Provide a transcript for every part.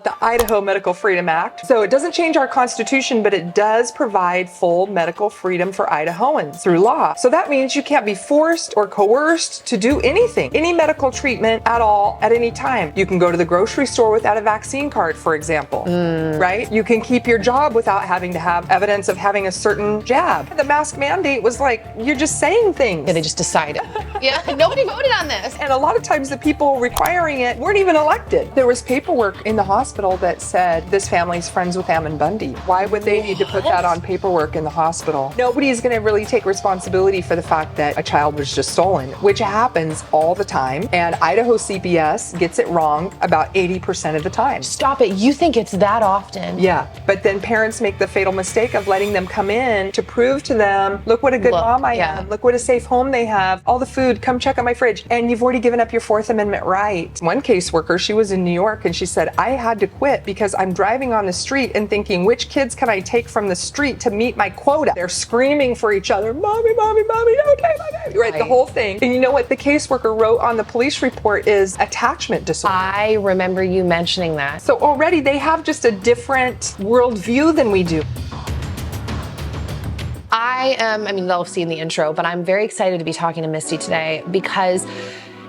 The Idaho Medical Freedom Act. So it doesn't change our constitution, but it does provide full medical freedom for Idahoans through law. So that means you can't be forced or coerced to do anything, any medical treatment at all, at any time. You can go to the grocery store without a vaccine card, for example, right? You can keep your job without having to have evidence of having a certain jab. The mask mandate was like, you're just saying things. Yeah, they just decided. Yeah, nobody voted on this. And a lot of times the people requiring it weren't even elected. There was paperwork in the hospital that said this family's friends with Ammon Bundy. Why would they need to put that on paperwork in the hospital? Nobody's going to really take responsibility for the fact that a child was just stolen, which happens all the time. And Idaho CPS gets it wrong about 80% of the time. Stop it. You think it's that often? Yeah, but then parents make the fatal mistake of letting them come in to prove to them, look what a good mom I am. Look what a safe home they have. All the food, come check out my fridge. And you've already given up your Fourth Amendment right. One caseworker, she was in New York and she said, I had to quit because I'm driving on the street and thinking, which kids can I take from the street to meet my quota? They're screaming for each other, mommy, mommy, mommy, okay, mommy. Right, the whole thing. And you know what the caseworker wrote on the police report is attachment disorder. I remember you mentioning that. So already they have just a different worldview than we do. I mean, they'll have seen the intro, but I'm very excited to be talking to Misty today because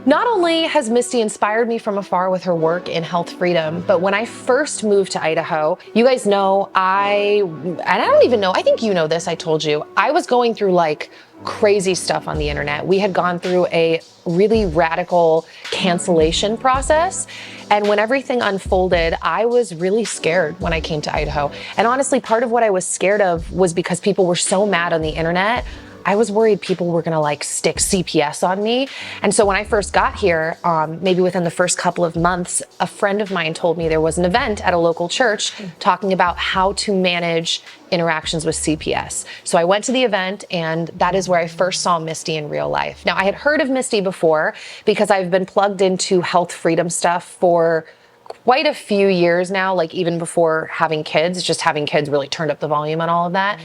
not only has Misty inspired me from afar with her work in health freedom, but when I first moved to Idaho, you guys know, I don't even know, I think you know this, I told you, I was going through like crazy stuff on the internet. We had gone through a really radical cancellation process. And when everything unfolded, I was really scared when I came to Idaho. And honestly, part of what I was scared of was because people were so mad on the internet. I was worried people were gonna like stick CPS on me. And so when I first got here, maybe within the first couple of months, a friend of mine told me there was an event at a local church talking about how to manage interactions with CPS. So I went to the event and that is where I first saw Misty in real life. Now I had heard of Misty before because I've been plugged into health freedom stuff for quite a few years now, like even before having kids, just having kids really turned up the volume on all of that.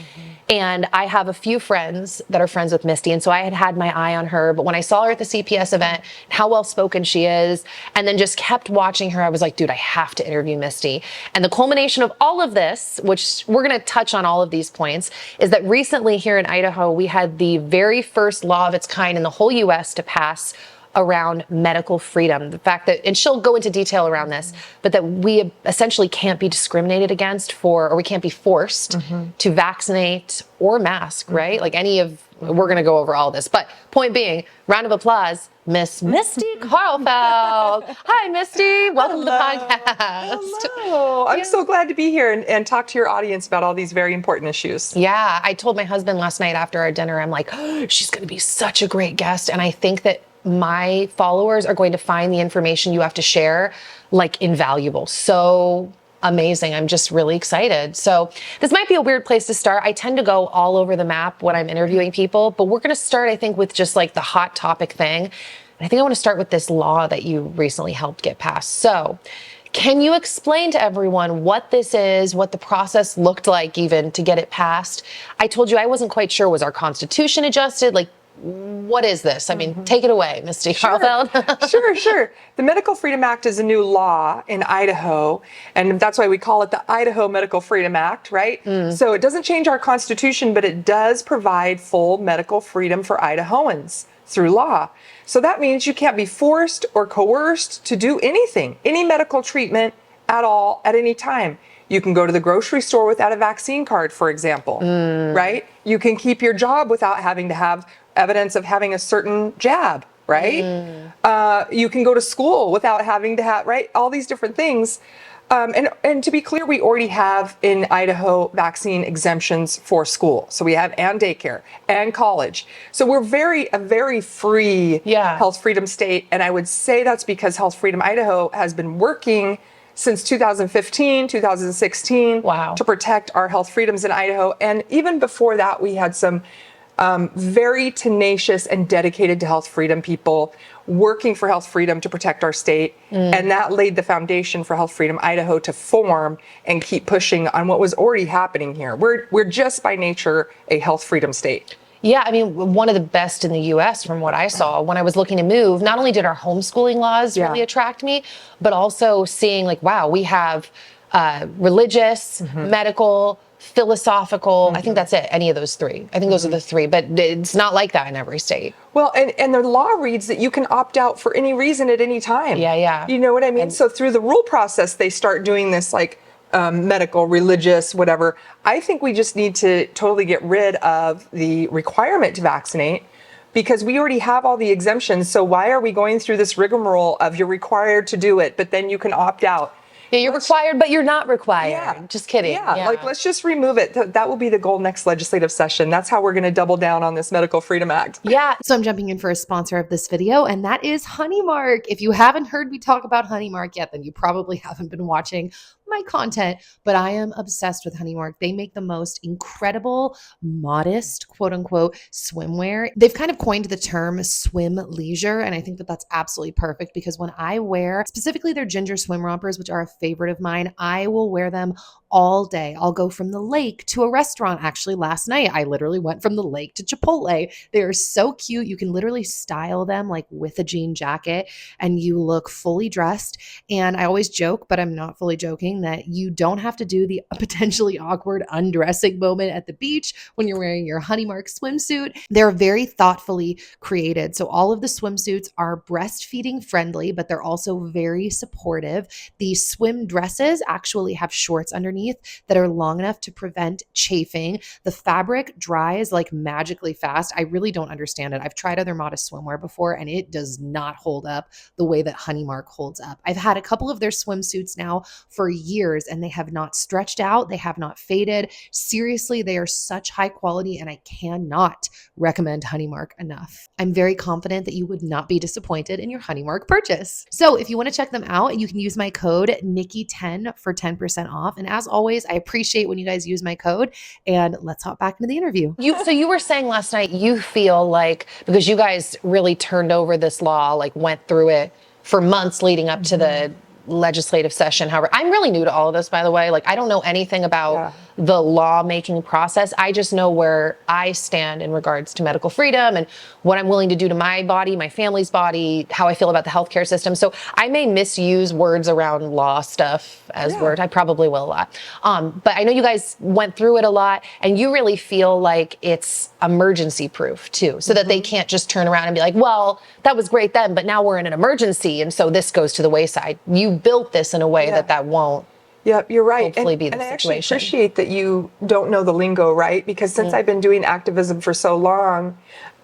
And I have a few friends that are friends with Misty. And so I had had my eye on her. But when I saw her at the CPS event, how well-spoken she is, and then just kept watching her, I was like, dude, I have to interview Misty. And the culmination of all of this, which we're going to touch on all of these points, is that recently here in Idaho, we had the very first law of its kind in the whole U.S. to pass around medical freedom. The fact that, and she'll go into detail around this, but that we essentially can't be discriminated against for, or we can't be forced to vaccinate or mask, right? Like any of, we're going to go over all this. But point being, round of applause, Miss Miste Karlfeldt. Hi, Misty. Welcome to the podcast. Hello. I'm so glad to be here and talk to your audience about all these very important issues. Yeah, I told my husband last night after our dinner, I'm like, oh, she's going to be such a great guest. And I think that my followers are going to find the information you have to share like invaluable. So amazing. I'm just really excited. So this might be a weird place to start. I tend to go all over the map when I'm interviewing people, but we're going to start, I think, with just like the hot topic thing. And I think I want to start with this law that you recently helped get passed. So can you explain to everyone what this is, what the process looked like even to get it passed? I told you I wasn't quite sure. Was our Constitution adjusted? Like, what is this? I mean, take it away, Miste Karlfeldt. Sure. The Medical Freedom Act is a new law in Idaho, and that's why we call it the Idaho Medical Freedom Act, right? So it doesn't change our constitution, but it does provide full medical freedom for Idahoans through law. So that means you can't be forced or coerced to do anything, any medical treatment at all, at any time. You can go to the grocery store without a vaccine card, for example, right? You can keep your job without having to have evidence of having a certain jab, right? You can go to school without having to have, right? All these different things. And to be clear, we already have in Idaho vaccine exemptions for school. So we have and daycare and college. So we're a very free health freedom state. And I would say that's because Health Freedom Idaho has been working since 2015, 2016 to protect our health freedoms in Idaho. And even before that, we had some very tenacious and dedicated to health freedom people working for health freedom to protect our state. And that laid the foundation for Health Freedom Idaho to form and keep pushing on what was already happening here. We're just by nature a health freedom state. Yeah, I mean, one of the best in the US from what I saw when I was looking to move. Not only did our homeschooling laws really attract me, but also seeing like, wow, we have religious, medical, philosophical. I think that's it, any of those three. I think those are the three, but it's not like that in every state. Well, and the law reads that you can opt out for any reason at any time. Yeah. You know what I mean? So through the rule process, they start doing this like medical, religious, whatever. I think we just need to totally get rid of the requirement to vaccinate because we already have all the exemptions. So why are we going through this rigmarole of you're required to do it, but then you can opt out? Yeah, you're required, but you're not required. Yeah. Just kidding. Yeah, like let's just remove it. That will be the goal next legislative session. That's how we're going to double down on this Medical Freedom Act. Yeah. So I'm jumping in for a sponsor of this video, and that is Honey Mark. If you haven't heard me talk about Honey Mark yet, then you probably haven't been watching my content, but I am obsessed with Honey Mark. They make the most incredible, modest, quote unquote, swimwear. They've kind of coined the term swim leisure, and I think that that's absolutely perfect because when I wear specifically their ginger swim rompers, which are a favorite of mine, I will wear them all day. I'll go from the lake to a restaurant. Actually, last night, I literally went from the lake to Chipotle. They are so cute. You can literally style them like with a jean jacket and you look fully dressed. And I always joke, but I'm not fully joking, that you don't have to do the potentially awkward undressing moment at the beach when you're wearing your Honey Mark swimsuit. They're very thoughtfully created. So all of the swimsuits are breastfeeding friendly, but they're also very supportive. The swim dresses actually have shorts underneath that are long enough to prevent chafing. The fabric dries like magically fast. I really don't understand it. I've tried other modest swimwear before and it does not hold up the way that Honey Mark holds up. I've had a couple of their swimsuits now for years and they have not stretched out. They have not faded. Seriously, they are such high quality and I cannot recommend Honey Mark enough. I'm very confident that you would not be disappointed in your Honey Mark purchase. So if you want to check them out, you can use my code Nikki10 for 10% off. And as always, I appreciate when you guys use my code, and let's hop back into the interview. So you were saying last night, you feel like, because you guys really turned over this law, like went through it for months leading up to the legislative session. However, I'm really new to all of this, by the way. Like, I don't know anything about the lawmaking process. I just know where I stand in regards to medical freedom and what I'm willing to do to my body, my family's body, how I feel about the healthcare system. So I may misuse words around law stuff as words. I probably will a lot. But I know you guys went through it a lot and you really feel like it's emergency proof too, so that they can't just turn around and be like, well, that was great then, but now we're in an emergency. And so this goes to the wayside. You built this in a way that won't. Yep, you're right. Hopefully be the and I situation. actually appreciate that you don't know the lingo, right? Because since I've been doing activism for so long,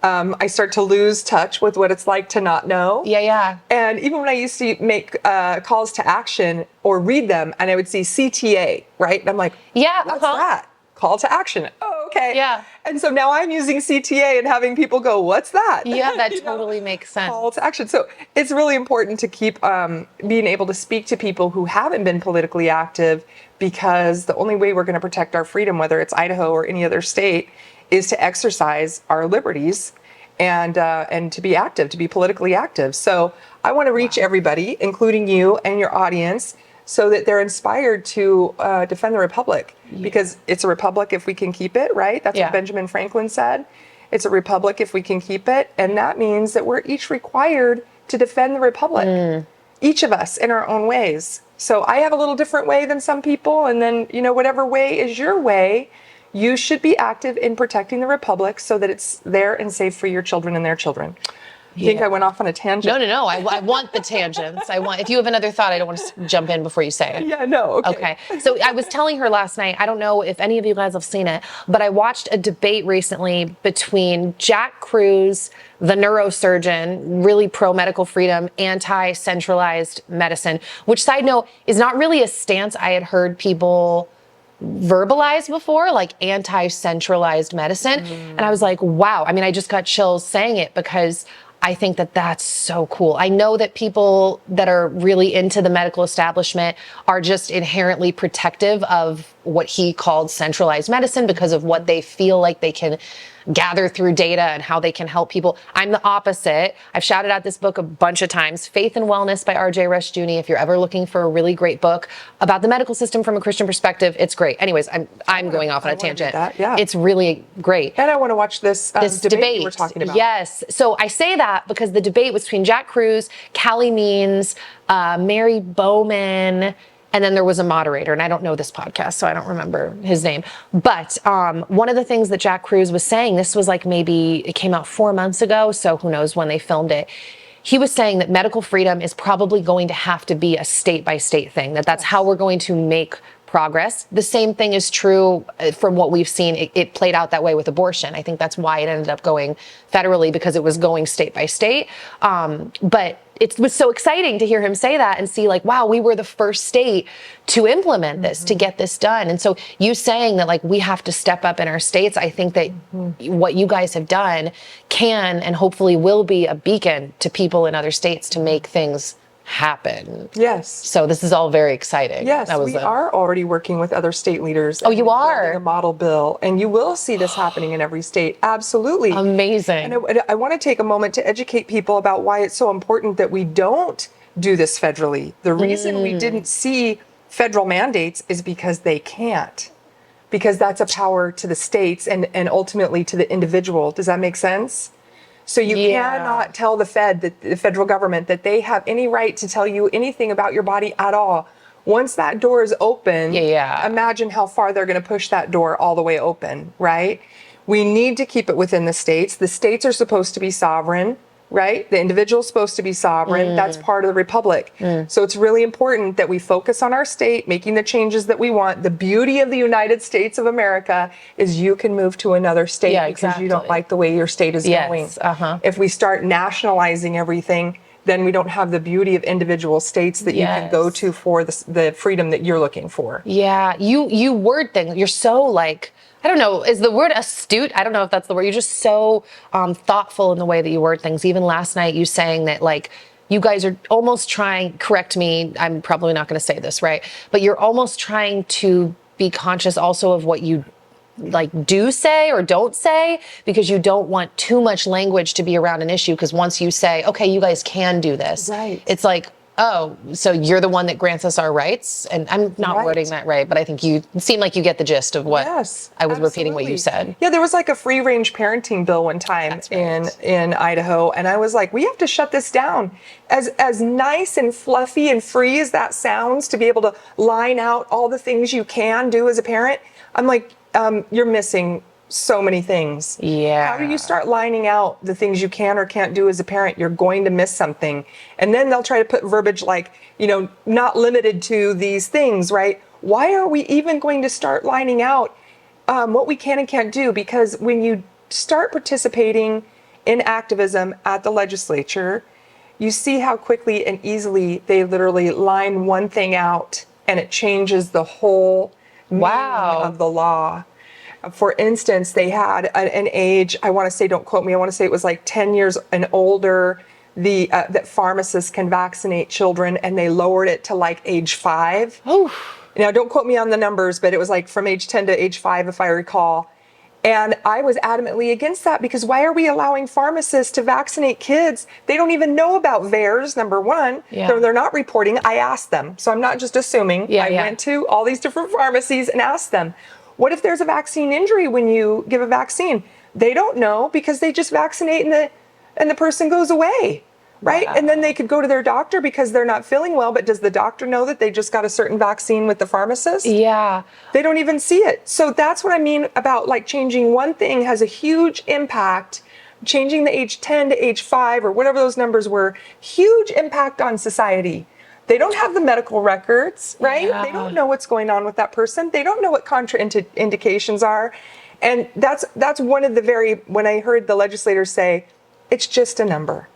I start to lose touch with what it's like to not know. Yeah. And even when I used to make calls to action or read them, and I would see CTA, right? And I'm like, what's that? Call to action. Oh, okay. Yeah. And so now I'm using CTA and having people go, what's that? Yeah, that totally makes sense. Call to action. So it's really important to keep being able to speak to people who haven't been politically active, because the only way we're going to protect our freedom, whether it's Idaho or any other state, is to exercise our liberties and to be active, to be politically active. So I want to reach everybody, including you and your audience, so that they're inspired to defend the republic, because it's a republic if we can keep it, right? That's what Benjamin Franklin said. It's a republic if we can keep it. And that means that we're each required to defend the republic, each of us in our own ways. So I have a little different way than some people. And then, whatever way is your way, you should be active in protecting the republic so that it's there and safe for your children and their children. You think I went off on a tangent? No. I want the tangents. If you have another thought, I don't want to jump in before you say it. Yeah, no. Okay. So I was telling her last night, I don't know if any of you guys have seen it, but I watched a debate recently between Jack Kruse, the neurosurgeon, really pro-medical freedom, anti-centralized medicine, which, side note, is not really a stance I had heard people verbalized before, like anti-centralized medicine. And I was like, wow. I mean, I just got chills saying it because I think that that's so cool. I know that people that are really into the medical establishment are just inherently protective of what he called centralized medicine because of what they feel like they can gather through data and how they can help people. I'm the opposite. I've shouted out this book a bunch of times, Faith and Wellness by R.J. Rushdoony. If you're ever looking for a really great book about the medical system from a Christian perspective, it's great. Anyways, I'm going off on a tangent. Yeah. It's really great. And I want to watch this debate you were talking about. Yes. So I say that because the debate was between Jack Cruz, Callie Means, Mary Bowman, and then there was a moderator, and I don't know this podcast, so I don't remember his name. But one of the things that Jack Cruz was saying, this was like maybe it came out 4 months ago, so who knows when they filmed it. He was saying that medical freedom is probably going to have to be a state-by-state thing, that's how we're going to make progress. The same thing is true from what we've seen. It played out that way with abortion. I think that's why it ended up going federally, because it was going state by state. But it was so exciting to hear him say that and see like, wow, we were the first state to implement this, to get this done. And so you saying that like we have to step up in our states, I think that what you guys have done can and hopefully will be a beacon to people in other states to make things happen. Yes. So this is all very exciting. Yes, we are already working with other state leaders. Oh, you are? A model bill, and you will see this happening in every state. Absolutely. Amazing. And I want to take a moment to educate people about why it's so important that we don't do this federally. The reason we didn't see federal mandates is because they can't. Because that's a power to the states and ultimately to the individual. Does that make sense? So you cannot tell the federal government, that they have any right to tell you anything about your body at all. Once that door is open, imagine how far they're going to push that door all the way open, right? We need to keep it within the states. The states are supposed to be sovereign, right? The individual's supposed to be sovereign. That's part of the republic. So it's really important that we focus on our state, making the changes that we want. The beauty of the United States of America is you can move to another state because you don't like the way your state is going. If we start nationalizing everything, then we don't have the beauty of individual states that you can go to for the freedom that you're looking for. Yeah, you word things. You're so like, I don't know, is the word astute? I don't know if that's the word. You're just so thoughtful in the way that you word things. Even last night, you saying that like, you guys are almost trying, correct me, I'm probably not going to say this right, but you're almost trying to be conscious also of what you like do say or don't say, because you don't want too much language to be around an issue. Because once you say, okay, you guys can do this, it's like, oh, so you're the one that grants us our rights? And I'm not wording that right, but I think you seem like you get the gist of what I was repeating what you said. Yeah, there was like a free range parenting bill one time in Idaho. And I was like, we have to shut this down. As nice and fluffy and free as that sounds, to be able to line out all the things you can do as a parent, I'm like, you're missing so many things. How do you start lining out the things you can or can't do as a parent? You're going to miss something. And then they'll try to put verbiage like, you know, not limited to these things, right? Why are we even going to start lining out what we can and can't do? Because when you start participating in activism at the legislature, you see how quickly and easily they literally line one thing out and it changes the whole meaning of the law. For instance, they had an age, I want to say, don't quote me, I want to say it was like 10 years and older, that pharmacists can vaccinate children, and they lowered it to like age 5. Now, don't quote me on the numbers, but it was like from age 10 to age 5, if I recall. And I was adamantly against that, because why are we allowing pharmacists to vaccinate kids? They don't even know about VAERS, number one. They're not reporting. I asked them. So I'm not just assuming. I went to all these different pharmacies and asked them, what if there's a vaccine injury when you give a vaccine? They don't know, because they just vaccinate and the person goes away, right? And then they could go to their doctor because they're not feeling well, but does the doctor know that they just got a certain vaccine with the pharmacist? They don't even see it. So that's what I mean about like changing one thing has a huge impact. Changing the age 10 to age 5 or whatever those numbers were, huge impact on society. They don't have the medical records, right? They don't know what's going on with that person. They don't know what contraindications are. And that's one of the when I heard the legislators say, it's just a number.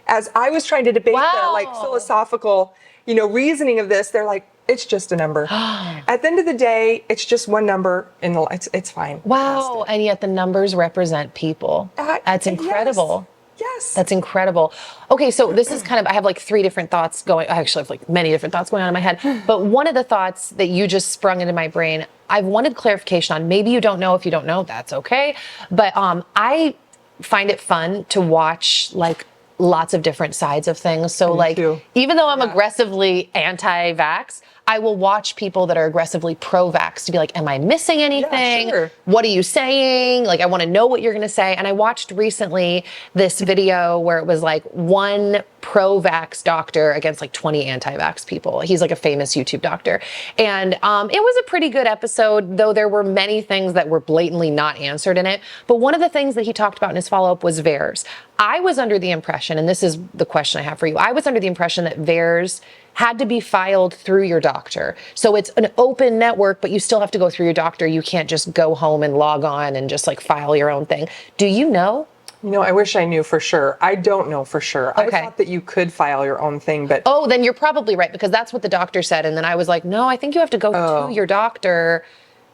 As I was trying to debate the like philosophical, reasoning of this, they're like, it's just a number. At the end of the day, it's just one number, and it's fine. Wow. And yet the numbers represent people. That's incredible. Yes. That's incredible. Okay, so this is I have like 3 different thoughts going. I actually have like many different thoughts going on in my head. But one of the thoughts that you just sprung into my brain, I've wanted clarification on. Maybe you don't know. If you don't know, that's okay. But I find it fun to watch like lots of different sides of things. So like, too. even though I'm aggressively anti-vax, I will watch people that are aggressively pro-vax to be like, am I missing anything? sure. What are you saying? Like, I want to know what you're going to say. And I watched recently this video where it was like one pro-vax doctor against like 20 anti-vax people. He's like a famous YouTube doctor. And it was a pretty good episode, though there were many things that were blatantly not answered in it. But one of the things that he talked about in his follow-up was VAERS. I was under the impression, and this is the question I have for you, I was under the impression that VAERS had to be filed through your doctor. So it's an open network, but you still have to go through your doctor. You can't just go home and log on and just like file your own thing. Do you know? You know, I wish I knew for sure. I don't know for sure. Okay. I thought that you could file your own thing, but Oh, then you're probably right, because that's what the doctor said. And then I was like, no, I think you have to go to your doctor.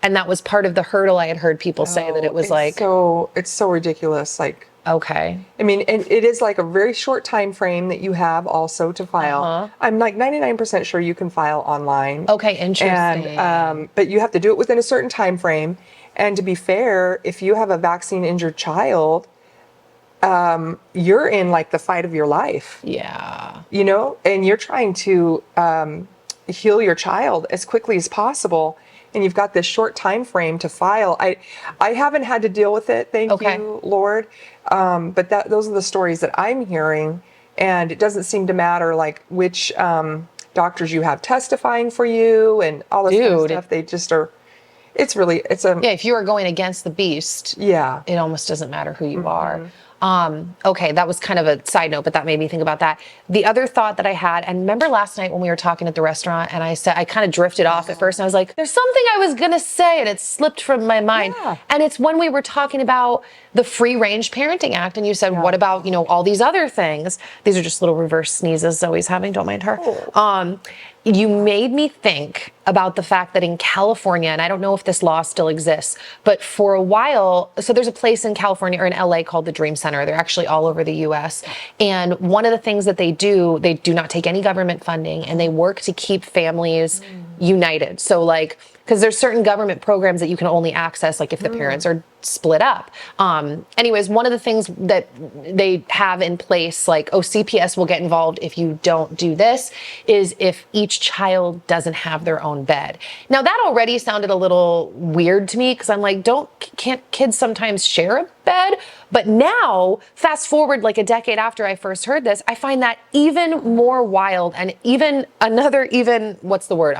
And that was part of the hurdle. I had heard people say that it was like, it's so ridiculous. Like, okay. I mean, and it is like a very short time frame that you have also to file. I'm like 99% sure you can file online. Okay, interesting. And but you have to do it within a certain time frame. And to be fair, if you have a vaccine injured child, you're in like the fight of your life. Yeah. You know, and you're trying to heal your child as quickly as possible. And you've got this short time frame to file. I haven't had to deal with it, thank you, Lord. But those are the stories that I'm hearing, and it doesn't seem to matter like which doctors you have testifying for you and all this kind of stuff. They just are. It's a yeah. If you are going against the beast, it almost doesn't matter who you are. Okay, that was kind of a side note, but that made me think about that. The other thought that I had, and remember last night when we were talking at the restaurant and I said, I kind of drifted off at first and I was like, there's something I was gonna say and it slipped from my mind. Yeah. And it's when we were talking about the Free Range Parenting Act and you said, what about, you know, all these other things? These are just little reverse sneezes Zoe's having, don't mind her. You made me think about the fact that in California, and I don't know if this law still exists, but for a while, so there's a place in California or in LA called the Dream Center. They're actually all over the US. And one of the things that they do not take any government funding and they work to keep families united. So like, because there's certain government programs that you can only access like if the parents are split up. Anyways, one of the things that they have in place, like, CPS will get involved if you don't do this, is if each child doesn't have their own bed. Now that already sounded a little weird to me because I'm like, can't kids sometimes share a bed? But now, fast forward like a decade after I first heard this, I find that even more wild and what's the word?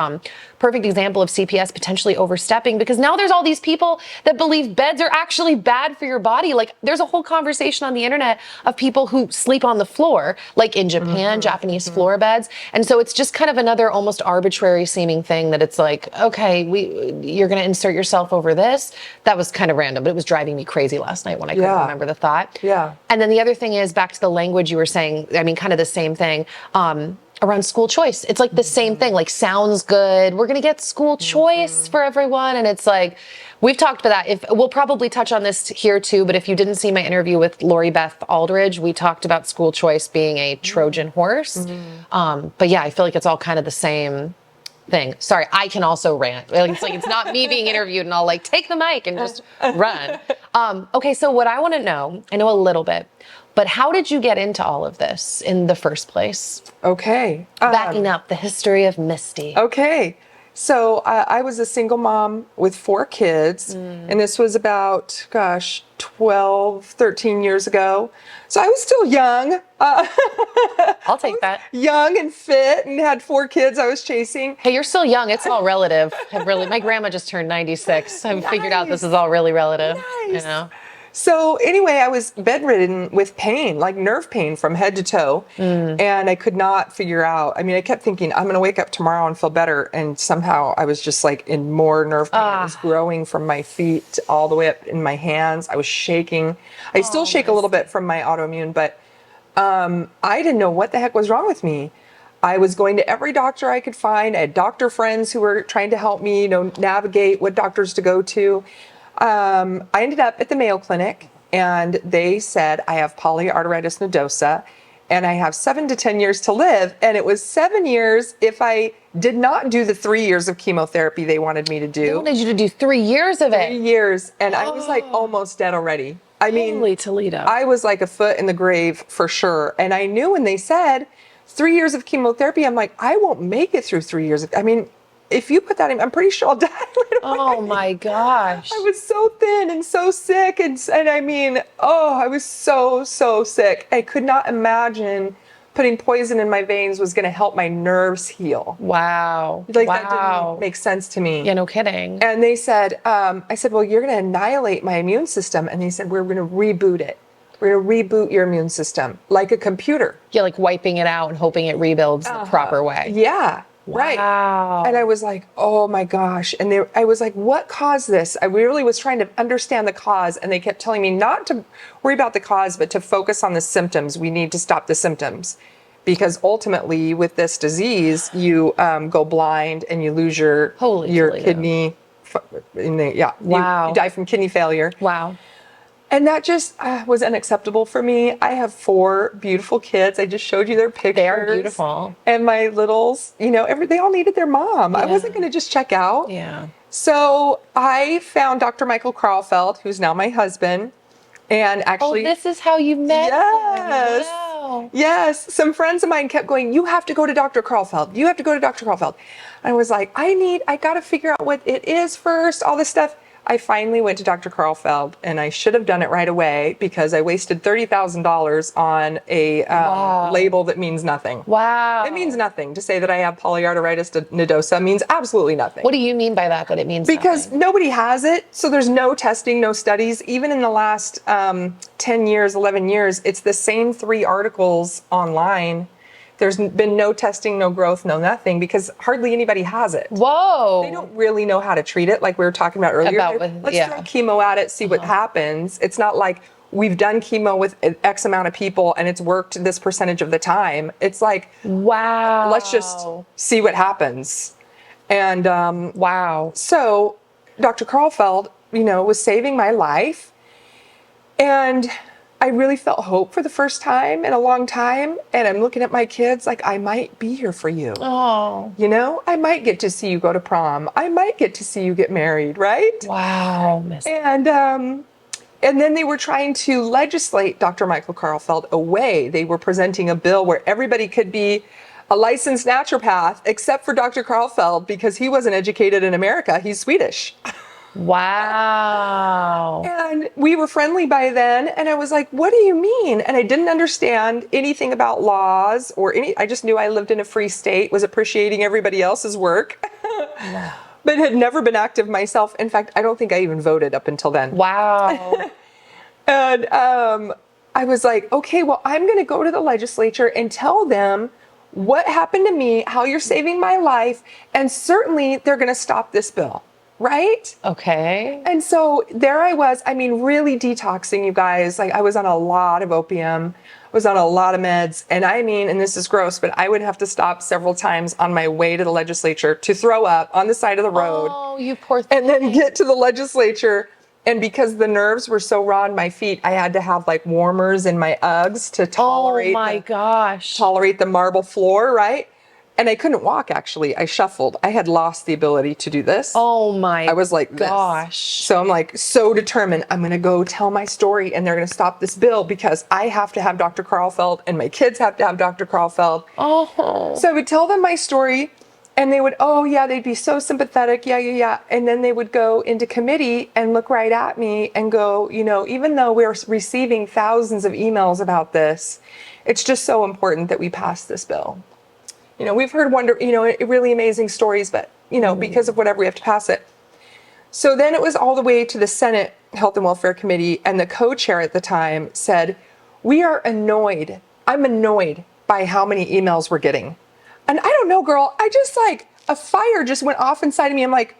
Perfect example of CPS potentially overstepping, because now there's all these people that believe beds are actually bad for your body. Like there's a whole conversation on the internet of people who sleep on the floor, like in Japan, Japanese floor beds. And so it's just kind of another almost arbitrary seeming thing that it's like, okay, you're going to insert yourself over this. That was kind of random, but it was driving me crazy last night when I couldn't remember the thought. Yeah. And then the other thing is back to the language you were saying, I mean, kind of the same thing. Around school choice. It's like the same thing, like sounds good. We're going to get school choice for everyone. And it's like, we've talked about that. We'll probably touch on this here too, but if you didn't see my interview with Lori Beth Aldridge, we talked about school choice being a Trojan horse. But yeah, I feel like it's all kind of the same thing. Sorry, I can also rant. It's not me being interviewed and I'll like take the mic and just run. Okay, so what I want to know, I know a little bit, but how did you get into all of this in the first place? Okay. Backing up the history of Misty. Okay. So I was a single mom with 4 kids, and this was about, 12, 13 years ago. So I was still young. I'll take that. Young and fit and had 4 kids I was chasing. Hey, you're still young. It's all relative. My grandma just turned 96. I've figured out this is all really relative. Nice. You know? So anyway, I was bedridden with pain, like nerve pain from head to toe. And I could not figure out, I mean, I kept thinking, I'm going to wake up tomorrow and feel better. And somehow I was just like in more nerve pain. It was growing from my feet all the way up in my hands. I was shaking. I still shake a little bit from my autoimmune, but I didn't know what the heck was wrong with me. I was going to every doctor I could find. I had doctor friends who were trying to help me, navigate what doctors to go to. I ended up at the Mayo Clinic, and they said I have polyarteritis nodosa, and I have 7 to 10 years to live. And it was 7 years if I did not do the 3 years of chemotherapy they wanted me to They do. wanted you to do 3 years of 3 it. years. And I was like almost dead already. I mean, Holy Toledo. I was like a foot in the grave for sure. And I knew when they said 3 years of chemotherapy, I'm like, I won't make it through 3 years. I mean, if you put that in, I'm pretty sure I'll die right away. Oh my gosh. I was so thin and so sick. And I mean, I was so sick. I could not imagine putting poison in my veins was going to help my nerves heal. Wow. Like that didn't make sense to me. Yeah, no kidding. And they said, I said, well, you're going to annihilate my immune system. And they said, we're going to reboot it. We're going to reboot your immune system like a computer. Yeah, like wiping it out and hoping it rebuilds the proper way. Yeah. Right. Wow. And I was like, oh my gosh. And I was like, what caused this? I really was trying to understand the cause. And they kept telling me not to worry about the cause, but to focus on the symptoms. We need to stop the symptoms. Because ultimately, with this disease, you go blind and you lose your kidney. Wow. You die from kidney failure. Wow. And that just was unacceptable for me. I have 4 beautiful kids. I just showed you their pictures. They are beautiful. And my littles, they all needed their mom. I wasn't going to just check out. Yeah. So I found Dr. Michael Karlfeldt, who's now my husband. And actually, this is how you met yes, him. Wow. Yes. Some friends of mine kept going, you have to go to Dr. Karlfeldt. You have to go to Dr. Karlfeldt. I was like, I got to figure out what it is first, all this stuff. I finally went to Dr. Karlfeldt, and I should have done it right away because I wasted $30,000 on a label that means nothing. Wow. It means nothing. To say that I have polyarteritis nodosa means absolutely nothing. What do you mean by that it means Because nothing? nobody has it, so there's no testing, no studies. Even in the last 10 years, 11 years, it's the same 3 articles online. There's been no testing, no growth, no nothing, because hardly anybody has it. Whoa. They don't really know how to treat it, like we were talking about earlier. Let's throw chemo at it, see what happens. It's not like we've done chemo with X amount of people and it's worked this percentage of the time. It's like, wow. Let's just see what happens. And wow. So Dr. Karlfeldt, was saving my life. And I really felt hope for the first time in a long time. And I'm looking at my kids like, I might be here for you. Oh. I might get to see you go to prom. I might get to see you get married, right? Wow. And then they were trying to legislate Dr. Michael Karlfeldt away. They were presenting a bill where everybody could be a licensed naturopath except for Dr. Karlfeldt because he wasn't educated in America. He's Swedish. Wow. And we were friendly by then. And I was like, what do you mean? And I didn't understand anything about laws I just knew I lived in a free state, was appreciating everybody else's work, but had never been active myself. In fact, I don't think I even voted up until then. Wow. And I was like, okay, well, I'm going to go to the legislature and tell them what happened to me, how you're saving my life. And certainly they're going to stop this bill. Right? Okay. And so there I was, really detoxing, you guys. Like I was on a lot of opium, was on a lot of meds. And and this is gross, but I would have to stop several times on my way to the legislature to throw up on the side of the road. Oh, you poor thing. And then get to the legislature. And because the nerves were so raw in my feet, I had to have like warmers in my Uggs to tolerate tolerate the marble floor, right? And I couldn't walk, actually. I shuffled. I had lost the ability to do this. Oh my I was like gosh. So I'm like so determined. I'm going to go tell my story and they're going to stop this bill because I have to have Dr. Karlfeldt and my kids have to have Dr. Karlfeldt. Oh. So I would tell them my story and they would, they'd be so sympathetic. Yeah. And then they would go into committee and look right at me and go, even though we're receiving thousands of emails about this, it's just so important that we pass this bill. We've heard really amazing stories, but, because of whatever, we have to pass it. So then it was all the way to the Senate Health and Welfare Committee, and the co-chair at the time said, we are annoyed. I'm annoyed by how many emails we're getting. And I don't know, girl, I just a fire just went off inside of me. I'm like,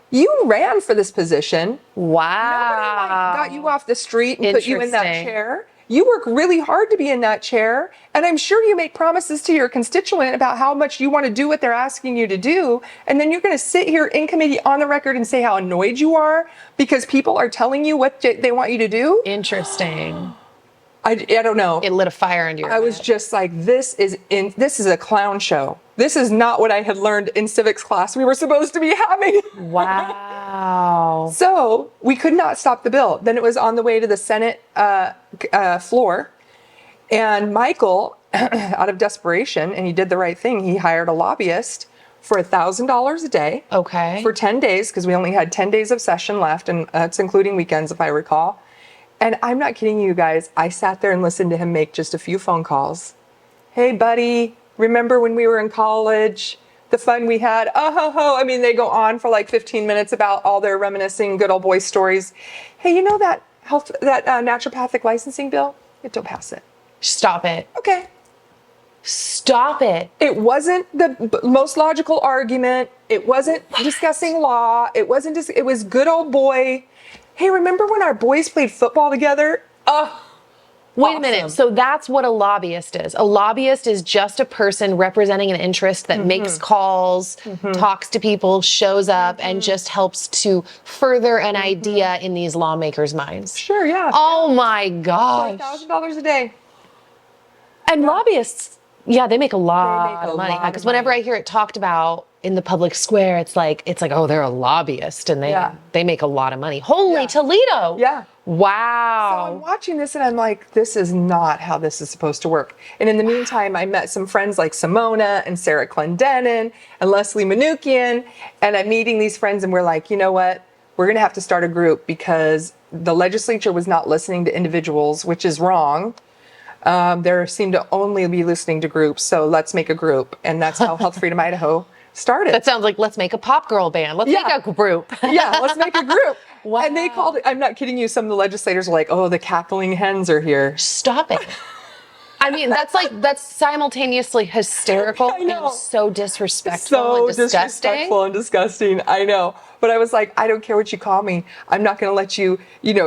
you ran for this position. Wow. Nobody got you off the street and put you in that chair. You work really hard to be in that chair, and I'm sure you make promises to your constituent about how much you want to do what they're asking you to do, and then you're going to sit here in committee on the record and say how annoyed you are because people are telling you what they want you to do? Interesting. I don't know. It lit a fire under your I was just like, this is a clown show. this is not what I had learned in civics class we were supposed to be having. Wow. So we could not stop the bill. Then it was on the way to the Senate floor. And Michael, out of desperation, and he did the right thing, he hired a lobbyist for $1,000 a day. Okay. For 10 days, because we only had 10 days of session left, and that's including weekends, if I recall. And I'm not kidding you guys. I sat there and listened to him make just a few phone calls. Hey, buddy, remember when we were in college? The fun we had? Oh, ho, ho. I mean, they go on for like 15 minutes about all their reminiscing good old boy stories. Hey, you know that naturopathic licensing bill? Don't pass it. Stop it. Okay. Stop it. It wasn't the most logical argument. It wasn't discussing law. It was good old boy. Hey, remember when our boys played football together? Wait a minute. So that's what a lobbyist is. A lobbyist is just a person representing an interest that makes calls, talks to people, shows up, and just helps to further an idea in these lawmakers' minds. Sure, yeah. Oh my gosh. $1,000 a day. And lobbyists, yeah, they make a lot of money. lot of Because whenever I hear it talked about in the public square, it's like, oh, they're a lobbyist and they make a lot of money. Holy Toledo. Yeah. Wow. So I'm watching this and I'm like, this is not how this is supposed to work. And in the meantime, I met some friends like Simona and Sarah Clendenin and Leslie Manukian. And I'm meeting these friends and we're like, you know what? We're going to have to start a group because the legislature was not listening to individuals, which is wrong. There seemed to only be listening to groups. So let's make a group. And that's how Health Freedom Idaho started. That sounds like, let's make a pop girl band. Let's make a group. Yeah, let's make a group. Wow. And they called it, I'm not kidding you, some of the legislators were like, oh, the cackling hens are here. Stop it. I mean, that's simultaneously hysterical and so disrespectful and disgusting. Disrespectful and disgusting. I know. But I was like, I don't care what you call me. I'm not going to let you,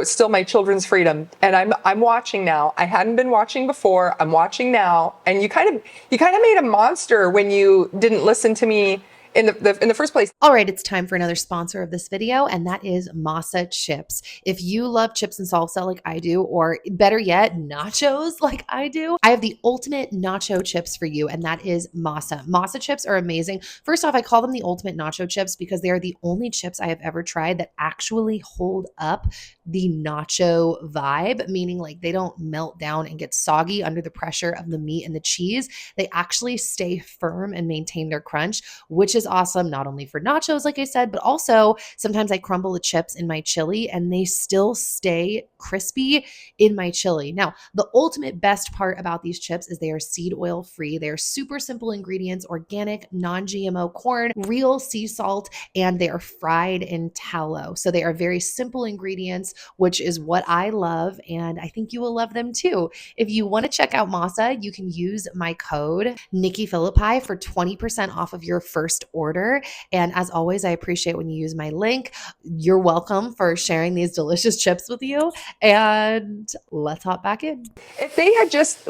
steal my children's freedom. And I'm watching now. I hadn't been watching before. I'm watching now. And you kind of made a monster when you didn't listen to me in the first place. All right, it's time for another sponsor of this video, and that is Masa Chips. If you love chips and salsa like I do, or better yet, nachos like I do, I have the ultimate nacho chips for you, and that is Masa. Masa chips are amazing. First off, I call them the ultimate nacho chips because they are the only chips I have ever tried that actually hold up the nacho vibe, meaning like they don't melt down and get soggy under the pressure of the meat and the cheese. They actually stay firm and maintain their crunch, which is awesome, not only for nachos, like I said, but also sometimes I crumble the chips in my chili and they still stay crispy in my chili. Now, the ultimate best part about these chips is they are seed oil free. They are super simple ingredients, organic, non-GMO corn, real sea salt, and they are fried in tallow. So they are very simple ingredients, which is what I love, and I think you will love them too. If you want to check out Masa, you can use my code Nikki Philippi for 20% off of your first order. And as always, I appreciate when you use my link. You're welcome for sharing these delicious chips with you. And let's hop back in. If they had just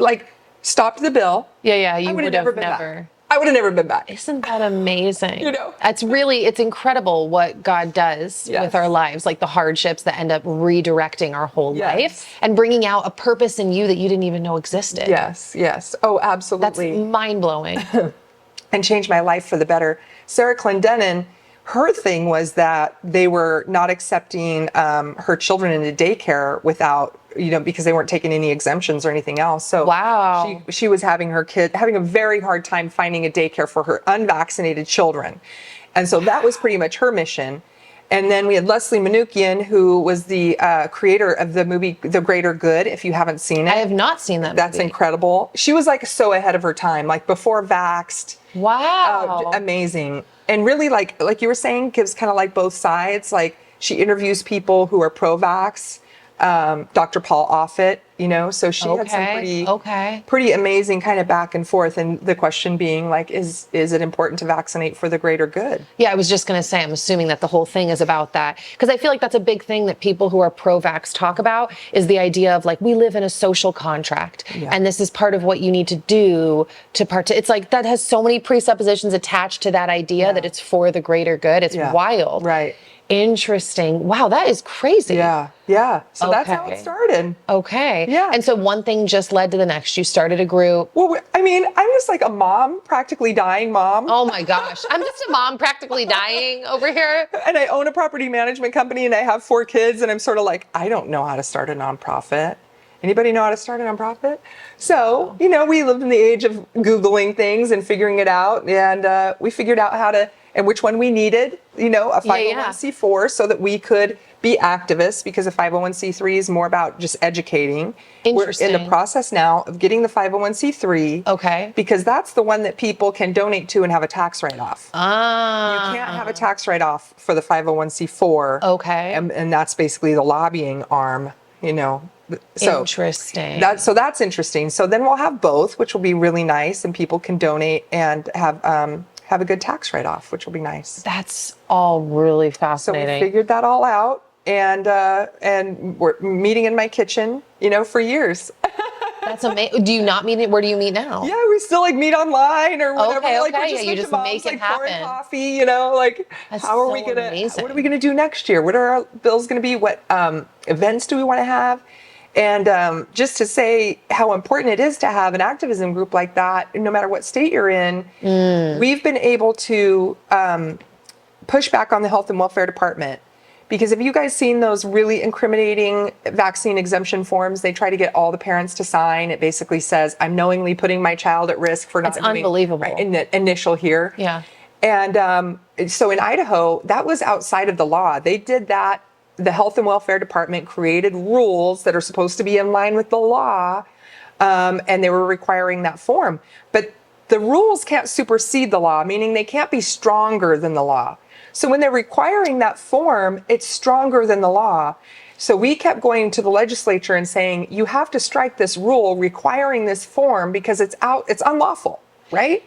stopped the bill, you would have never. back. I would have never been back. Isn't that amazing? It's incredible what God does with our lives, like the hardships that end up redirecting our whole life and bringing out a purpose in you that you didn't even know existed. Yes. Oh, absolutely. That's mind-blowing. And changed my life for the better. Sarah Clendenin, her thing was that they were not accepting her children into daycare without, because they weren't taking any exemptions or anything else. So wow. She was having her kid having a very hard time finding a daycare for her unvaccinated children. And so that was pretty much her mission. And then we had Leslie Manukian, who was the creator of the movie The Greater Good, if you haven't seen it. I have not seen that movie. That's incredible. She was so ahead of her time, before vaxxed. Wow. Amazing. And really, like you were saying, gives kind of both sides. She interviews people who are pro-vax, Dr. Paul Offit, so she had some pretty amazing kind of back and forth. And the question being is it important to vaccinate for the greater good? Yeah, I was just going to say, I'm assuming that the whole thing is about that. Because I feel like that's a big thing that people who are pro-vax talk about is the idea of we live in a social contract. Yeah. And this is part of what you need to do to It's that has so many presuppositions attached to that idea that it's for the greater good. It's wild. Interesting. Wow, that is crazy. Yeah. So that's how it started. Okay. Yeah. And so one thing just led to the next. You started a group. Well, I mean, I'm just like a mom, practically dying mom. Oh my gosh. I'm just a mom practically dying over here. And I own a property management company and I have 4 kids and I'm sort of like, I don't know how to start a nonprofit. Anybody know how to start a nonprofit? So, you know, we lived in the age of Googling things and figuring it out. And we figured out how to, and which one we needed, you know, a 501c4 so that we could be activists, because a 501c3 is more about just educating. We're in the process now of getting the 501c3. Okay. Because that's the one that people can donate to and have a tax write-off. Ah. You can't have a tax write-off for the 501c4. Okay. And that's basically the lobbying arm, you know. So interesting. That's interesting. So then we'll have both, which will be really nice, and people can donate and have a good tax write-off, which will be nice. That's all really So fascinating. we figured that all out, and we're meeting in my kitchen, you know, for years. That's amazing. Do you not meet it? Where do you meet now? Yeah, we still like meet online or whatever. Okay, Like, okay. we're just Yeah, you with just the moms, make it like, pouring happen. coffee, you know, like That's how are so we gonna? amazing. What are we gonna do next year? What are our bills gonna be? What events do we want to have? And just to say how important it is to have an activism group like that, no matter what state you're in, we've been able to push back on the health and welfare department. Because have you guys seen those really incriminating vaccine exemption forms they try to get all the parents to sign? It basically says, I'm knowingly putting my child at risk for not It's doing unbelievable. Right, in the initial here. Yeah. And so in Idaho, that was outside of the law. They did that. The health and welfare department created rules that are supposed to be in line with the law, and they were requiring that form. But the rules can't supersede the law, meaning they can't be stronger than the law. So when they're requiring that form, it's stronger than the law. So we kept going to the legislature and saying, you have to strike this rule requiring this form because it's unlawful, right?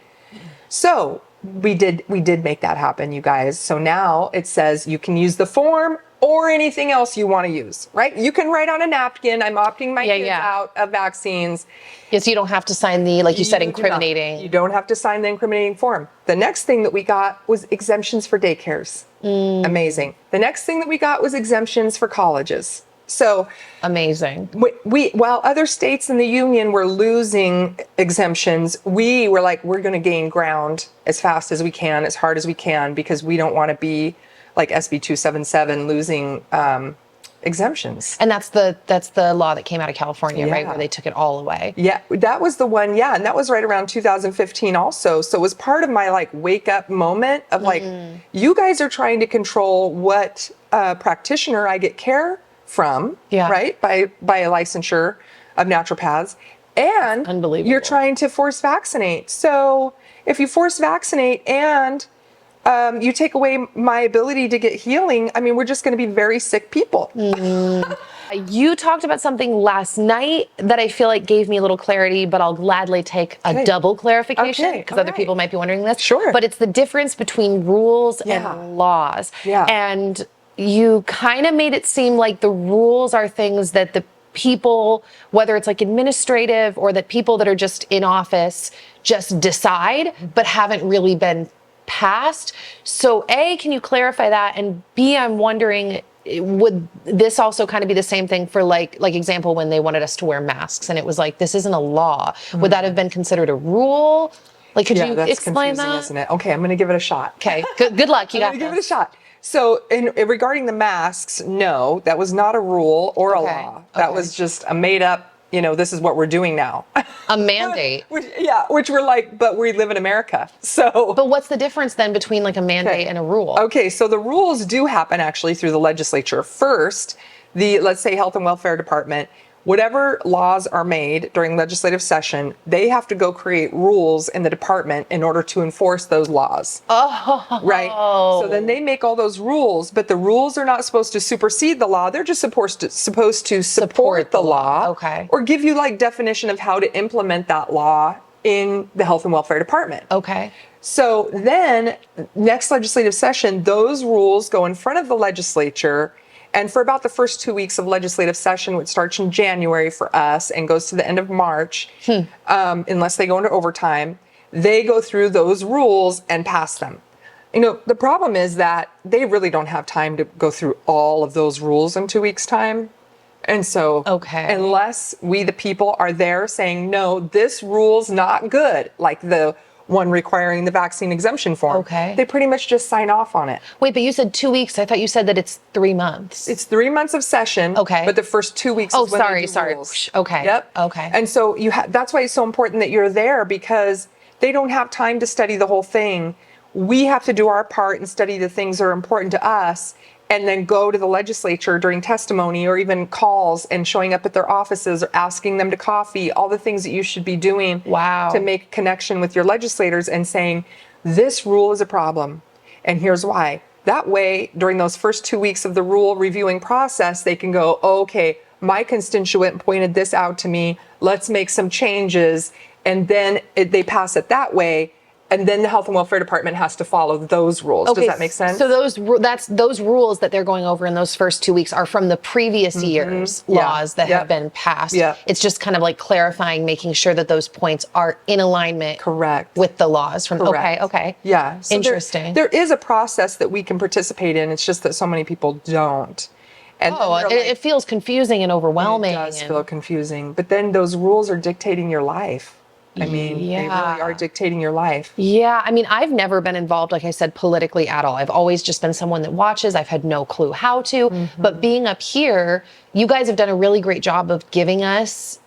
So we did make that happen, you guys. So now it says you can use the form or anything else you want to use, right? You can write on a napkin, I'm opting my kids out of vaccines. Yes, you don't have to sign the, like you said, do not. incriminating. You don't have to sign the incriminating form. The next thing that we got was exemptions for daycares. Amazing. The next thing that we got was exemptions for colleges. So amazing. While other states in the union were losing exemptions, we were like, we're going to gain ground as fast as we can, as hard as we can, because we don't want to be like SB 277 losing exemptions. And that's the law that came out of California, right? Yeah. Where they took it all away. Yeah, that was the one. Yeah, and that was right around 2015 also. So it was part of my like wake up moment of like, you guys are trying to control what practitioner I get care from, right? By a licensure of naturopaths. And unbelievable. You're trying to force vaccinate. So if you force vaccinate and you take away my ability to get healing, I mean, we're just going to be very sick people. You talked about something last night that I feel like gave me a little clarity, but I'll gladly take a double clarification because other people might be wondering this. Sure. But it's the difference between rules and laws. Yeah. And you kind of made it seem like the rules are things that the people, whether it's like administrative or that people that are just in office just decide, but haven't really been passed. So A, can you clarify that? And B, I'm wondering, would this also kind of be the same thing for like example, when they wanted us to wear masks and it was like, this isn't a law. Would that have been considered a rule? Like, could you that's explain confusing, that? isn't it? Okay, I'm going to give it a shot. Okay, good luck. You got I'm going to give it a shot. So regarding the masks, no, that was not a rule or a law. That was just a made up, you know, this is what we're doing now. A mandate. which we're like, but we live in America. So. But what's the difference then between like a mandate and a rule? Okay, so the rules do happen actually through the legislature. First, let's say Health and Welfare Department, whatever laws are made during legislative session, they have to go create rules in the department in order to enforce those laws. Oh. Right. So then they make all those rules, but the rules are not supposed to supersede the law. They're just supposed to support the law. Okay. Or give you like definition of how to implement that law in the Health and Welfare Department. Okay. So then next legislative session, those rules go in front of the legislature. And for about the first 2 weeks of legislative session, which starts in January for us and goes to the end of March, unless they go into overtime, they go through those rules and pass them. You know, the problem is that they really don't have time to go through all of those rules in 2 weeks' time. And so Okay. unless we, the people, are there saying, no, this rule's not good, like the one requiring the vaccine exemption form, Okay. they pretty much just sign off on it. Wait, but you said 2 weeks. I thought you said that it's 3 months. It's 3 months of session. Okay. But the first 2 weeks Oh, is when sorry, they do sorry. rules. Okay. Yep. Okay. And so that's why it's so important that you're there, because they don't have time to study the whole thing. We have to do our part and study the things that are important to us, and then go to the legislature during testimony or even calls and showing up at their offices or asking them to coffee, all the things that you should be doing Wow. to make a connection with your legislators and saying, this rule is a problem, and here's why. That way, during those first 2 weeks of the rule reviewing process, they can go, oh, okay, my constituent pointed this out to me, let's make some changes, and then they pass it that way. And then the Health and Welfare Department has to follow those rules. Okay, Does that make sense? So those rules that they're going over in those first 2 weeks are from the previous year's laws that have been passed. Yeah. It's just kind of like clarifying, making sure that those points are in alignment Correct. with the laws from Correct. Okay. Yeah. So Interesting. There is a process that we can participate in. It's just that so many people don't. And Oh, then they're it feels confusing and overwhelming. It does and- feel confusing. But then those rules are dictating your life. I mean, they really are dictating your life. Yeah, I mean, I've never been involved, like I said, politically at all. I've always just been someone that watches. I've had no clue how to. But being up here, you guys have done a really great job of giving us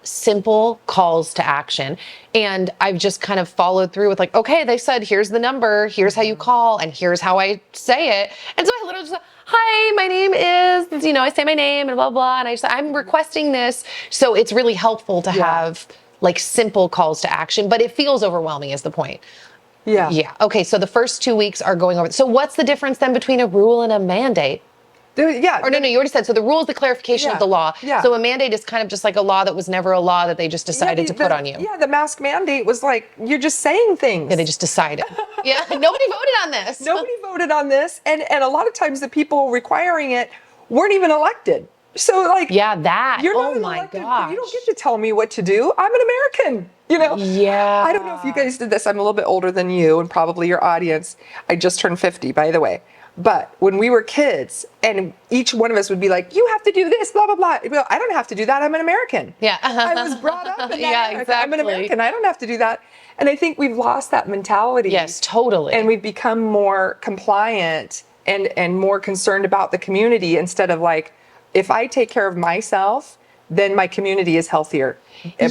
simple calls to action. And I've just kind of followed through with like, okay, they said, here's the number, here's how you call, and here's how I say it. And so I literally just, hi, my name is, I say my name and blah, blah. And I'm requesting this. So it's really helpful to have like simple calls to action, but it feels overwhelming is the point. Yeah. Yeah. Okay. So the first 2 weeks are going over. So what's the difference then between a rule and a mandate? Yeah. Or no, you already said. So the rule is the clarification of the law. Yeah. So a mandate is kind of just like a law that was never a law that they just decided to put on you. Yeah, the mask mandate was like, you're just saying things. Yeah, they just decided. Yeah, nobody voted on this. Nobody voted on this. And a lot of times the people requiring it weren't even elected. So like, Yeah, that. you're not Oh an my elected, gosh. you don't get to tell me what to do. I'm an American, Yeah. I don't know if you guys did this. I'm a little bit older than you and probably your audience. I just turned 50, by the way. But when we were kids and each one of us would be like, you have to do this, blah, blah, blah. Well, I don't have to do that. I'm an American. Yeah. I was brought up in that Yeah, America. I'm an exactly. American. I don't have to do that. And I think we've lost that mentality. Yes, totally. And we've become more compliant and more concerned about the community instead of like, if I take care of myself, then my community is healthier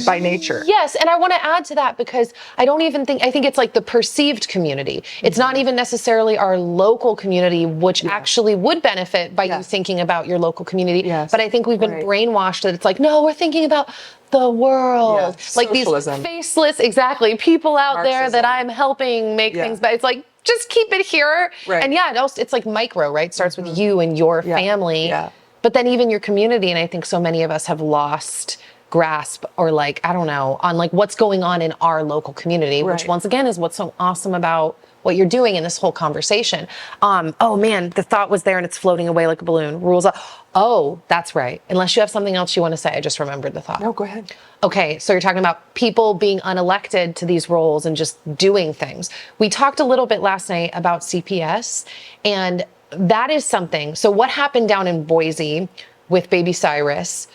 by nature. Yes, and I want to add to that because I think it's like the perceived community. It's not even necessarily our local community, which actually would benefit by you thinking about your local community. Yes. But I think we've been brainwashed that it's like, no, we're thinking about the world. Yeah. Like Socialism. these faceless, people out there that Marxism. I'm helping make things better. It's like, just keep it here. Right. And it's like micro, right? It starts with you and your family. Yeah. But then even your community, and I think so many of us have lost grasp or like, I don't know, on like what's going on in our local community, which Right. once again is what's so awesome about what you're doing in this whole conversation. Oh man, the thought was there and it's floating away like a balloon. Rules. Oh, that's right. Unless you have something else you want to say, I just remembered the thought. No, go ahead. Okay, so you're talking about people being unelected to these roles and just doing things. We talked a little bit last night about CPS, and that is something. So what happened down in Boise with Baby Cyrus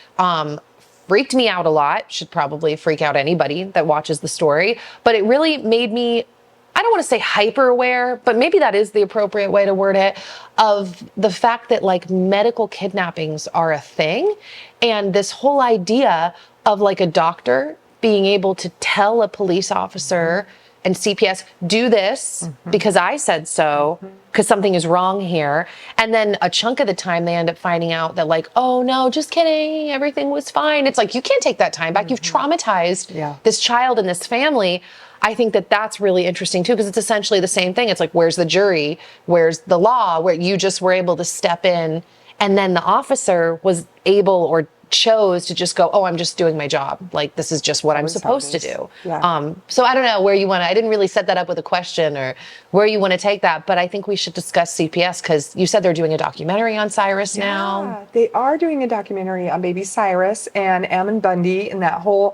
freaked me out a lot. Should probably freak out anybody that watches the story. But it really made me, I don't want to say hyper aware, but maybe that is the appropriate way to word it, of the fact that like medical kidnappings are a thing. And this whole idea of like a doctor being able to tell a police officer and CPS, do this because I said so, because something is wrong here. And then a chunk of the time they end up finding out that like, oh no, just kidding, everything was fine. It's like, you can't take that time back. You've traumatized this child and this family. I think that that's really interesting too, because it's essentially the same thing. It's like, where's the jury? Where's the law? Where you just were able to step in, and then the officer was able or chose to just go, oh, I'm just doing my job. Like, this is just what I'm supposed to do. Yeah. So I don't know where you want to, I didn't really set that up with a question or where you want to take that, but I think we should discuss CPS because you said they're doing a documentary on Cyrus now. Yeah, they are doing a documentary on Baby Cyrus and Ammon Bundy and that whole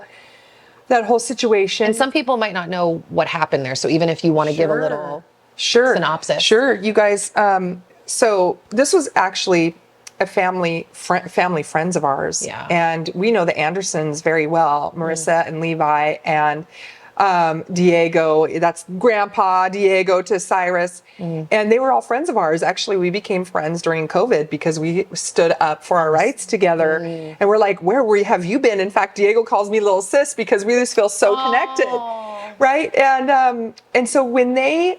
situation. And some people might not know what happened there. So even if you want to give a little synopsis. Sure. You guys, so this was actually a family friends of ours. Yeah. And we know the Andersons very well, Marissa and Levi and Diego, that's Grandpa Diego to Cyrus. And they were all friends of ours. Actually, we became friends during COVID because we stood up for our rights together. And we're like, have you been? In fact, Diego calls me little sis because we just feel so connected. Right. And so when oh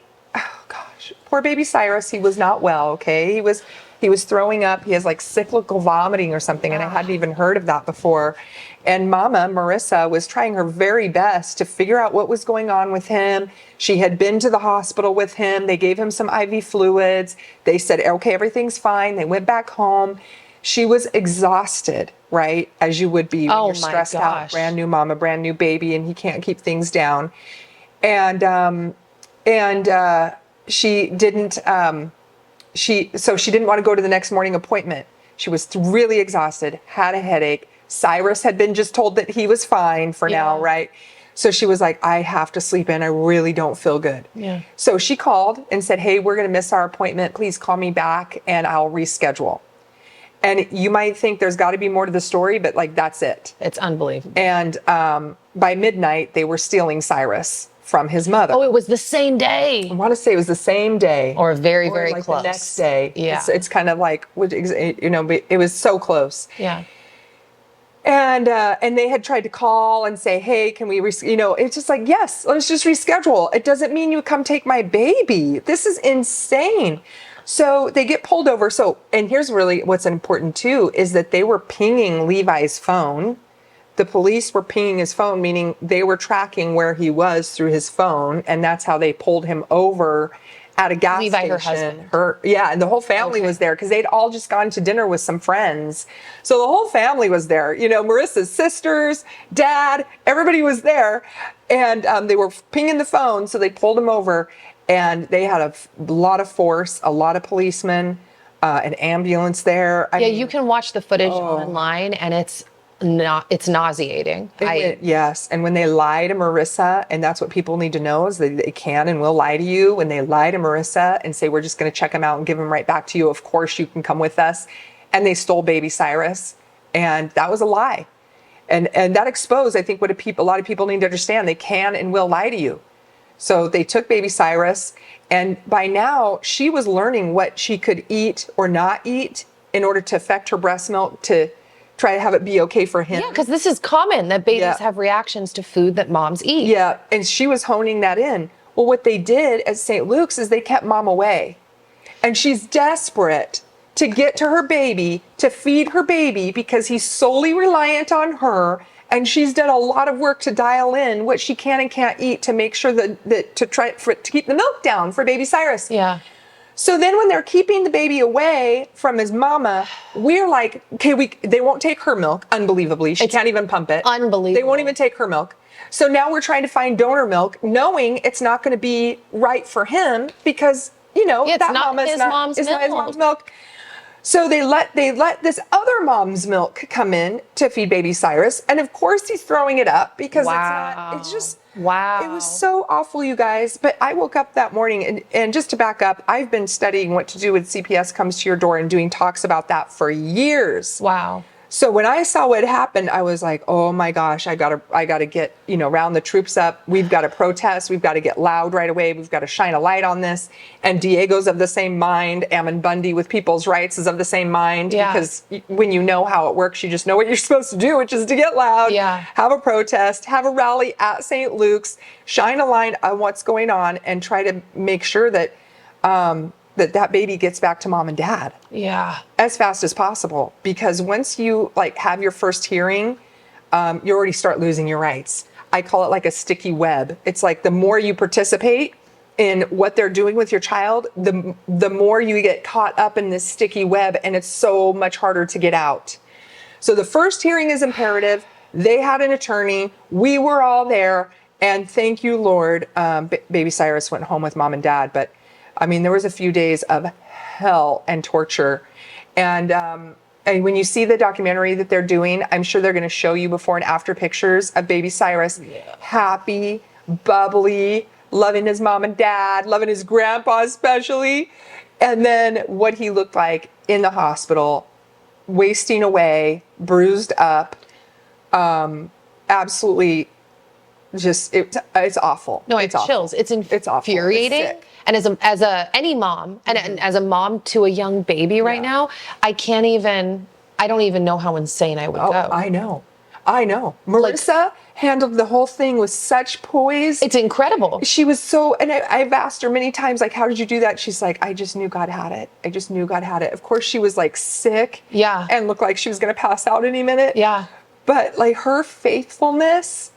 gosh, poor baby Cyrus, he was not well. Okay. He was throwing up. He has like cyclical vomiting or something. And I hadn't even heard of that before. And Mama, Marissa, was trying her very best to figure out what was going on with him. She had been to the hospital with him. They gave him some IV fluids. They said, okay, everything's fine. They went back home. She was exhausted, right? As you would be when you're stressed out, brand new mama, brand new baby, and he can't keep things down. And she didn't want to go to the next morning appointment. She was really exhausted, had a headache. Cyrus had been just told that he was fine for now, right? So she was like, I have to sleep in. I really don't feel good. Yeah. So she called and said, hey, we're going to miss our appointment. Please call me back and I'll reschedule. And you might think there's got to be more to the story, but like, that's it. It's unbelievable. And by midnight, they were stealing Cyrus from his mother. Oh, it was the same day. I want to say it was the same day. Or very, very like close. The next day. Yeah. It's kind of like, it was so close. Yeah. And they had tried to call and say, hey, can we, it's just like, yes, let's just reschedule. It doesn't mean you come take my baby. This is insane. So they get pulled over. So, and here's really what's important too, is that they were pinging Levi's phone. The police were pinging his phone, meaning they were tracking where he was through his phone. And that's how they pulled him over at a gas Levi, station. her husband. And the whole family was there because they'd all just gone to dinner with some friends. So the whole family was there. Marissa's sisters, dad, everybody was there. And they were pinging the phone. So they pulled him over and they had a lot of force, a lot of policemen, an ambulance there. I mean, you can watch the footage online and it's nauseating. Yes. And when they lie to Marissa, and that's what people need to know is that they can and will lie to you. When they lie to Marissa and say, we're just going to check him out and give him right back to you. Of course you can come with us. And they stole baby Cyrus. And that was a lie. And that exposed, I think, what a lot of people need to understand. They can and will lie to you. So they took baby Cyrus. And by now she was learning what she could eat or not eat in order to affect her breast milk to try to have it be okay for him. Yeah, because this is common that babies have reactions to food that moms eat. Yeah, and she was honing that in. Well, what they did at St. Luke's is they kept mom away. And she's desperate to get to her baby, to feed her baby, because he's solely reliant on her. And she's done a lot of work to dial in what she can and can't eat to make sure that to keep the milk down for baby Cyrus. Yeah. So then when they're keeping the baby away from his mama, we're like, okay, they won't take her milk, unbelievably. She can't even pump it. Unbelievable. They won't even take her milk. So now we're trying to find donor milk, knowing it's not going to be right for him because, that mama's not his mom's milk. So they let this other mom's milk come in to feed baby Cyrus. And of course he's throwing it up because it's just, it was so awful, you guys. But I woke up that morning and just to back up, I've been studying what to do when CPS comes to your door and doing talks about that for years. Wow. So when I saw what happened, I was like, oh my gosh, I gotta get, round the troops up. We've got to protest. We've got to get loud right away. We've got to shine a light on this. And Diego's of the same mind. Ammon Bundy with people's rights is of the same mind. Yeah. Because when you know how it works, you just know what you're supposed to do, which is to get loud, have a protest, have a rally at St. Luke's, shine a light on what's going on, and try to make sure that that baby gets back to mom and dad as fast as possible. Because once you have your first hearing, you already start losing your rights. I call it like a sticky web. It's like the more you participate in what they're doing with your child, the more you get caught up in this sticky web, and it's so much harder to get out. So the first hearing is imperative. They had an attorney. We were all there. And thank you, Lord, baby Cyrus went home with mom and dad. But I mean, there was a few days of hell and torture. And when you see the documentary that they're doing, I'm sure they're going to show you before and after pictures of baby Cyrus, happy, bubbly, loving his mom and dad, loving his grandpa especially. And then what he looked like in the hospital wasting away, bruised up, absolutely just, it's awful. No, it's chills. It's infuriating. It's sick. And as a any mom, and as a mom to a young baby right now, I don't even know how insane I would go. I know. Marissa handled the whole thing with such poise. It's incredible. She was so, and I've asked her many times, like, how did you do that? She's like, I just knew God had it. I just knew God had it. Of course, she was like sick. Yeah. And looked like she was going to pass out any minute. Yeah. But like her faithfulness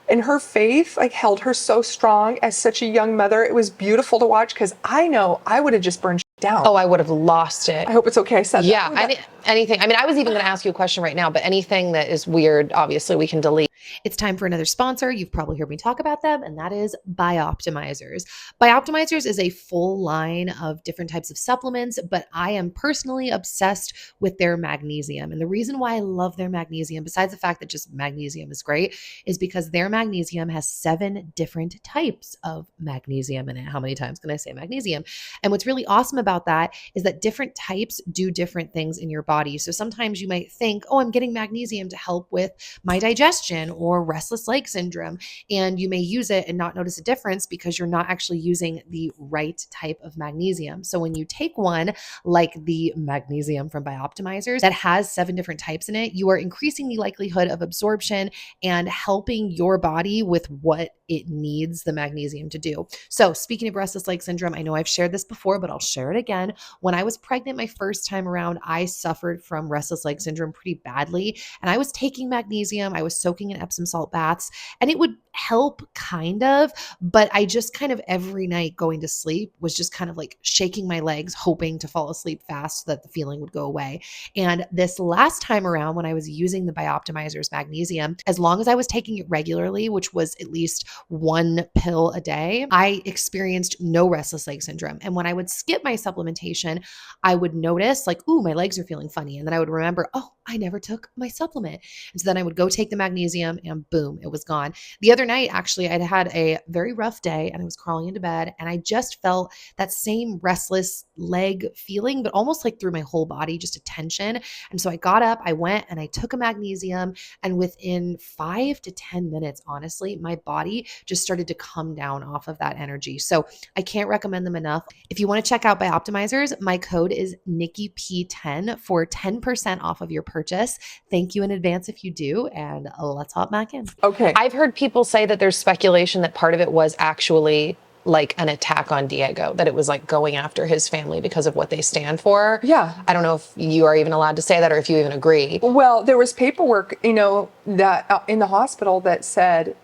and her faith, like, held her so strong as such a young mother. It was beautiful to watch, because I know I would have just burned down. Oh, I would have lost it. I hope it's okay I said that. Yeah, anything. I mean, I was even going to ask you a question right now, but anything that is weird, obviously, we can delete. It's time for another sponsor. You've probably heard me talk about them, and that is Bioptimizers. Bioptimizers is a full line of different types of supplements, but I am personally obsessed with their magnesium. And the reason why I love their magnesium, besides the fact that just magnesium is great, is because their magnesium has 7 different types of magnesium in it. How many times can I say magnesium? And what's really awesome about that is that different types do different things in your body. So sometimes you might think, oh, I'm getting magnesium to help with my digestion or restless leg syndrome. And you may use it and not notice a difference because you're not actually using the right type of magnesium. So when you take one like the magnesium from Bioptimizers that has 7 different types in it, you are increasing the likelihood of absorption and helping your body with what it needs the magnesium to do. So speaking of restless leg syndrome, I know I've shared this before, but I'll share it again. When I was pregnant my first time around, I suffered from restless leg syndrome pretty badly. And I was taking magnesium, I was soaking in Epsom salt baths, and it would help kind of, but I just kind of every night going to sleep was just kind of like shaking my legs, hoping to fall asleep fast so that the feeling would go away. And this last time around, when I was using the Bioptimizers magnesium, as long as I was taking it regularly, which was at least 1 pill a day, I experienced no restless leg syndrome. And when I would skip my supplementation, I would notice like, ooh, my legs are feeling funny. And then I would remember, oh, I never took my supplement. And so then I would go take the magnesium and boom, it was gone. The other night, actually, I'd had a very rough day and I was crawling into bed and I just felt that same restless leg feeling, but almost like through my whole body, just a tension. And so I got up, I went and I took a magnesium, and within 5 to 10 minutes, honestly, my body just started to come down off of that energy. So I can't recommend them enough. If you want to check out Bioptimizers, my code is NikkiP10 for 10% off of your purchase. Thank you in advance if you do, and let's hop back in. Okay. I've heard people say that there's speculation that part of it was actually like an attack on Diego, that it was like going after his family because of what they stand for. Yeah. I don't know if you are even allowed to say that or if you even agree. Well, there was paperwork, that in the hospital that said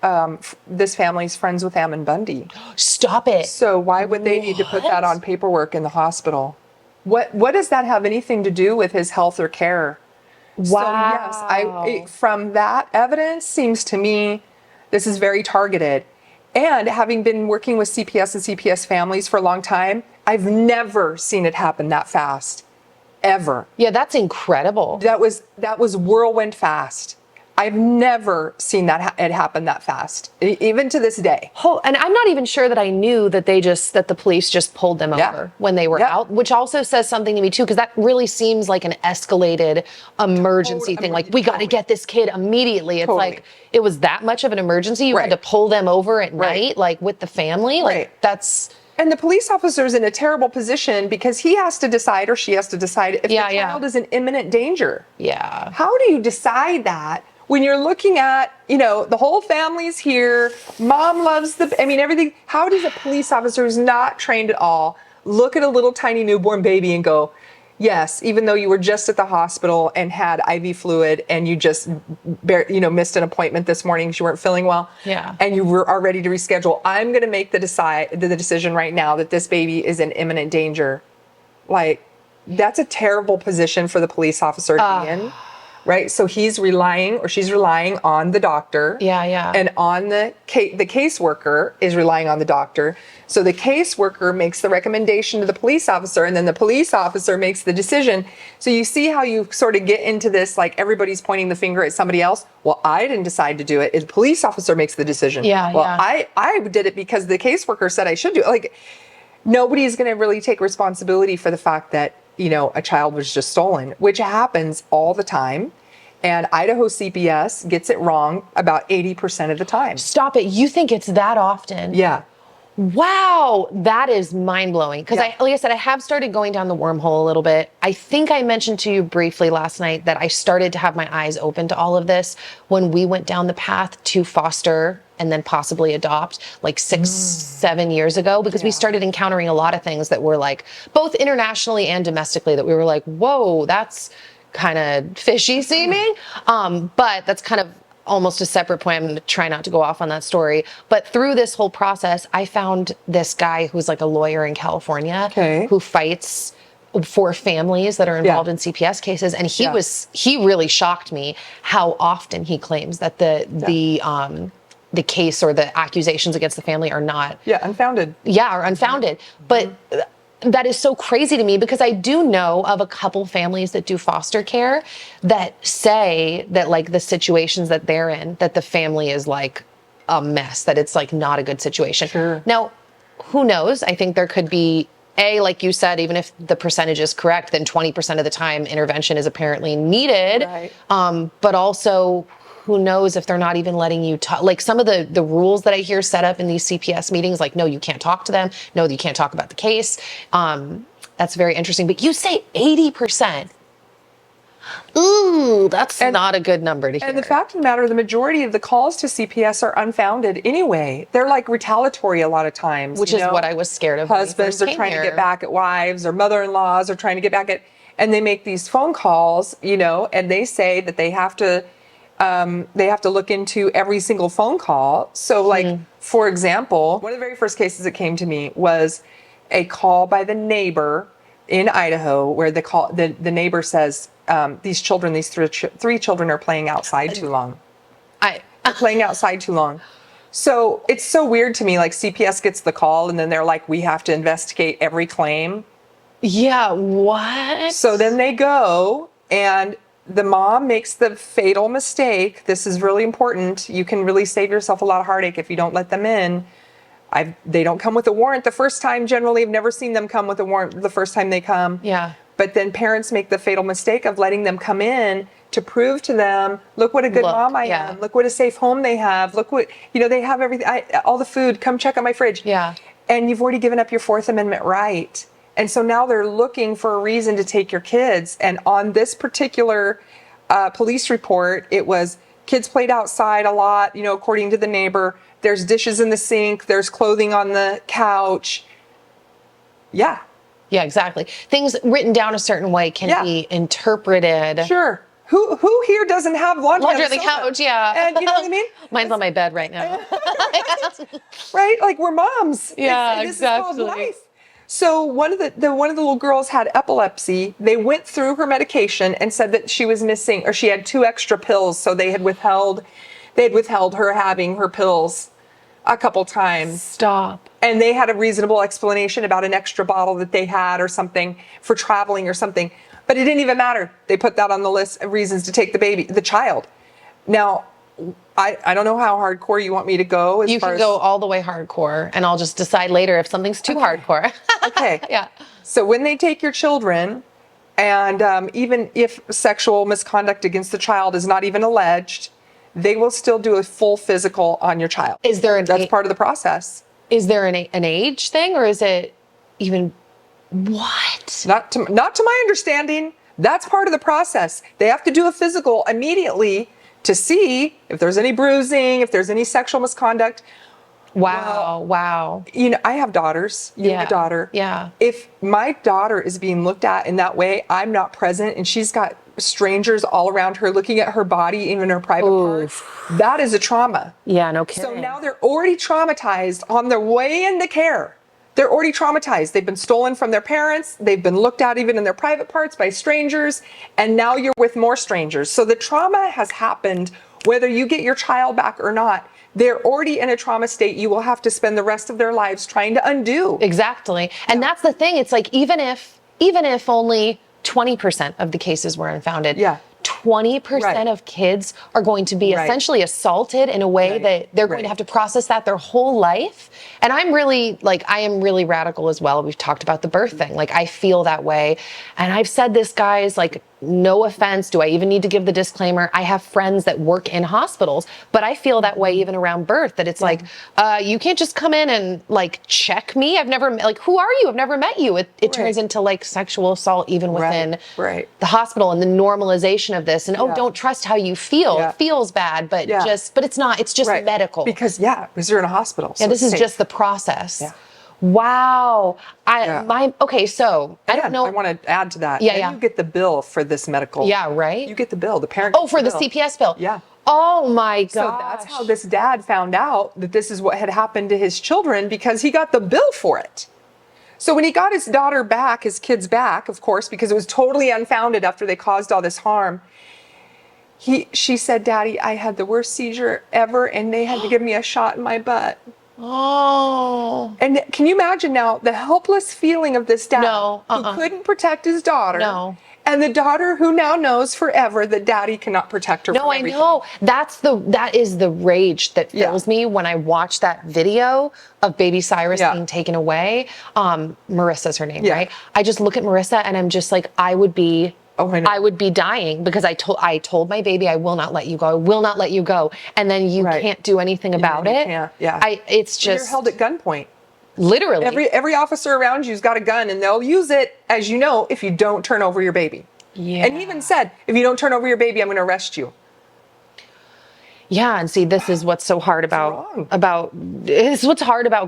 this family's friends with Ammon Bundy. Stop it. So why would they need to put that on paperwork in the hospital? What does that have anything to do with his health or care? Wow. So yes, from that evidence, seems to me this is very targeted. And having been working with CPS and CPS families for a long time, I've never seen it happen that fast, ever. Yeah, that's incredible. That was whirlwind fast. I've never seen it happen that fast, even to this day. Oh, and I'm not even sure that I knew that the police just pulled them over when they were out, which also says something to me too, because that really seems like an escalated emergency thing. Like, we got to get this kid immediately. It's like, it was that much of an emergency. You had to pull them over at night, like with the family. Like that's. And the police officer's in a terrible position because he has to decide, or she has to decide, if the child is in imminent danger. Yeah. How do you decide that? When you're looking at, the whole family's here, mom loves everything. How does a police officer who's not trained at all look at a little tiny newborn baby and go, yes, even though you were just at the hospital and had IV fluid and you just, missed an appointment this morning because you weren't feeling well, and you are ready to reschedule, I'm going to make the decision right now that this baby is in imminent danger. Like, that's a terrible position for the police officer to be in. Right, so he's relying, or she's relying on the doctor. And on the caseworker is relying on the doctor. So the caseworker makes the recommendation to the police officer, and then the police officer makes the decision. So you see how you sort of get into this, like everybody's pointing the finger at somebody else. Well, I didn't decide to do it. The police officer makes the decision. I did it because the caseworker said I should do it. Like, nobody's going to really take responsibility for the fact that a child was just stolen, which happens all the time. And Idaho CPS gets it wrong about 80% of the time. Stop it. You think it's that often? Yeah. Wow, that is mind-blowing. Because like I said, I have started going down the wormhole a little bit. I think I mentioned to you briefly last night that I started to have my eyes open to all of this when we went down the path to foster and then possibly adopt like 7 years ago, because we started encountering a lot of things that were like both internationally and domestically that we were like, whoa, that's kind of fishy seeming. But that's kind of almost a separate point. I'm going to try not to go off on that story. But through this whole process, I found this guy who's like a lawyer in California who fights for families that are involved in CPS cases. And he really shocked me how often he claims that the case or the accusations against the family are not unfounded. Are unfounded. But that is so crazy to me, because I do know of a couple families that do foster care that say that like the situations that they're in, that the family is like a mess, that it's like not a good situation. Sure. Now, who knows? I think there could be, like you said, even if the percentage is correct, then 20% of the time intervention is apparently needed. Right. But also, who knows if they're not even letting you talk. Like some of the rules that I hear set up in these CPS meetings, like, no, you can't talk to them. No, you can't talk about the case. That's very interesting. But you say 80%. Ooh, that's not a good number to hear. And the fact of the matter, the majority of the calls to CPS are unfounded anyway. They're like retaliatory a lot of times. Which is what I was scared of. Husbands are trying to get back at wives, or mother-in-laws are trying to get back at, and they make these phone calls, and they say that they have to look into every single phone call. So like, for example, one of the very first cases that came to me was a call by the neighbor in Idaho where the neighbor says, these three children are playing outside too long. They're playing outside too long. So it's so weird to me, like CPS gets the call and then they're like, we have to investigate every claim. Yeah, what? So then they go, and the mom makes the fatal mistake. This is really important. You can really save yourself a lot of heartache if you don't let them in. They don't come with a warrant the first time. Generally, I've never seen them come with a warrant the first time they come. Yeah. But then parents make the fatal mistake of letting them come in to prove to them, look what a good mom I am. Look what a safe home they have. Look what, they have everything, all the food. Come check out my fridge. Yeah. And you've already given up your Fourth Amendment right. And so now they're looking for a reason to take your kids. And on this particular police report, it was kids played outside a lot, according to the neighbor. There's dishes in the sink. There's clothing on the couch. Yeah. Yeah, exactly. Things written down a certain way can be interpreted. Sure. Who here doesn't have laundry on the couch? Yeah. And you know what I mean? Mine's on my bed right now. Right? Like we're moms. Yeah, this exactly. is called life. So one of the little girls had epilepsy. They went through her medication and said that she was missing, or she had 2 extra pills. So they had withheld her having her pills a couple times. Stop. And they had a reasonable explanation about an extra bottle that they had or something for traveling or something. But it didn't even matter. They put that on the list of reasons to take the child. Now, I don't know how hardcore you want me to go. You can go all the way hardcore, and I'll just decide later if something's too hardcore. Okay. Yeah. So when they take your children, and even if sexual misconduct against the child is not even alleged, they will still do a full physical on your child. That's part of the process. Is there an age thing, or is it even what? Not to my understanding. That's part of the process. They have to do a physical immediately to see if there's any bruising, if there's any sexual misconduct. Wow. I have daughters. You have a daughter. Yeah. If my daughter is being looked at in that way, I'm not present, and she's got strangers all around her looking at her body, even her private parts, that is a trauma. Yeah, no kidding. So now they're already traumatized on their way into care. They're already traumatized. They've been stolen from their parents. They've been looked at even in their private parts by strangers. And now you're with more strangers. So the trauma has happened, whether you get your child back or not. They're already in a trauma state you will have to spend the rest of their lives trying to undo. Exactly. And that's the thing. It's like, even if only 20% of the cases were unfounded. Yeah. 20% of kids are going to be essentially assaulted in a way that they're going to have to process that their whole life. And I'm really I am really radical as well. We've talked about the birth thing. Like, I feel that way. And I've said this, guys, like, no offense. Do I even need to give the disclaimer? I have friends that work in hospitals, but I feel that way even around birth, that it's like, you can't just come in and like check me. I've never, like, who are you? I've never met you. It turns into like sexual assault even within the hospital, and the normalization of this. And don't trust how you feel. It feels bad, but but it's not. It's just medical. Because you're in a hospital. So this is just the process. Wow. Okay, so I don't know. I want to add to that. You get the bill for this medical. You get the bill. The parent. For the CPS bill. Yeah. Oh my God. So that's how this dad found out that this is what had happened to his children, because he got the bill for it. So when he got his daughter back, his kids back, of course, because it was totally unfounded after they caused all this harm, she said, "Daddy, I had the worst seizure ever, and they had to give me a shot in my butt." Oh. And can you imagine now the helpless feeling of this dad who couldn't protect his daughter? No. And the daughter who now knows forever that daddy cannot protect her from everything. No, I know. That is the rage that fills me when I watch that video of Baby Cyrus being taken away. Marissa's her name, right? I just look at Marissa and I'm just like, I would be dying, because I told my baby, I will not let you go. I will not let you go. And then you can't do anything about it. It's just, you're held at gunpoint. Literally. Every officer around you's got a gun, and they'll use it, as you know, if you don't turn over your baby. Yeah. And he even said, if you don't turn over your baby, I'm going to arrest you. Yeah, and see, this is what's so hard about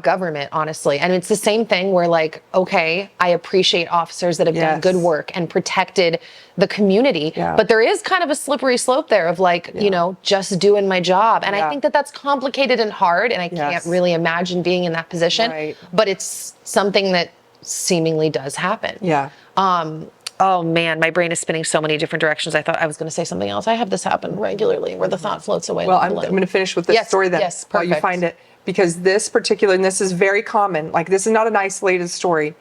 government, honestly. And it's the same thing where, like, okay, I appreciate officers that have done good work and protected the community, but there is kind of a slippery slope there of like, you know, just doing my job. And I think that that's complicated and hard, and I can't really imagine being in that position, but it's something that seemingly does happen. Oh man, my brain is spinning so many different directions. I thought I was going to say something else. I have this happen regularly where the thought floats away. Well, I'm going to finish with this story then while you find it, because this particular, and this is very common, like this is not an isolated story.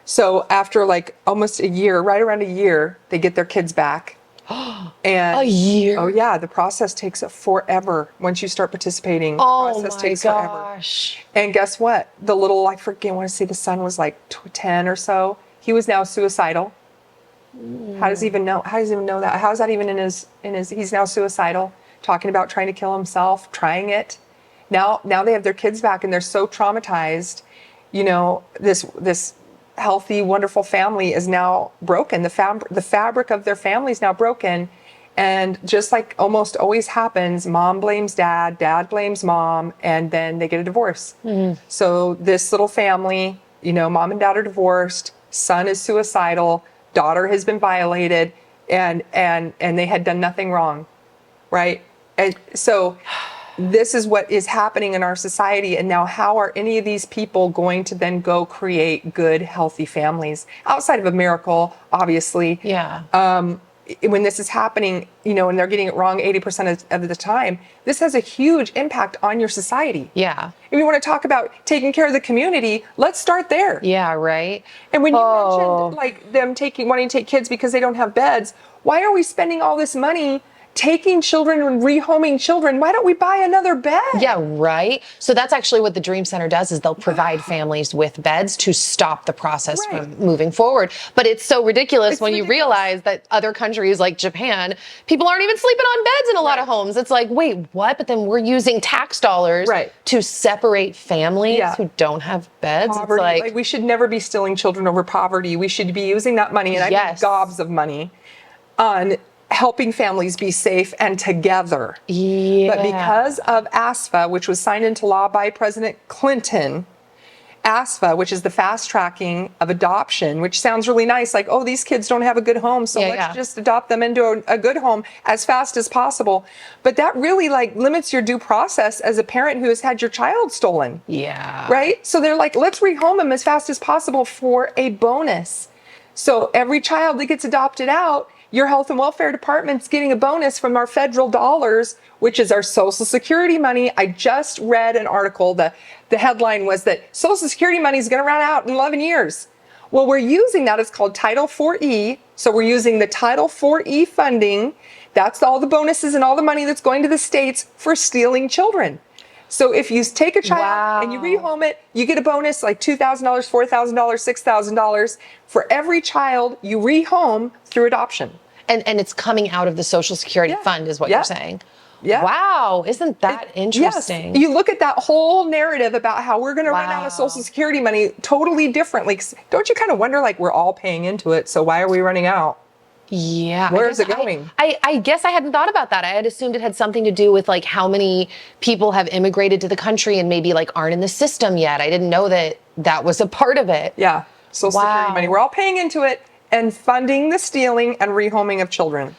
So after like almost a year, right around a year, they get their kids back. And a year? Oh yeah, the process takes forever. Once you start participating, the process takes forever. And guess what? The little, I forget, I want to say the son was like 10 or so. He was now suicidal. How does he even know? How does he even know that? How is that even in his? He's now suicidal, talking about trying to kill himself, trying it. Now they have their kids back, and they're so traumatized. You know, this healthy, wonderful family is now broken. The fabric of their family is now broken, and just like almost always happens, mom blames dad, dad blames mom, and then they get a divorce. So this little family, you know, mom and dad are divorced, son is suicidal, daughter has been violated, and they had done nothing wrong, right? And so this is what is happening in our society. And now how are any of these people going to then go create good, healthy families outside of a miracle, obviously? When this is happening, you know, and they're getting it wrong 80% of the time, this has a huge impact on your society. If you want to talk about taking care of the community, let's start there. And when you mentioned like them wanting to take kids because they don't have beds, why are we spending all this money taking children and rehoming children? Why don't we buy another bed? So that's actually what the Dream Center does, is they'll provide families with beds to stop the process from moving forward. But it's so ridiculous when you realize that other countries like Japan, people aren't even sleeping on beds in a lot of homes. It's like, wait, what? But then we're using tax dollars to separate families who don't have beds. Poverty. Like, we should never be stealing children over poverty. We should be using that money, and I mean gobs of money, on helping families be safe and together. But because of ASFA, which was signed into law by President Clinton, ASFA, which is the fast tracking of adoption, which sounds really nice, like, oh, these kids don't have a good home, so let's just adopt them into a good home as fast as possible. But that really like limits your due process as a parent who has had your child stolen. Right? So they're like, let's rehome them as fast as possible for a bonus. So every child that gets adopted out, your health and welfare department's getting a bonus from our federal dollars, which is our Social Security money. I just read an article. The headline was that Social Security money is going to run out in 11 years. Well, we're using that. It's called Title 4E. So we're using the Title 4E funding. That's all the bonuses and all the money that's going to the states for stealing children. So if you take a child and you rehome it, you get a bonus like $2,000, $4,000, $6,000 for every child you rehome through adoption. And it's coming out of the Social Security fund is what you're saying. Yeah. Wow. Isn't that interesting? Yes. You look at that whole narrative about how we're going to run out of Social Security money totally differently. Don't you kind of wonder, like, we're all paying into it, so why are we running out? Yeah. Where is it going? I guess I hadn't thought about that. I had assumed it had something to do with like how many people have immigrated to the country and maybe like aren't in the system yet. I didn't know that that was a part of it. Yeah. Social Security money. We're all paying into it and funding the stealing and rehoming of children.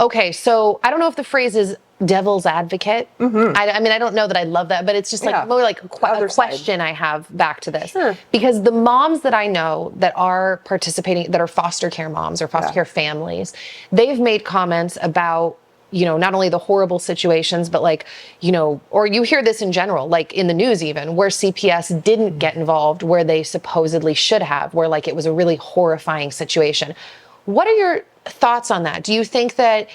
Okay. So I don't know if the phrase is devil's advocate. I mean, I don't know that I love that, but it's just like more like a question I have back to this. Sure. Because the moms that I know that are participating, that are foster care moms or foster care families, they've made comments about, you know, not only the horrible situations, but like, you know, or you hear this in general, like in the news even, where CPS didn't get involved where they supposedly should have, where like it was a really horrifying situation. What are your thoughts on that? Do you think that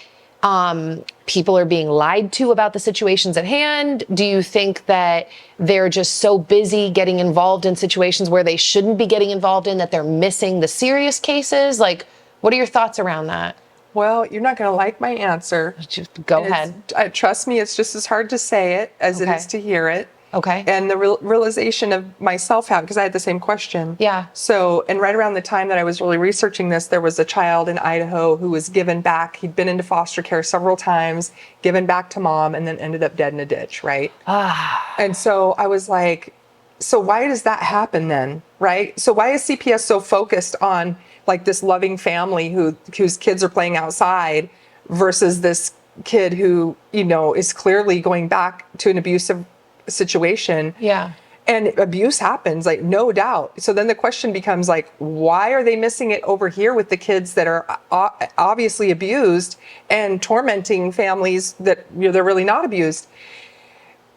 people are being lied to about the situations at hand? Do you think that they're just so busy getting involved in situations where they shouldn't be getting involved in that they're missing the serious cases? Like, what are your thoughts around that? Well, you're not going to like my answer. Just go ahead. Trust me, it's just as hard to say it as it is to hear it. Okay. And the realization of myself, because I had the same question. Yeah. So, and right around the time that I was really researching this, there was a child in Idaho who was given back. He'd been into foster care several times, given back to mom, and then ended up dead in a ditch, right? And so I was like, so why does that happen then, right? So why is CPS so focused on like this loving family whose kids are playing outside versus this kid who, you know, is clearly going back to an abusive situation? Yeah. And abuse happens, like, no doubt. So then the question becomes like, why are they missing it over here with the kids that are obviously abused and tormenting families that, you know, they're really not abused?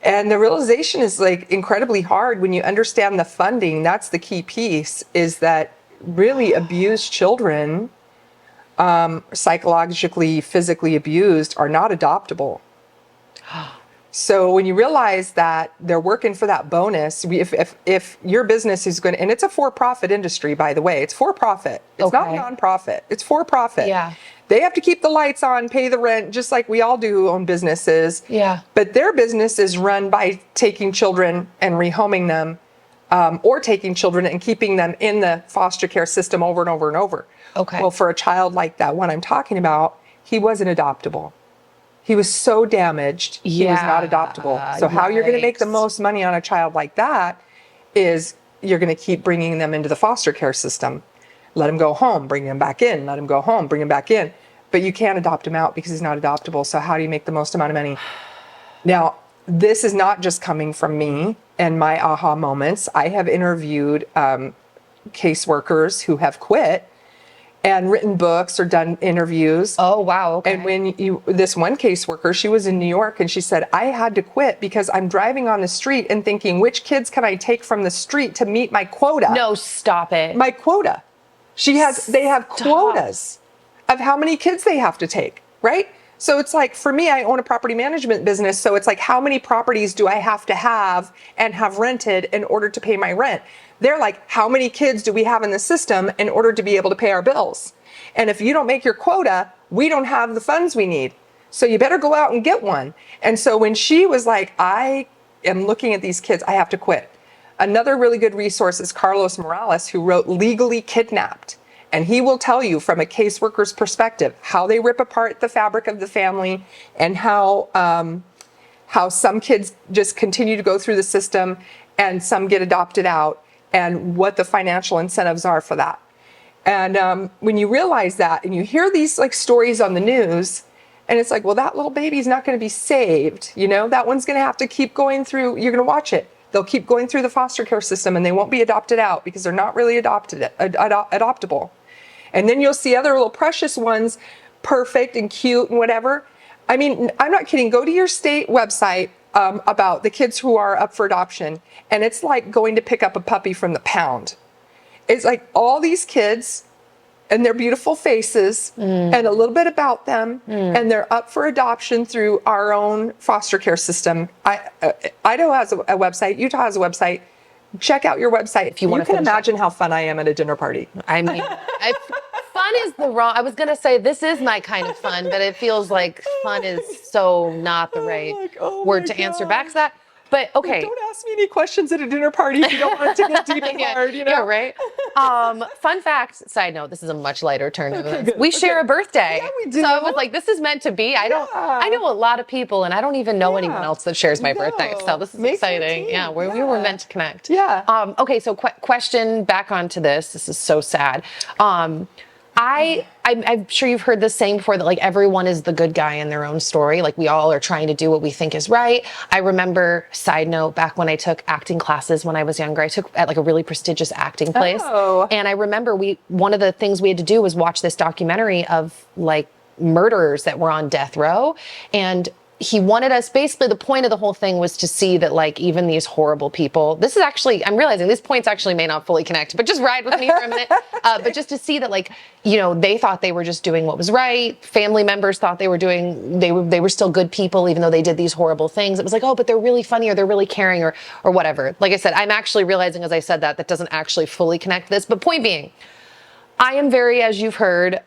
And the realization is like incredibly hard when you understand the funding. That's the key piece, is that really abused children, psychologically, physically abused, are not adoptable. So when you realize that they're working for that bonus, if your business is going to, and it's a for-profit industry, by the way, it's for-profit. It's not non-profit. It's for-profit. Yeah. They have to keep the lights on, pay the rent, just like we all do who own businesses. Yeah. But their business is run by taking children and rehoming them, or taking children and keeping them in the foster care system over and over and over. Okay. Well, for a child like that one I'm talking about, he wasn't adoptable. He was so damaged, he was not adoptable. So how you're going to make the most money on a child like that is you're going to keep bringing them into the foster care system. Let him go home, bring him back in, let him go home, bring him back in. But you can't adopt him out because he's not adoptable. So how do you make the most amount of money? Now, this is not just coming from me and my aha moments. I have interviewed caseworkers who have quit and written books or done interviews. Oh, wow. Okay. And when this one caseworker, she was in New York, and she said, I had to quit because I'm driving on the street and thinking, which kids can I take from the street to meet my quota? No, stop it. My quota. They have quotas of how many kids they have to take, right? So it's like, for me, I own a property management business. So it's like, how many properties do I have to have and have rented in order to pay my rent? They're like, how many kids do we have in the system in order to be able to pay our bills? And if you don't make your quota, we don't have the funds we need. So you better go out and get one. And so when she was like, I am looking at these kids, I have to quit. Another really good resource is Carlos Morales, who wrote Legally Kidnapped. And he will tell you from a caseworker's perspective how they rip apart the fabric of the family and how some kids just continue to go through the system and some get adopted out, and what the financial incentives are for that. And when you realize that and you hear these like stories on the news, and it's like, well, that little baby's not going to be saved. You know, that one's going to have to keep going through. You're going to watch it. They'll keep going through the foster care system and they won't be adopted out because they're not really adoptable. And then you'll see other little precious ones, perfect and cute and whatever. I mean, I'm not kidding. Go to your state website about the kids who are up for adoption, and it's like going to pick up a puppy from the pound. it's like all these kids and their beautiful faces and a little bit about them, and they're up for adoption through our own foster care system. Idaho has a website, Utah has a website. Check out your website. If you can imagine how fun I am at a dinner party. I mean, fun is the wrong, I was going to say this is my kind of fun, but it feels like fun is so not the right word to answer back to that. But okay. Don't ask me any questions at a dinner party if you don't want it to get deep and hard, you know? Yeah, right. Fun fact, side note, this is a much lighter turn of this. We share a birthday. Yeah, we do. So I was like, this is meant to be. I know a lot of people, and I don't even know anyone else that shares my birthday. So this is exciting. 14. Yeah, we were meant to connect. Yeah. Okay, so question back onto this. This is so sad. I'm sure you've heard this saying before that like everyone is the good guy in their own story. Like we all are trying to do what we think is right. I remember, side note, back when I took acting classes when I was younger, I took at like a really prestigious acting place. Oh. And I remember one of the things we had to do was watch this documentary of like murderers that were on death row. And he wanted us, basically the point of the whole thing was to see that like even these horrible people, this is actually, I'm realizing these points actually may not fully connect, but just ride with me for a minute. But just to see that like, you know, they thought they were just doing what was right. Family members thought they were still good people, even though they did these horrible things. It was like, oh, but they're really funny or they're really caring or whatever. Like I said, I'm actually realizing as I said that doesn't actually fully connect this, but point being, I am very, as you've heard,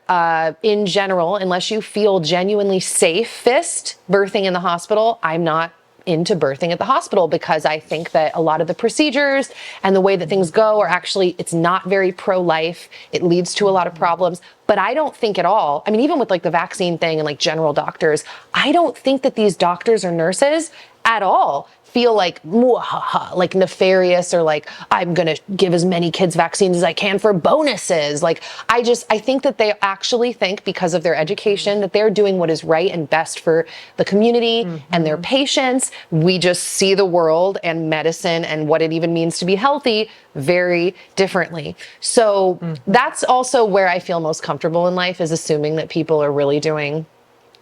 in general, unless you feel genuinely safest birthing in the hospital, I'm not into birthing at the hospital because I think that a lot of the procedures and the way that things go are actually, it's not very pro-life. It leads to a lot of problems. But I don't think at all, I mean, even with like the vaccine thing and like general doctors, I don't think that these doctors or nurses at all feel like like nefarious or like I'm gonna give as many kids vaccines as I can for bonuses. Like I think that they actually think because of their education that they're doing what is right and best for the community and their patients. We just see the world and medicine and what it even means to be healthy very differently. So that's also where I feel most comfortable in life, is assuming that people are really doing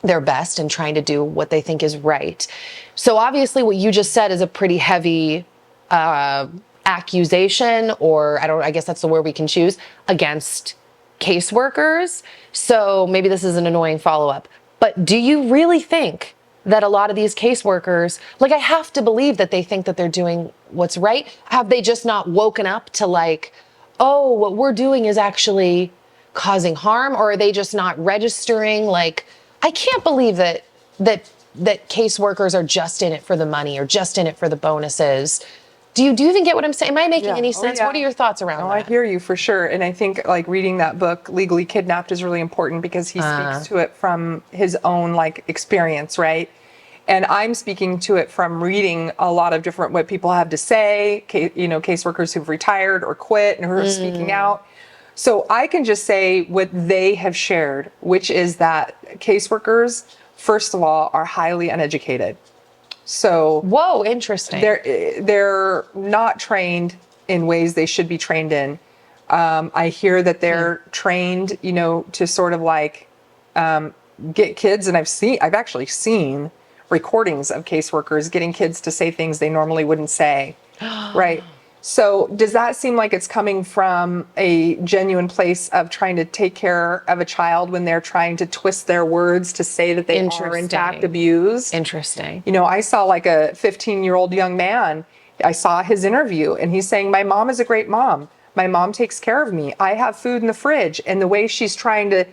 their best and trying to do what they think is right. So obviously what you just said is a pretty heavy accusation, or I guess that's the word we can choose, against caseworkers. So maybe this is an annoying follow-up, but do you really think that a lot of these caseworkers, like I have to believe that they think that they're doing what's right? Have they just not woken up to like, oh, what we're doing is actually causing harm? Or are they just not registering? Like, I can't believe that caseworkers are just in it for the money or just in it for the bonuses. Do you even get what I'm saying? Am I making any sense? What are your thoughts around that? I hear you for sure. And I think like reading that book, Legally Kidnapped, is really important because he speaks to it from his own like experience, right? And I'm speaking to it from reading a lot of different what people have to say, caseworkers who've retired or quit and who are speaking out. So I can just say what they have shared, which is that caseworkers, first of all, are highly uneducated. So whoa, interesting. They're not trained in ways they should be trained in. I hear that they're trained, to sort of like get kids, and I've actually seen recordings of caseworkers getting kids to say things they normally wouldn't say, right? So does that seem like it's coming from a genuine place of trying to take care of a child when they're trying to twist their words to say that they are in fact abused? Interesting. I saw like a 15-year-old young man. I saw his interview and he's saying, my mom is a great mom. My mom takes care of me. I have food in the fridge. And the way she's trying to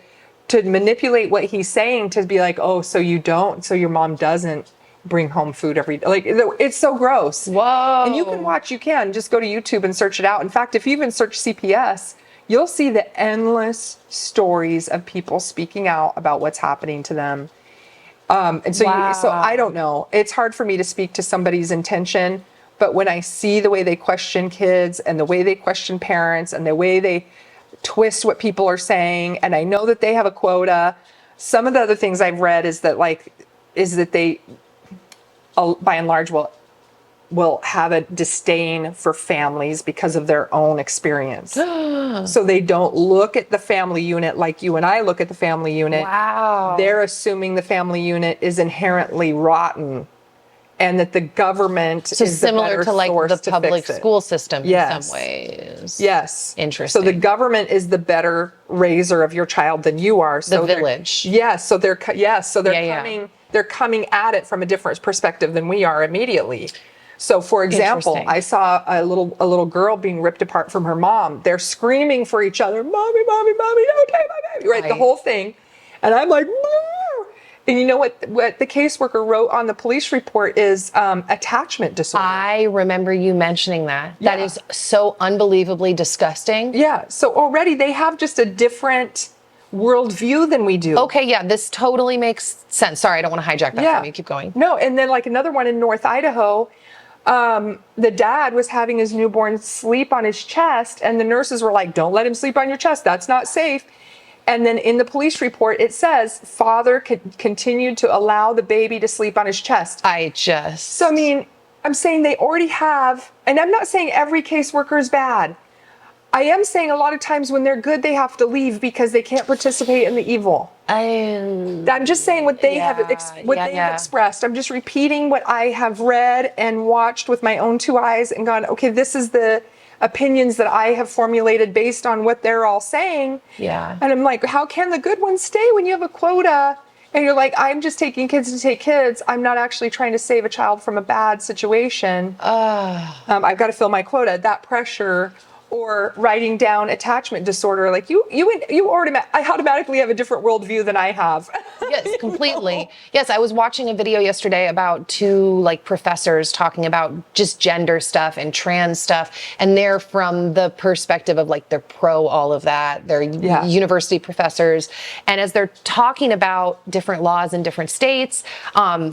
manipulate what he's saying to be like, oh, so you don't, so your mom doesn't bring home food every day. Like, it's so gross. Whoa. And you can just go to YouTube and search it out. In fact, if you even search CPS, you'll see the endless stories of people speaking out about what's happening to them. And so, so I don't know. It's hard for me to speak to somebody's intention, but when I see the way they question kids and the way they question parents and the way they twist what people are saying, and I know that they have a quota. Some of the other things I've read is that they, by and large, will have a disdain for families because of their own experience. So they don't look at the family unit like you and I look at the family unit. Wow. They're assuming the family unit is inherently rotten and that the government So is the similar better to like source the to public fix it. school system Yes. in some ways. Yes. Interesting. So the government is the better raiser of your child than you are. So The village. Yes. So they're Yeah. coming. They're coming at it from a different perspective than we are immediately. So, for example, Interesting. I saw a little girl being ripped apart from her mom. They're screaming for each other, "Mommy, mommy, mommy, don't take my baby!" Right, the Right. whole thing. And I'm like, "Woo!" And you know what the caseworker wrote on the police report is attachment disorder. I remember you mentioning that. That Yeah. is so unbelievably disgusting. Yeah. So already they have just a different worldview than we do. Okay, yeah, this totally makes sense. Sorry, I don't want to hijack that from you. Keep going. No, and then like another one in North Idaho, the dad was having his newborn sleep on his chest, and the nurses were like, "Don't let him sleep on your chest. That's not safe." And then in the police report, it says father continued to allow the baby to sleep on his chest. So I mean, I'm saying they already have, and I'm not saying every caseworker is bad. I am saying a lot of times when they're good, they have to leave because they can't participate in the evil. I'm just saying what they have expressed. I'm just repeating what I have read and watched with my own two eyes and gone, okay, this is the opinions that I have formulated based on what they're all saying. Yeah. And I'm like, how can the good ones stay when you have a quota? And you're like, I'm just taking kids to take kids. I'm not actually trying to save a child from a bad situation. I've got to fill my quota. That pressure, or writing down attachment disorder, like you automatically have a different worldview than I have. Yes, completely. Yes, I was watching a video yesterday about two like professors talking about just gender stuff and trans stuff, and they're from the perspective of like they're pro all of that. They're university professors, and as they're talking about different laws in different states,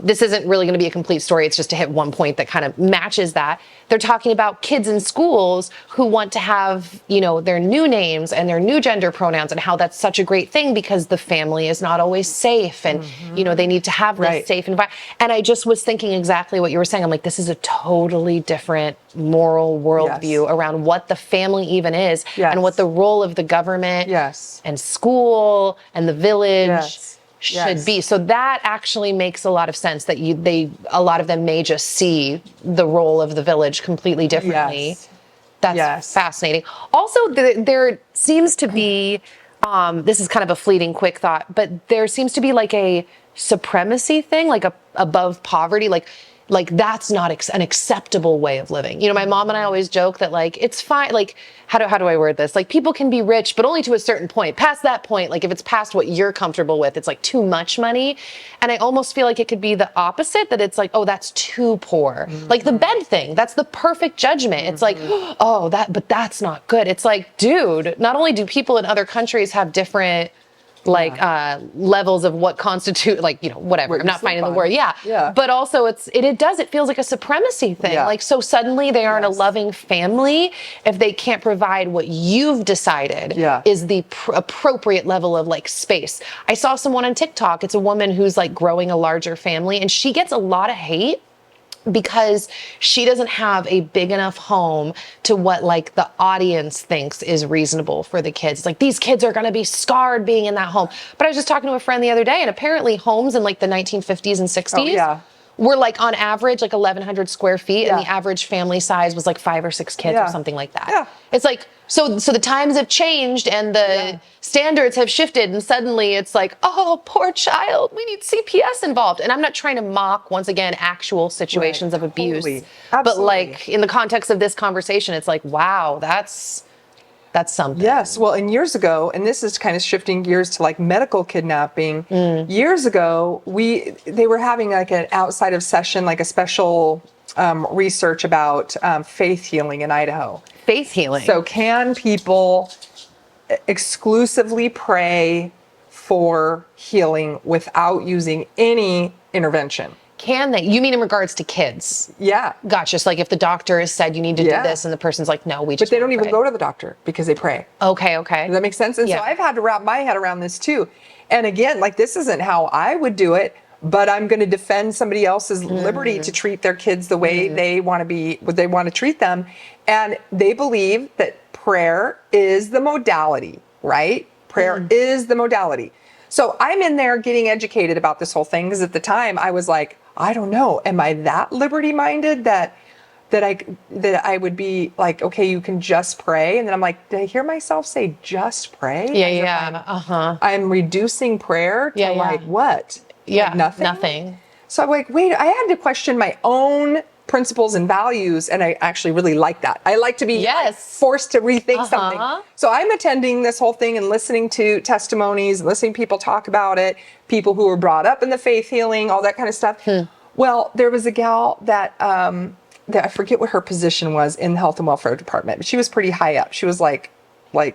this isn't really going to be a complete story. It's just to hit one point that kind of matches that. They're talking about kids in schools who want to have, you know, their new names and their new gender pronouns, and how that's such a great thing because the family is not always safe, and you know, they need to have this safe environment. And I just was thinking exactly what you were saying. I'm like, this is a totally different moral worldview around what the family even is, and what the role of the government and school and the village should be. So that actually makes a lot of sense, that a lot of them may just see the role of the village completely differently. That's fascinating. Also, there seems to be, this is kind of a fleeting quick thought, but there seems to be like a supremacy thing, like above poverty, like that's not an acceptable way of living. You know, my mom and I always joke that like, it's fine. Like, how do I word this? Like, people can be rich, but only to a certain point. Past that point, like if it's past what you're comfortable with, it's like too much money. And I almost feel like it could be the opposite, that it's like, oh, that's too poor. Like the bed thing, that's the perfect judgment. It's like, oh, but that's not good. It's like, dude, not only do people in other countries have different levels of what constitute, like, you know, whatever. I'm not finding the word. But also it feels like a supremacy thing. Like, so suddenly they aren't a loving family if they can't provide what you've decided is the appropriate level of like space. I saw someone on TikTok. It's a woman who's like growing a larger family, and she gets a lot of hate because she doesn't have a big enough home to what like the audience thinks is reasonable for the kids. It's like, these kids are going to be scarred being in that home. But I was just talking to a friend the other day, and apparently homes in like the 1950s and 60s were like on average like 1,100 square feet, and the average family size was like 5 or 6 kids or something like that. It's like, so the times have changed and the standards have shifted, and suddenly it's like, oh, poor child, we need CPS involved. And I'm not trying to mock, once again, actual situations of abuse, but like in the context of this conversation, it's like, wow, that's something. Yes. Well, and years ago, and this is kind of shifting gears to like medical kidnapping. Years ago, they were having like an outside of session, like a special research about faith healing in Idaho. Faith healing. So can people exclusively pray for healing without using any intervention? Can they? You mean in regards to kids? Yeah. Gotcha. Just like if the doctor has said you need to do this, and the person's like, no, we just. But they don't even go to the doctor because they pray. Okay. Does that make sense? And so I've had to wrap my head around this too. And again, like, this isn't how I would do it, but I'm going to defend somebody else's liberty to treat their kids the way they want to treat them. And they believe that prayer is the modality, right? Prayer is the modality. So I'm in there getting educated about this whole thing, because at the time I was like, I don't know. Am I that liberty-minded that I would be like, okay, you can just pray? And then I'm like, did I hear myself say just pray? Yeah, As if yeah. I'm reducing prayer to like what? Yeah, Like nothing? nothing. So I'm like, wait, I had to question my own principles and values, and I actually really like that. I like to be forced to rethink something. So I'm attending this whole thing and listening to testimonies, and listening to people talk about it, people who were brought up in the faith healing, all that kind of stuff. Well, there was a gal that I forget what her position was in the health and welfare department, but she was pretty high up. She was like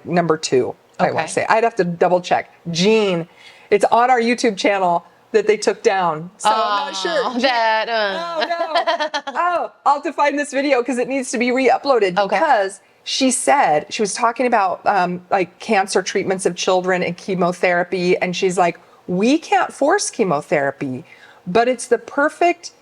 number 2, I want to say. I'd have to double check. Jean, it's on our YouTube channel that they took down. So I'm not sure. Oh, no. Oh, I'll have to find this video because it needs to be re-uploaded. Because she said, she was talking about like cancer treatments of children and chemotherapy. And she's like, we can't force chemotherapy, but it's the perfect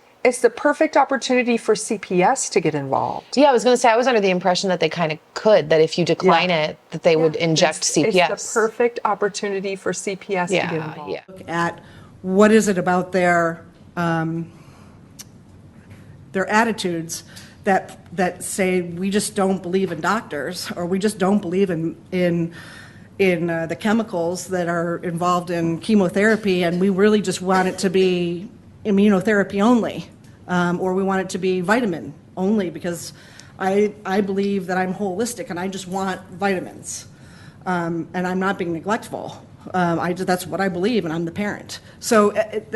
opportunity for CPS to get involved. Yeah, I was going to say, I was under the impression that they kind of could, that if you decline it, that they would inject CPS. It's the perfect opportunity for CPS to get involved. Look at what is it about their attitudes that say we just don't believe in doctors, or we just don't believe in the chemicals that are involved in chemotherapy, and we really just want it to be immunotherapy only, or we want it to be vitamin only, because I believe that I'm holistic and I just want vitamins, and I'm not being neglectful. That's what I believe, and I'm the parent. So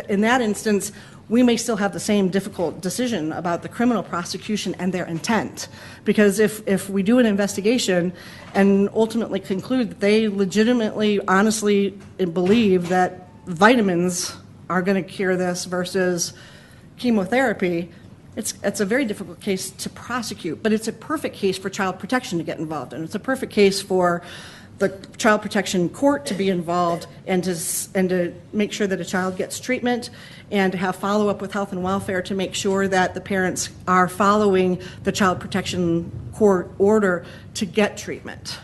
in that instance, we may still have the same difficult decision about the criminal prosecution and their intent. Because if we do an investigation and ultimately conclude that they legitimately, honestly believe that vitamins are going to cure this versus chemotherapy, it's a very difficult case to prosecute. But it's a perfect case for child protection to get involved in. It's a perfect case for the child protection court to be involved and to make sure that a child gets treatment, and to have follow-up with health and welfare to make sure that the parents are following the child protection court order to get treatment.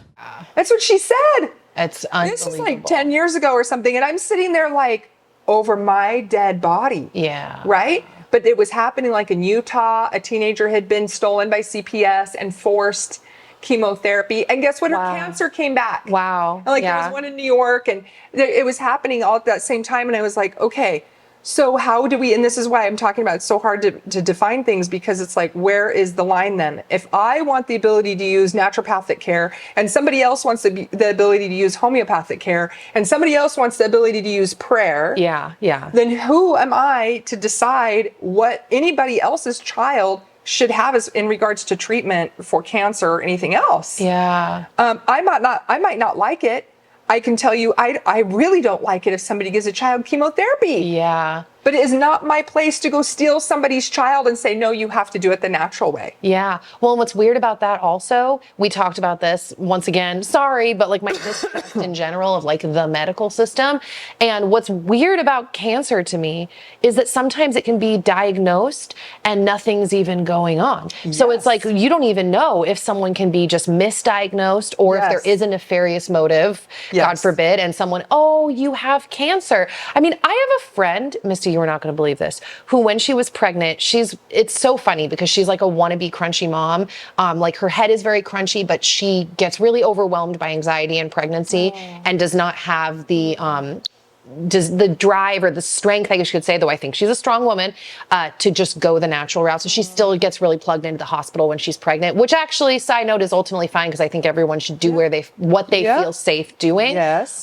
That's what she said. It's unbelievable. This is like 10 years ago or something, and I'm sitting there like, over my dead body. Yeah. Right? But it was happening like in Utah. A teenager had been stolen by CPS and forced chemotherapy, and guess what? Her cancer came back. Wow. And like there was one in New York, and it was happening all at that same time. And I was like, okay, so how do we? And this is why I'm talking about it's so hard to define things, because it's like, where is the line then? If I want the ability to use naturopathic care, and somebody else wants the ability to use homeopathic care, and somebody else wants the ability to use prayer, then who am I to decide what anybody else's child should have as in regards to treatment for cancer or anything else? I might not like it. I can tell you, I really don't like it if somebody gives a child chemotherapy. But it is not my place to go steal somebody's child and say, no, you have to do it the natural way. Well, and what's weird about that also, we talked about this once again, sorry, but like my distrust in general of like the medical system. And what's weird about cancer to me is that sometimes it can be diagnosed and nothing's even going on. So it's like, you don't even know if someone can be just misdiagnosed, or if there is a nefarious motive, God forbid, and someone, oh, you have cancer. I mean, I have a friend, Misty, you are not going to believe this, who when she was pregnant, it's so funny because she's like a wannabe crunchy mom. Like her head is very crunchy, but she gets really overwhelmed by anxiety in pregnancy and does not have the drive or the strength, I guess you could say, though I think she's a strong woman, to just go the natural route. So she still gets really plugged into the hospital when she's pregnant, which actually, side note, is ultimately fine, because I think everyone should do what they feel safe doing.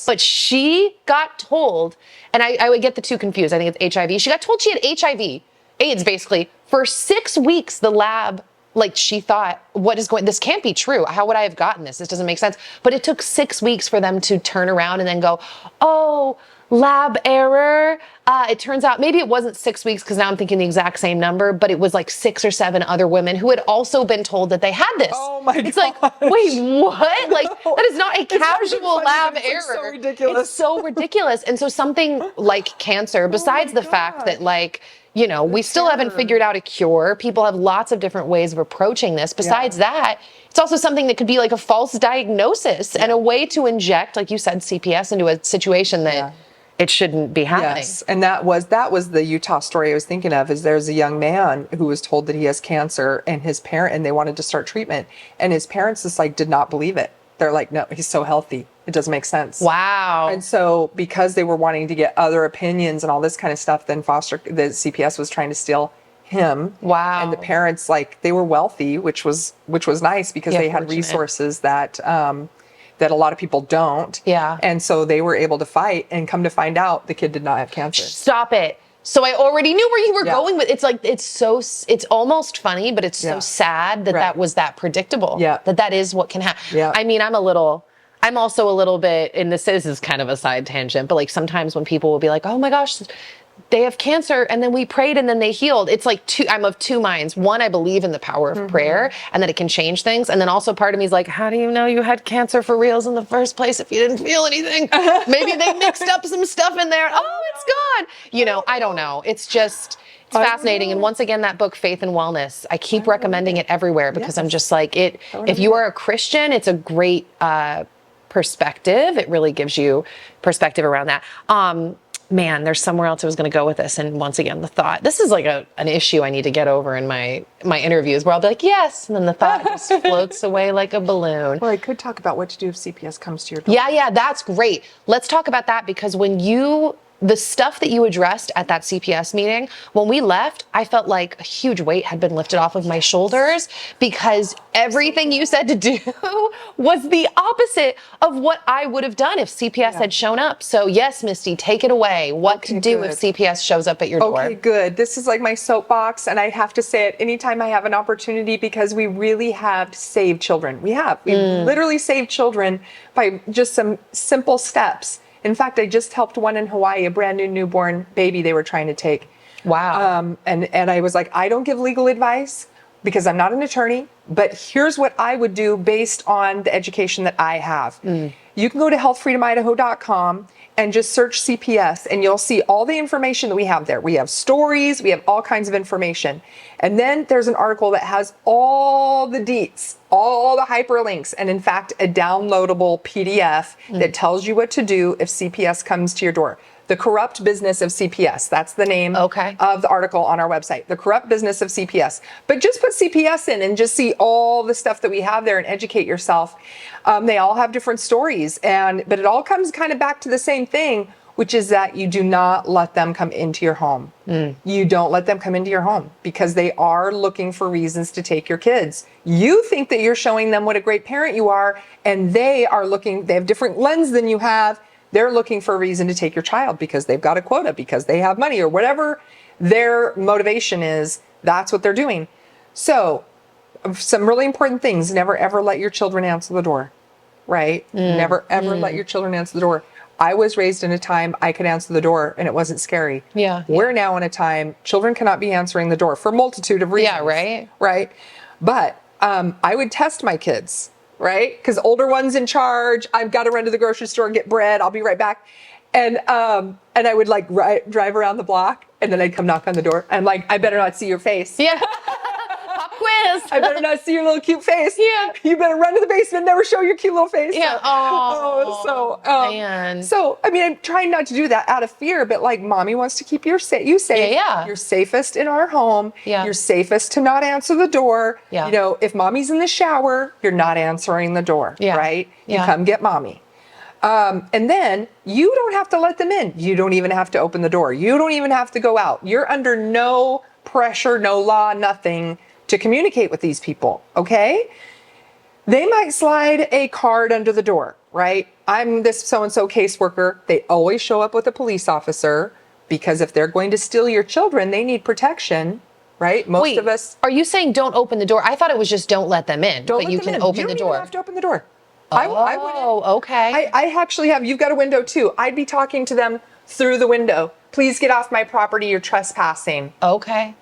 But she got told, and I would get the two confused, I think it's HIV. She got told she had HIV, AIDS basically, for 6 weeks. The lab, like, she thought, this can't be true. How would I have gotten this? This doesn't make sense. But it took 6 weeks for them to turn around and then go, oh, lab error. It turns out maybe it wasn't 6 weeks, because now I'm thinking the exact same number, but it was like 6 or 7 other women who had also been told that they had this. Oh my God. It's like, wait, what? Like, that is not a casual lab error. It's so ridiculous. It's so ridiculous. And so something like cancer, besides the fact that, like, you know, we still haven't figured out a cure. People have lots of different ways of approaching this. Besides that, it's also something that could be like a false diagnosis and a way to inject, like you said, CPS into a situation that it shouldn't be happening. Yes, and that was the Utah story I was thinking of. Is there's a young man who was told that he has cancer, and they wanted to start treatment, and his parents just like did not believe it. They're like, no, he's so healthy, it doesn't make sense. Wow. And so because they were wanting to get other opinions and all this kind of stuff, then the CPS was trying to steal him. Wow. And the parents, like, they were wealthy, which was nice because they had fortunate. resources that that a lot of people don't. Yeah. And so they were able to fight, and come to find out the kid did not have cancer. Stop it. So I already knew where you were Yeah. going with it's like it's almost funny, but it's so Yeah. sad that Right. that was that predictable. Yeah. That is what can happen. Yeah. I mean, I'm also a little bit, and this is kind of a side tangent, but like sometimes when people will be like, oh my gosh, they have cancer, and then we prayed and then they healed. It's like I'm of two minds. One, I believe in the power of prayer and that it can change things. And then also part of me is like, how do you know you had cancer for reals in the first place if you didn't feel anything? Maybe they mixed up some stuff in there. Oh, it's gone. You know, I don't know. It's fascinating. And once again, that book, Faith and Wellness, I keep recommending it everywhere because I'm just like, if you are a Christian, it's a great perspective. It really gives you perspective around that. Man, there's somewhere else I was going to go with this. And once again, the thought, this is like an issue I need to get over in my interviews where I'll be like, yes. And then the thought just floats away like a balloon. Well, I could talk about what to do if CPS comes to your door. Yeah, that's great. Let's talk about that because the stuff that you addressed at that CPS meeting, when we left, I felt like a huge weight had been lifted off of my shoulders because everything you said to do was the opposite of what I would have done if CPS had shown up. So yes, Misty, take it away. What to do if CPS shows up at your door? Okay, good. This is like my soapbox, and I have to say it anytime I have an opportunity because we really have saved children. We literally saved children by just some simple steps. In fact, I just helped one in Hawaii, a brand new newborn baby they were trying to take. Wow. And I was like, I don't give legal advice because I'm not an attorney, but here's what I would do based on the education that I have. You can go to healthfreedomidaho.com and just search CPS, and you'll see all the information that we have there. We have stories, we have all kinds of information. And then there's an article that has all the deets, all the hyperlinks, and in fact, a downloadable PDF that tells you what to do if CPS comes to your door. The Corrupt Business of CPS. That's the name of the article on our website. The Corrupt Business of CPS. But just put CPS in and just see all the stuff that we have there and educate yourself. They all have different stories, but it all comes kind of back to the same thing, which is that you do not let them come into your home. You don't let them come into your home because they are looking for reasons to take your kids. You think that you're showing them what a great parent you are, and they have different lens than you have. They're looking for a reason to take your child because they've got a quota, because they have money, or whatever their motivation is. That's what they're doing. So some really important things. Never, ever let your children answer the door, right? Never, ever let your children answer the door. I was raised in a time I could answer the door and it wasn't scary. We're now in a time children cannot be answering the door for a multitude of reasons. Right. But I would test my kids. Right? Because older one's in charge. I've got to run to the grocery store and get bread. I'll be right back. And I would like drive around the block, and then I'd come knock on the door. I'm like, I better not see your face. Pop quiz. I better not see your little cute face. You better run to the basement, never show your cute little face. So I mean, I'm trying not to do that out of fear, but like, mommy wants to keep you safe. You're safest in our home. You're safest to not answer the door. You know, if mommy's in the shower, you're not answering the door. Right? You come get mommy. And then you don't have to let them in. You don't even have to open the door. You don't even have to go out. You're under no pressure, no law, nothing to communicate with these people, okay? They might slide a card under the door, right? I'm this so-and-so caseworker. They always show up with a police officer because if they're going to steal your children, they need protection, right? Most of us... Are you saying don't open the door? I thought it was just don't let them in, but you can open the door. You don't even have to open the door. Okay. I actually have, you've got a window too. I'd be talking to them through the window. Please get off my property, you're trespassing. Okay.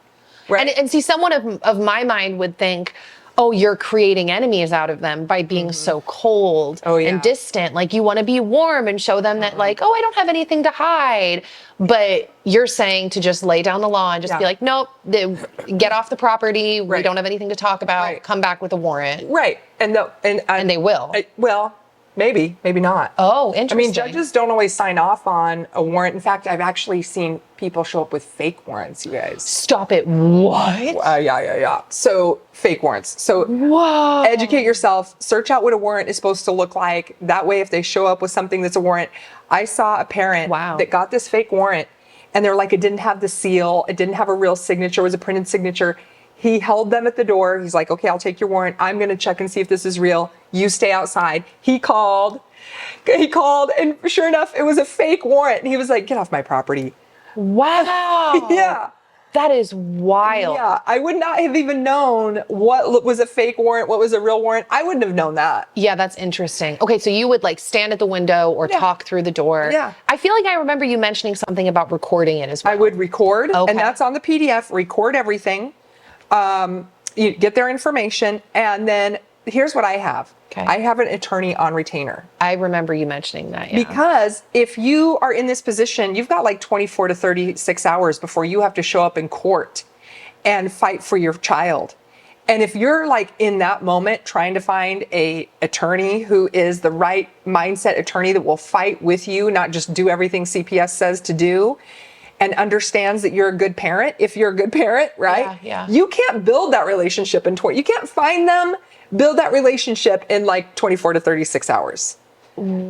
Right. And see, someone of my mind would think, oh, you're creating enemies out of them by being so cold and distant. Like you want to be warm and show them that like, oh, I don't have anything to hide. But you're saying to just lay down the law and just be like, nope, get off the property. We don't have anything to talk about. Come back with a warrant. Right. And they will. Maybe, maybe not. Oh, I interesting. mean, judges don't always sign off on a warrant. In fact, I've actually seen people show up with fake warrants, you guys. Stop it. What? Yeah. So fake warrants. So Whoa. educate yourself, search out what a warrant is supposed to look like. That way, if they show up with something that's a warrant, I saw a parent that got this fake warrant and they're like, it didn't have the seal. It didn't have a real signature. It was a printed signature. He held them at the door. He's like, okay, I'll take your warrant. I'm going to check and see if this is real. You stay outside. He called, and sure enough, it was a fake warrant. And he was like, get off my property. Wow. Yeah. That is wild. Yeah. I would not have even known what was a fake warrant, what was a real warrant. I wouldn't have known that. Yeah, that's interesting. Okay, so you would like stand at the window or talk through the door. Yeah. I feel like I remember you mentioning something about recording it as well. I would record, Okay. and that's on the PDF, record everything. You get their information, and then here's what I have. Okay. I have an attorney on retainer. I remember you mentioning that, yeah. Because if you are in this position, you've got like 24 to 36 hours before you have to show up in court and fight for your child. And if you're like in that moment trying to find a attorney who is the right mindset attorney that will fight with you, not just do everything CPS says to do, and understands that you're a good parent, if you're a good parent, right? Yeah. You can't build that relationship in you can't find them, build that relationship in like 24 to 36 hours.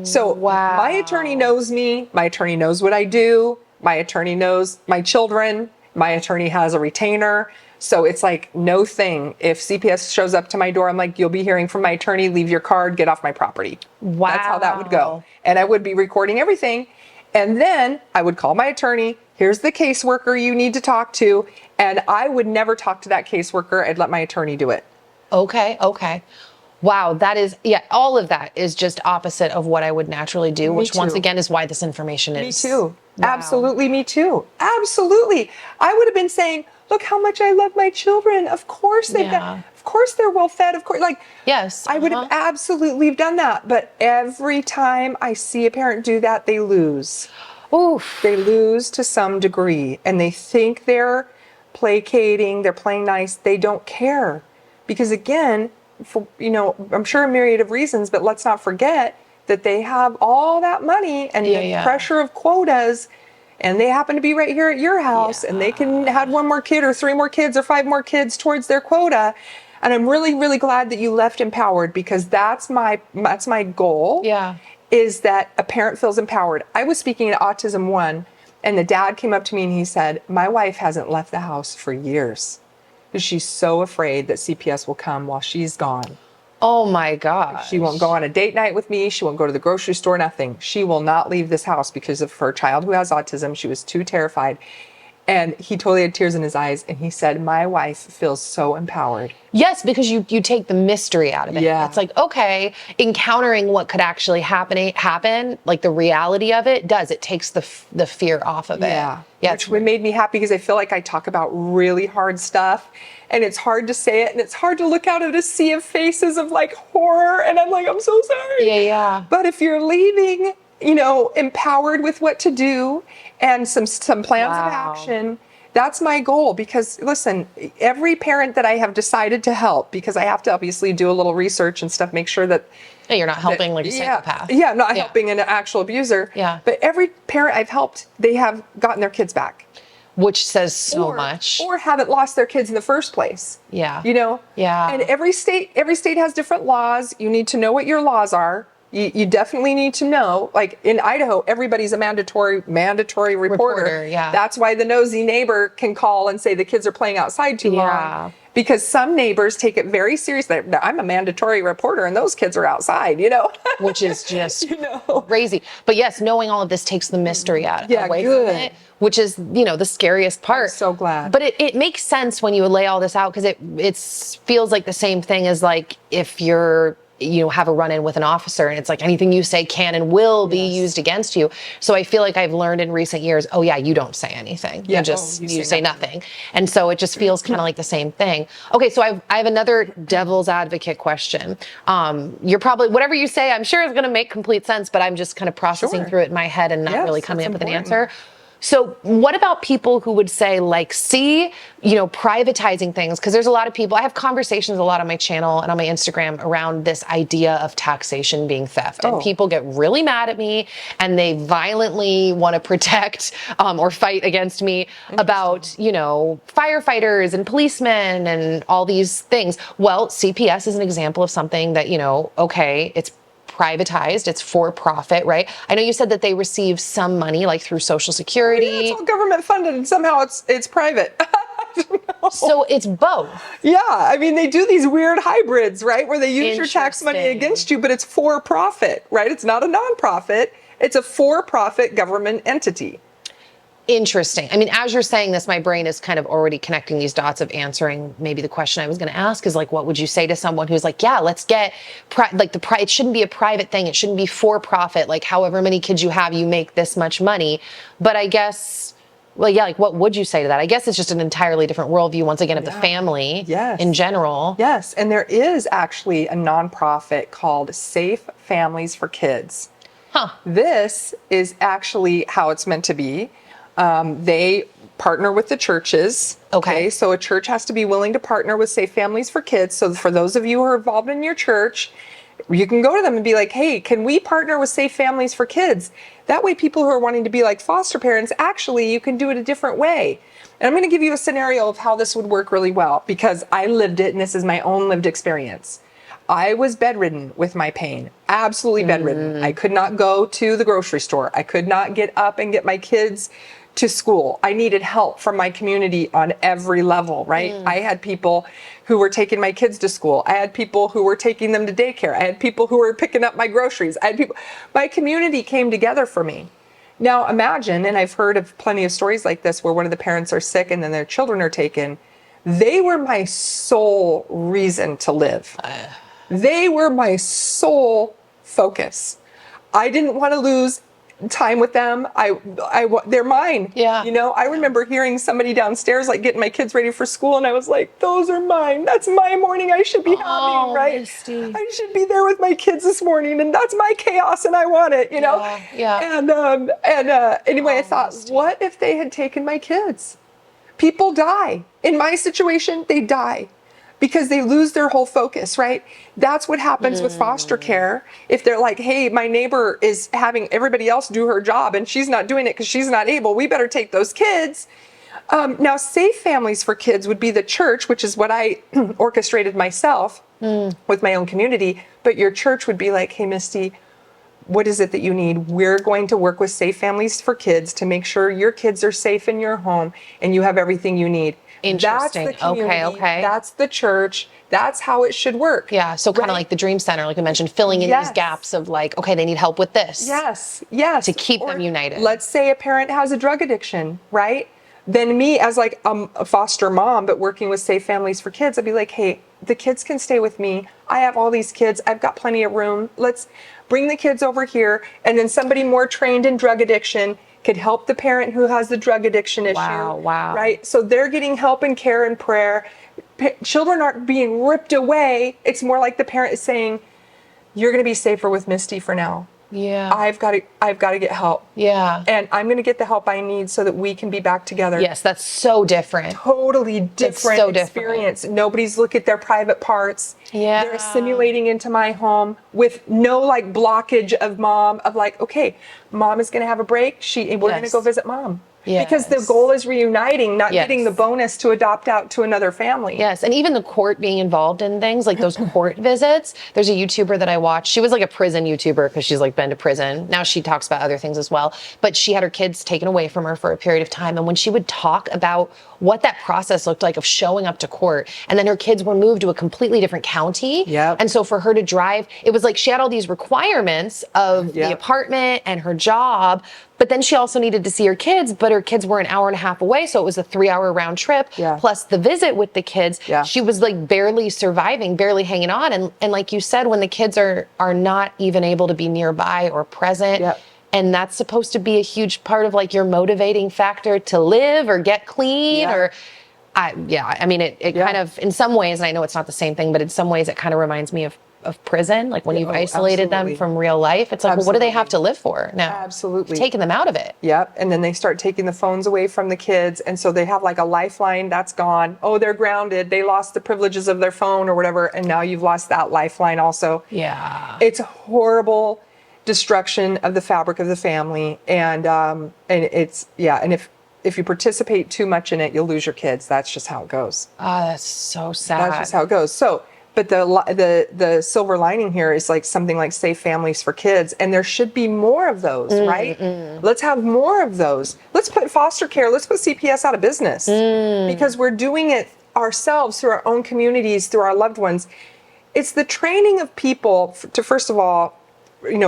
So my attorney knows me, my attorney knows what I do, my attorney knows my children, my attorney has a retainer. So it's like no thing. If CPS shows up to my door, I'm like, you'll be hearing from my attorney, leave your card, get off my property. Wow. That's how that would go. And I would be recording everything. And then I would call my attorney, here's the caseworker you need to talk to. And I would never talk to that caseworker. I'd let my attorney do it. Okay. Wow, that is, all of that is just opposite of what I would naturally do, which once again is why this information is. Me too. Wow. Absolutely, me too. Absolutely. I would have been saying, look how much I love my children. Of course of course they're well fed. Of course, yes, I would have absolutely done that. But every time I see a parent do that, they lose. Oof. They lose to some degree, and they think they're placating, they're playing nice. They don't care. Because again, for, I'm sure a myriad of reasons, but let's not forget that they have all that money and the pressure of quotas, and they happen to be right here at your house, and they can add one more kid or three more kids or five more kids towards their quota. And I'm really, really glad that you left empowered, because that's my goal. Yeah. Is that a parent feels empowered. I was speaking at Autism One, and the dad came up to me and he said, my wife hasn't left the house for years. She's so afraid that CPS will come while she's gone. Oh my gosh. She won't go on a date night with me. She won't go to the grocery store, nothing. She will not leave this house because of her child who has autism. She was too terrified. And he totally had tears in his eyes. And he said, my wife feels so empowered. Yes, because you take the mystery out of it. Yeah. It's like, okay, encountering what could actually happen, like the reality of it takes the fear off of it. Yeah. Yeah. Which made me happy, because I feel like I talk about really hard stuff, and it's hard to say it, and it's hard to look out at a sea of faces of like horror. And I'm like, I'm so sorry. Yeah. But if you're leaving, empowered with what to do and some plans of action, that's my goal. Because listen, every parent that I have decided to help, because I have to obviously do a little research and stuff, make sure that you're not helping like a psychopath. Yeah, I'm not helping an actual abuser. Yeah. But every parent I've helped, they have gotten their kids back. Which says so much. Or haven't lost their kids in the first place. Yeah. Yeah. And every state has different laws. You need to know what your laws are. You definitely need to know, like in Idaho, everybody's a mandatory reporter. Yeah. That's why the nosy neighbor can call and say the kids are playing outside too long. Because some neighbors take it very seriously. I'm a mandatory reporter and those kids are outside, Which is just crazy. But yes, knowing all of this takes the mystery away good. from it, which is, the scariest part. I'm so glad. But it makes sense when you lay all this out, because it feels like the same thing as like if you're have a run-in with an officer and it's like anything you say can and will be used against you. So I feel like I've learned in recent years, you don't say anything. Yeah. You say nothing. And so it just feels kind of like the same thing. Okay, so I have another devil's advocate question. You're probably, whatever you say, I'm sure is going to make complete sense, but I'm just kind of processing through it in my head and not really coming up with an answer. So what about people who would say, like, see, you know, privatizing things? Because there's a lot of people, I have conversations a lot on my channel and on my Instagram around this idea of taxation being theft. And people get really mad at me and they violently want to protect or fight against me about, you know, firefighters and policemen and all these things. Well, CPS is an example of something that, you know, okay, it's privatized, it's for profit, right? I know you said that they receive some money like through Social Security. Yeah, it's all government funded and somehow it's private. So it's both. Yeah, I mean, they do these weird hybrids, right? Where they use your tax money against you, but it's for profit, right? It's not a nonprofit. It's a for-profit government entity. Interesting. I mean, as you're saying this, my brain is kind of already connecting these dots of answering maybe the question I was going to ask is like, what would you say to someone who's like, yeah, let's get it shouldn't be a private thing. It shouldn't be for profit. Like however many kids you have, you make this much money. But I guess, well, yeah, like what would you say to that? I guess it's just an entirely different worldview, once again, of the family in general. Yes. And there is actually a nonprofit called Safe Families for Kids. Huh. This is actually how it's meant to be. They partner with the churches. Okay. So a church has to be willing to partner with Safe Families for Kids. So for those of you who are involved in your church, you can go to them and be like, hey, can we partner with Safe Families for Kids? That way people who are wanting to be like foster parents, actually, you can do it a different way. And I'm going to give you a scenario of how this would work really well because I lived it and this is my own lived experience. I was bedridden with my pain, absolutely bedridden. I could not go to the grocery store. I could not get up and get my kids to school. I needed help from my community on every level, right? I had people who were taking my kids to school. I had people who were taking them to daycare. I had people who were picking up my groceries. I had people, my community came together for me. Now imagine, and I've heard of plenty of stories like this where one of the parents are sick and then their children are taken. They were my sole reason to live. They were my sole focus. I didn't want to lose time with them. They're mine. Yeah. You know, I remember hearing somebody downstairs, like getting my kids ready for school. And I was like, those are mine. That's my morning. I should be happy, right? Misty. I should be there with my kids this morning. And that's my chaos and I want it, you know? Yeah. And anyway, I thought, what if they had taken my kids? People die. In my situation, they die. Because they lose their whole focus, right? That's what happens with foster care. If they're like, hey, my neighbor is having everybody else do her job and she's not doing it because she's not able, we better take those kids. Now, Safe Families for Kids would be the church, which is what I orchestrated myself with my own community. But your church would be like, hey, Misty, what is it that you need? We're going to work with Safe Families for Kids to make sure your kids are safe in your home and you have everything you need. Interesting. That's the community. Okay. That's the church. That's how it should work. Yeah. So kind of like the Dream Center, like I mentioned, filling in these gaps of like, okay, they need help with this. Yes. To keep them united. Let's say a parent has a drug addiction, right? Then me as like a foster mom, but working with Safe Families for Kids, I'd be like, hey, the kids can stay with me. I have all these kids. I've got plenty of room. Let's bring the kids over here. And then somebody more trained in drug addiction could help the parent who has the drug addiction issue. Wow. Right? So they're getting help and care and prayer. Children aren't being ripped away. It's more like the parent is saying, you're going to be safer with Misty for now. Yeah. I've got to get help. Yeah. And I'm going to get the help I need so that we can be back together. Yes, that's so different. Totally different experience. Nobody's look at their private parts. Yeah. They're assimilating into my home with no like blockage of mom of like, okay, mom is going to have a break. We're going to go visit mom. Yes. Because the goal is reuniting, not getting the bonus to adopt out to another family. Yes, and even the court being involved in things like those court visits. There's a YouTuber that I watched. She was like a prison YouTuber because she's like been to prison. Now she talks about other things as well. But she had her kids taken away from her for a period of time. And when she would talk about what that process looked like of showing up to court, and then her kids were moved to a completely different county. Yep. And so for her to drive, it was like she had all these requirements of the apartment and her job. But then she also needed to see her kids, but her kids were an hour and a half away. So it was a 3-hour round trip plus the visit with the kids. She was like barely surviving, barely hanging on. And like you said, when the kids are not even able to be nearby or present, and that's supposed to be a huge part of like your motivating factor to live or get clean or I mean, it kind of, in some ways, and I know it's not the same thing, but in some ways it kind of reminds me of of prison, like when you've isolated absolutely. them from real life. It's like, well, what do they have to live for now? Absolutely. Taking them out of it. Yep. And then they start taking the phones away from the kids. And so they have like a lifeline that's gone. Oh, they're grounded. They lost the privileges of their phone or whatever. And now you've lost that lifeline also. Yeah. It's horrible destruction of the fabric of the family. And it's, yeah. And if you participate too much in it, you'll lose your kids. That's just how it goes. Oh, that's so sad. That's just how it goes. So, but the silver lining here is like something like Safe Families for Kids, and there should be more of those, right? Let's have more of those. Let's put foster care, let's put CPS out of business because we're doing it ourselves through our own communities, through our loved ones. It's the training of people to, first of all,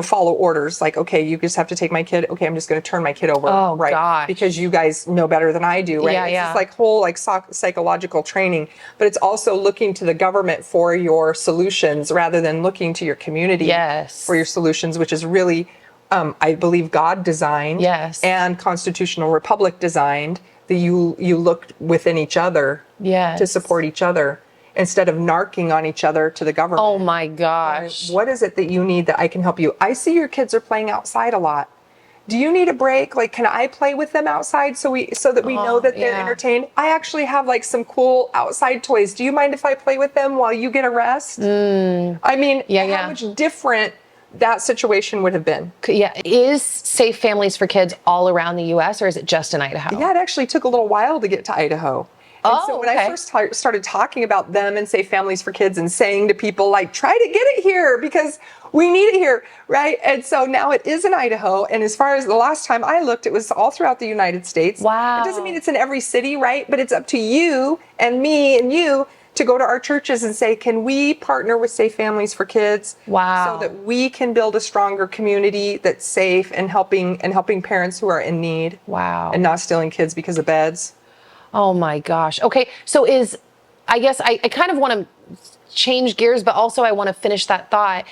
follow orders. Like, okay, you just have to take my kid. Okay, I'm just going to turn my kid over. Oh, right? gosh. Because you guys know better than I do, right? Yeah, It's this like whole like psychological training, but it's also looking to the government for your solutions rather than looking to your community for your solutions, which is really, I believe, God designed and constitutional republic designed that you look within each other to support each other, instead of narking on each other to the government. Oh my gosh. What is it that you need that I can help you? I see your kids are playing outside a lot. Do you need a break? Like, can I play with them outside so that we know that they're entertained? I actually have like some cool outside toys. Do you mind if I play with them while you get a rest? I mean, how much different that situation would have been. Yeah. Is Safe Families for Kids all around the U.S. or is it just in Idaho? Yeah, it actually took a little while to get to Idaho. And so when I first started talking about them and Safe Families for Kids and saying to people, like, try to get it here because we need it here, right? And so now it is in Idaho. And as far as the last time I looked, it was all throughout the United States. Wow. It doesn't mean it's in every city, right? But it's up to you and me and you to go to our churches and say, can we partner with Safe Families for Kids? Wow. So that we can build a stronger community that's safe and helping parents who are in need. Wow. And not stealing kids because of beds. Oh my gosh. Okay. So I guess I kind of want to change gears, but also I want to finish that thought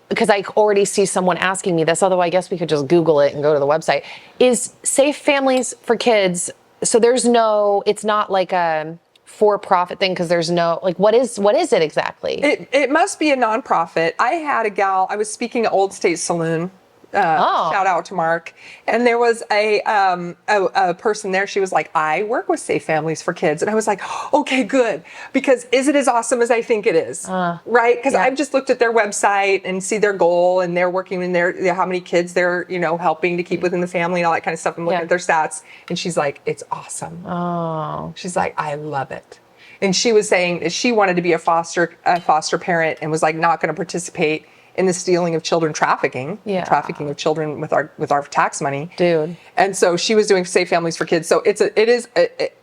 because I already see someone asking me this, although I guess we could just Google it and go to the website. Is Safe Families for Kids, so it's not like a for-profit thing because there's no, like, what is it exactly? It must be a nonprofit. I had a gal, I was speaking at Old State Saloon. Shout out to Mark. And there was a person there. She was like, I work with Safe Families for Kids. And I was like, okay, good. Because is it as awesome as I think it is? Right? Because I've just looked at their website and see their goal and they're working in how many kids they're, helping to keep within the family and all that kind of stuff and looking at their stats. And she's like, it's awesome. Oh. She's like, I love it. And she was saying that she wanted to be a foster parent and was like not going to participate in the stealing of children, trafficking of children with our tax money, dude. And so she was doing Safe Families for Kids. So it is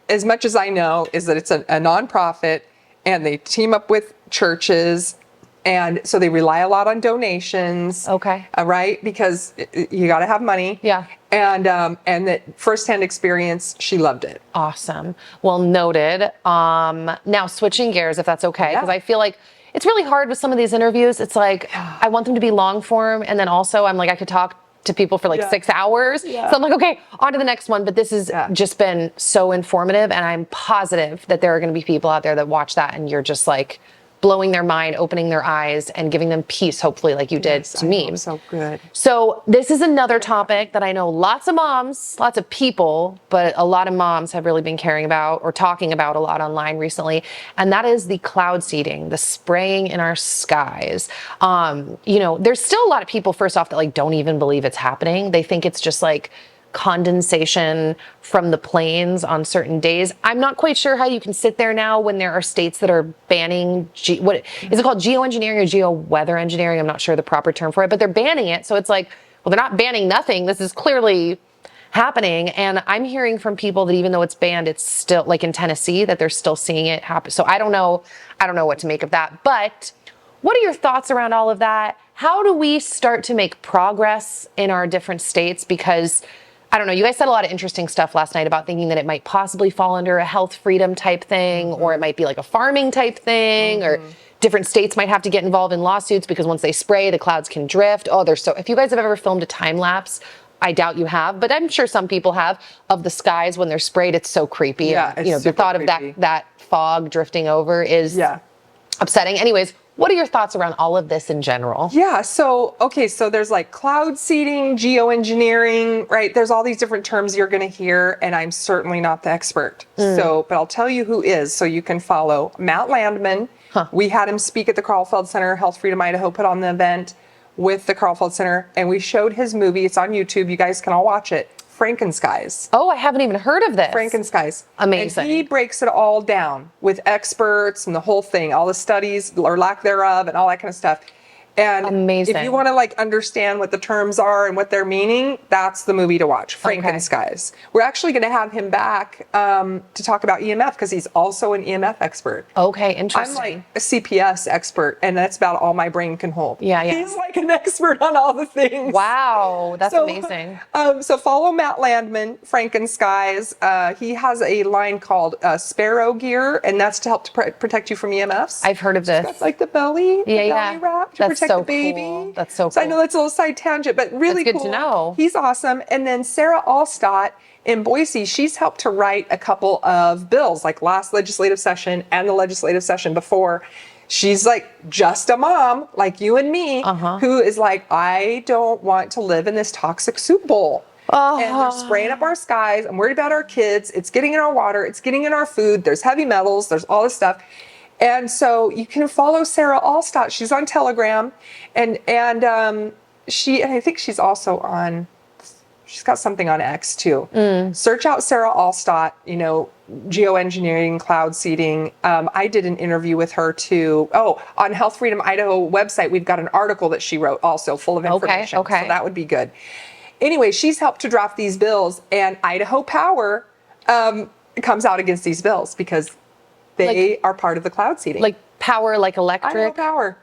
as much as I know is that it's a nonprofit, and they team up with churches, and so they rely a lot on donations. Okay, right, because you got to have money. Yeah, and that firsthand experience, she loved it. Awesome. Well, noted. Now switching gears, if that's okay, because I feel like it's really hard with some of these interviews. It's like, I want them to be long form. And then also I'm like, I could talk to people for like 6 hours. Yeah. So I'm like, okay, on to the next one. But this has just been so informative. And I'm positive that there are going to be people out there that watch that and you're just like blowing their mind, opening their eyes, and giving them peace, hopefully, like you did to me. So good. So this is another topic that I know lots of moms, lots of people, but a lot of moms have really been caring about or talking about a lot online recently. And that is the cloud seeding, the spraying in our skies. There's still a lot of people, first off, that like don't even believe it's happening. They think it's just like condensation from the planes on certain days. I'm not quite sure how you can sit there now when there are states that are banning, what is it called, geoengineering or geo-weather engineering? I'm not sure the proper term for it, but they're banning it. So it's like, well, they're not banning nothing. This is clearly happening. And I'm hearing from people that even though it's banned, it's still, like in Tennessee, that they're still seeing it happen. So I don't know what to make of that. But what are your thoughts around all of that? How do we start to make progress in our different states? Because I don't know, you guys said a lot of interesting stuff last night about thinking that it might possibly fall under a health freedom type thing, or it might be like a farming type thing, or different states might have to get involved in lawsuits because once they spray, the clouds can drift. If you guys have ever filmed a time lapse, I doubt you have, but I'm sure some people have, of the skies when they're sprayed, it's so creepy. Yeah, and, the thought creepy of that fog drifting over is upsetting. Anyways, What are your thoughts around all of this in general? Yeah. So, okay. So there's like cloud seeding, geoengineering, right? There's all these different terms you're going to hear, and I'm certainly not the expert. So, but I'll tell you who is, so you can follow. Matt Landman. We had him speak at the Karlfeldt Center, Health Freedom Idaho put on the event with the Karlfeldt Center, and we showed his movie. It's on YouTube. You guys can all watch it. Frankenskies. Oh, I haven't even heard of this. Frankenskies. Amazing. And he breaks it all down with experts and the whole thing, all the studies or lack thereof and all that kind of stuff. And Amazing. if you want to like understand what the terms are and what they're meaning, that's the movie to watch, Frankenskies. We're actually going to have him back to talk about EMF because he's also an EMF expert. Okay, interesting. I'm like a CPS expert, and that's about all my brain can hold. Yeah. He's like an expert on all the things. Wow, that's amazing. So follow Matt Landman, Frankenskies. He has a line called Sparrow Gear, and that's to help to protect you from EMFs. I've heard of this. That's like the belly, belly wrap to That's protect so the baby. cool. That's so cool. So I know that's a little side tangent, but really That's good cool. to know. He's awesome. And then Sarah Allstott in Boise, she's helped to write a couple of bills, like last legislative session and the legislative session before. She's like just a mom, like you and me, who is like, I don't want to live in this toxic soup bowl. And they're spraying up our skies. I'm worried about our kids. It's getting in our water. It's getting in our food. There's heavy metals. There's all this stuff. And so you can follow Sarah Allstott. She's on Telegram, and I think she's also on. She's got something on X too. Search out Sarah Allstott. You know, geoengineering, cloud seeding. I did an interview with her too. Oh, on Health Freedom Idaho website, we've got an article that she wrote also full of information. Okay. So that would be good. Anyway, she's helped to draft these bills, and Idaho Power comes out against these bills because they are part of the cloud seeding. Like power, like electric? Idaho Power.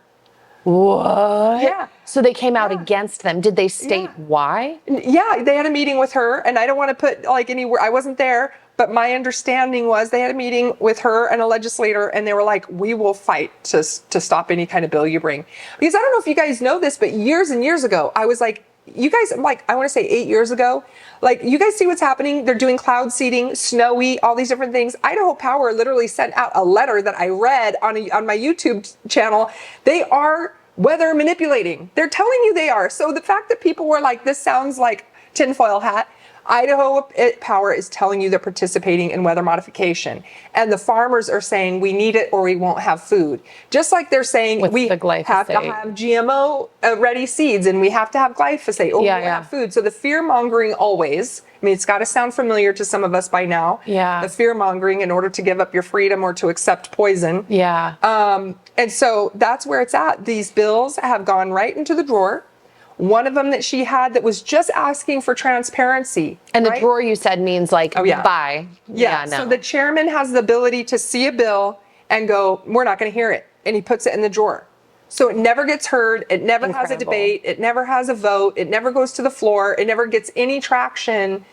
What? Yeah. So they came out against them. Did they state why? Yeah, they had a meeting with her, and I don't want to put like I wasn't there, but my understanding was they had a meeting with her and a legislator, and they were like, we will fight to stop any kind of bill you bring. Because I don't know if you guys know this, but years and years ago, I was like, you guys, like, I want to say 8 years ago, like, you guys see what's happening? They're doing cloud seeding, snowy, all these different things. Idaho Power literally sent out a letter that I read on my YouTube channel. They are weather manipulating. They're telling you they are. So the fact that people were like, this sounds like tinfoil hat, Idaho Power is telling you they're participating in weather modification. And the farmers are saying we need it or we won't have food. Just like they're saying we have to have GMO ready seeds and we have to have glyphosate or we won't have food. So the fear mongering always, I mean, it's got to sound familiar to some of us by now. Yeah. The fear mongering in order to give up your freedom or to accept poison. Yeah. And so that's where it's at. These bills have gone right into the drawer. One of them that she had that was just asking for transparency. And the drawer you said means like buy. Yeah. So the chairman has the ability to see a bill and go, we're not going to hear it. And he puts it in the drawer. So it never gets heard. It never has a debate. It never has a vote. It never goes to the floor. It never gets any traction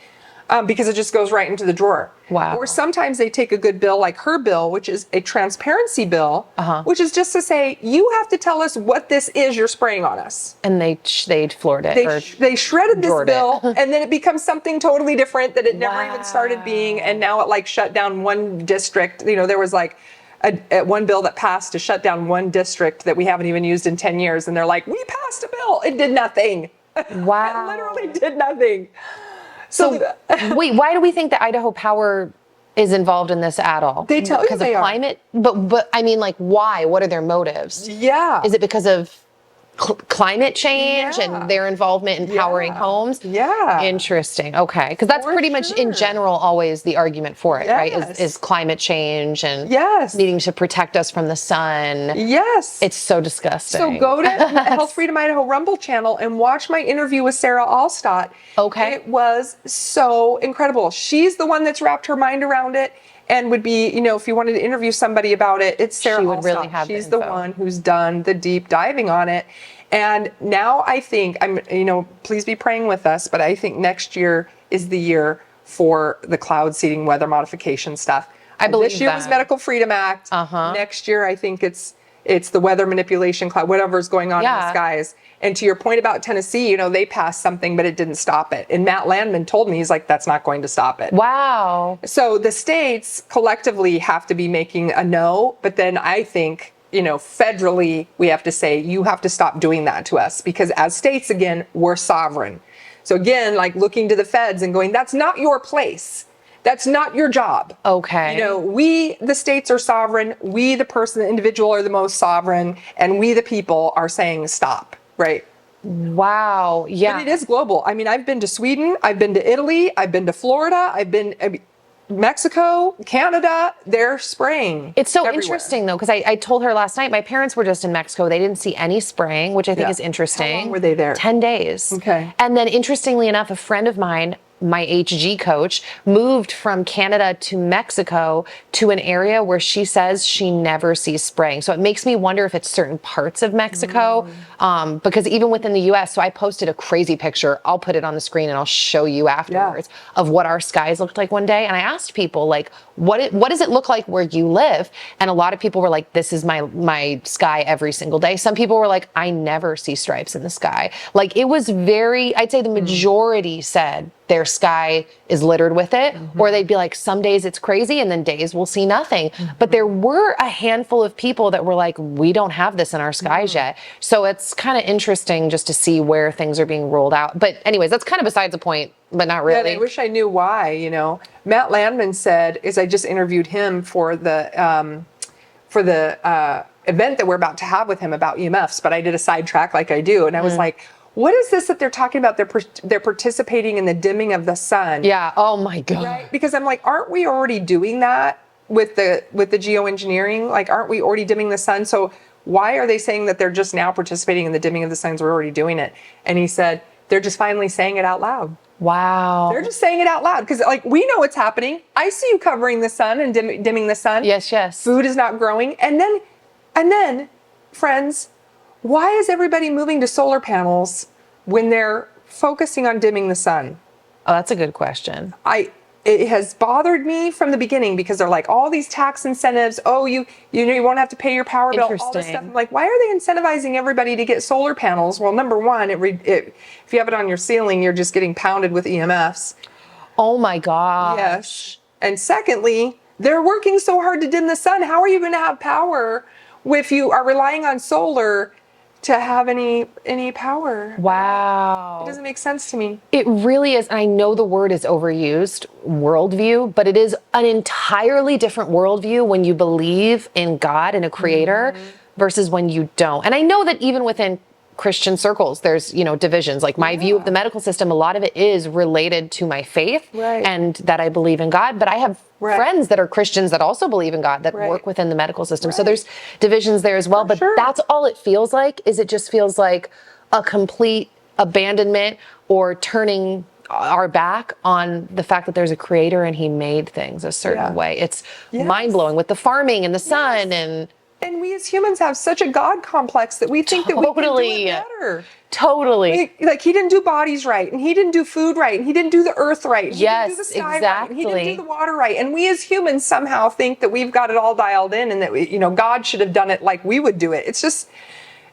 because it just goes right into the drawer. Wow. Or sometimes they take a good bill like her bill, which is a transparency bill, which is just to say, you have to tell us what this is you're spraying on us. And they floored it. They shredded this bill and then it becomes something totally different that it never even started being. And now it like shut down one district. You know, there was like one bill that passed to shut down one district that we haven't even used in 10 years. And they're like, we passed a bill. It did nothing. Wow. It literally did nothing. So wait, why do we think that Idaho Power is involved in this at all? They tell you because of climate? But I mean, like, why? What are their motives? Yeah. Is it because of climate change and their involvement in powering homes? Yeah. Interesting. Okay. Because that's pretty much in general always the argument for it, right? Is climate change and needing to protect us from the sun. Yes. It's so disgusting. So go to Health Freedom Idaho Rumble channel and watch my interview with Sarah Allstott. Okay. It was so incredible. She's the one that's wrapped her mind around it and would be, you know, if you wanted to interview somebody about it, it's Sarah Allstott. Really have She's the one who's done the deep diving on it. And now I think, please be praying with us, but I think next year is the year for the cloud seeding weather modification stuff. I believe this year was Medical Freedom Act. Next year, I think it's the weather manipulation cloud, whatever's going on in the skies. And to your point about Tennessee, you know, they passed something, but it didn't stop it. And Matt Landman told me, he's like, that's not going to stop it. Wow. So the states collectively have to be making a no, but then I think federally, we have to say, you have to stop doing that to us, because as states, again, we're sovereign. So again, like looking to the feds and going, that's not your place. That's not your job. Okay. We, the states, are sovereign. We, the individual, are the most sovereign. And we, the people, are saying stop, right? Wow. Yeah. But it is global. I mean, I've been to Sweden. I've been to Italy. I've been to Florida. Mexico, Canada, they're spraying. It's so everywhere. interesting, though, because I told her last night, my parents were just in Mexico. They didn't see any spraying, which I think is interesting. How long were they there? 10 days. Okay. And then, interestingly enough, a friend of mine, my HG coach, moved from Canada to Mexico to an area where she says she never sees spraying. So it makes me wonder if it's certain parts of Mexico, because even within the US, so I posted a crazy picture. I'll put it on the screen and I'll show you afterwards of what our skies looked like one day. And I asked people, like, what does it look like where you live? And a lot of people were like, this is my sky every single day. Some people were like, I never see stripes in the sky. Like, it was I'd say the majority said their sky is littered with it, or they'd be like, some days it's crazy and then days we'll see nothing. But there were a handful of people that were like, we don't have this in our skies yet. So it's kind of interesting just to see where things are being rolled out. But anyways, that's kind of besides the point, but not really. Yeah, I wish I knew why, Matt Landman said, I just interviewed him for the event that we're about to have with him about EMFs, but I did a sidetrack like I do. And I was like, what is this that they're talking about? They're participating in the dimming of the sun. Yeah. Oh my God. Right? Because I'm like, aren't we already doing that with the geoengineering? Like, aren't we already dimming the sun? So why are they saying that they're just now participating in the dimming of the suns? We're already doing it. And he said, they're just finally saying it out loud. Wow. They're just saying it out loud because, like, we know what's happening. I see you covering the sun and dimming the sun. Yes, yes. Food is not growing. And then, friends, why is everybody moving to solar panels when they're focusing on dimming the sun? Oh, that's a good question. It has bothered me from the beginning because they're like, all these tax incentives. Oh, you won't have to pay your power bill. All this stuff. I'm like, why are they incentivizing everybody to get solar panels? Well, number one, if you have it on your ceiling, you're just getting pounded with EMFs. Oh my gosh. Yes. And secondly, they're working so hard to dim the sun. How are you going to have power if you are relying on solar to have any power? Wow. It doesn't make sense to me. It really is. And I know the word is overused, worldview, but it is an entirely different worldview when you believe in God and a creator versus when you don't. And I know that even within Christian circles, there's, divisions. Like my view of the medical system, a lot of it is related to my faith and that I believe in God. But I have friends that are Christians that also believe in God that work within the medical system. So there's divisions there as well. But that's all it feels like, is it just feels like a complete abandonment or turning our back on the fact that there's a creator and he made things a certain way. It's mind-blowing with the farming and the sun And we as humans have such a God complex that we think that we can do it better. Totally. Like he didn't do bodies right, and he didn't do food right, and he didn't do the earth right. He didn't do the sky right, and he didn't do the water right. And we as humans somehow think that we've got it all dialed in and that God should have done it like we would do it. It's just,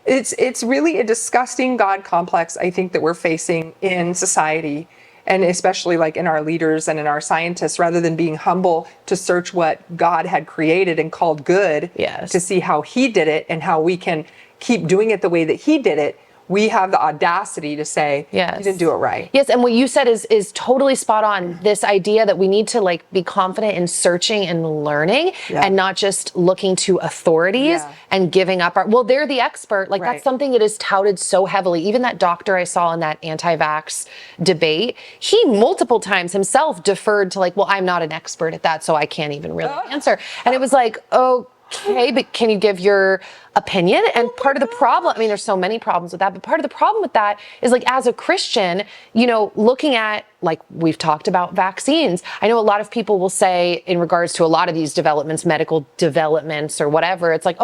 it's really a disgusting God complex, I think, that we're facing in society. And especially like in our leaders and in our scientists, rather than being humble to search what God had created and called good, to see how he did it and how we can keep doing it the way that he did it, we have the audacity to say, you didn't do it right. Yes, and what you said is totally spot on. This idea that we need to be confident in searching and learning and not just looking to authorities and giving up they're the expert. That's something that is touted so heavily. Even that doctor I saw in that anti-vax debate, he multiple times himself deferred to I'm not an expert at that, so I can't even really answer. And it was like, okay, but can you give your opinion? And part of the problem, there's so many problems with that, but part of the problem with that is as a Christian, looking at, we've talked about vaccines. I know a lot of people will say in regards to a lot of these developments, medical developments or whatever, it's like,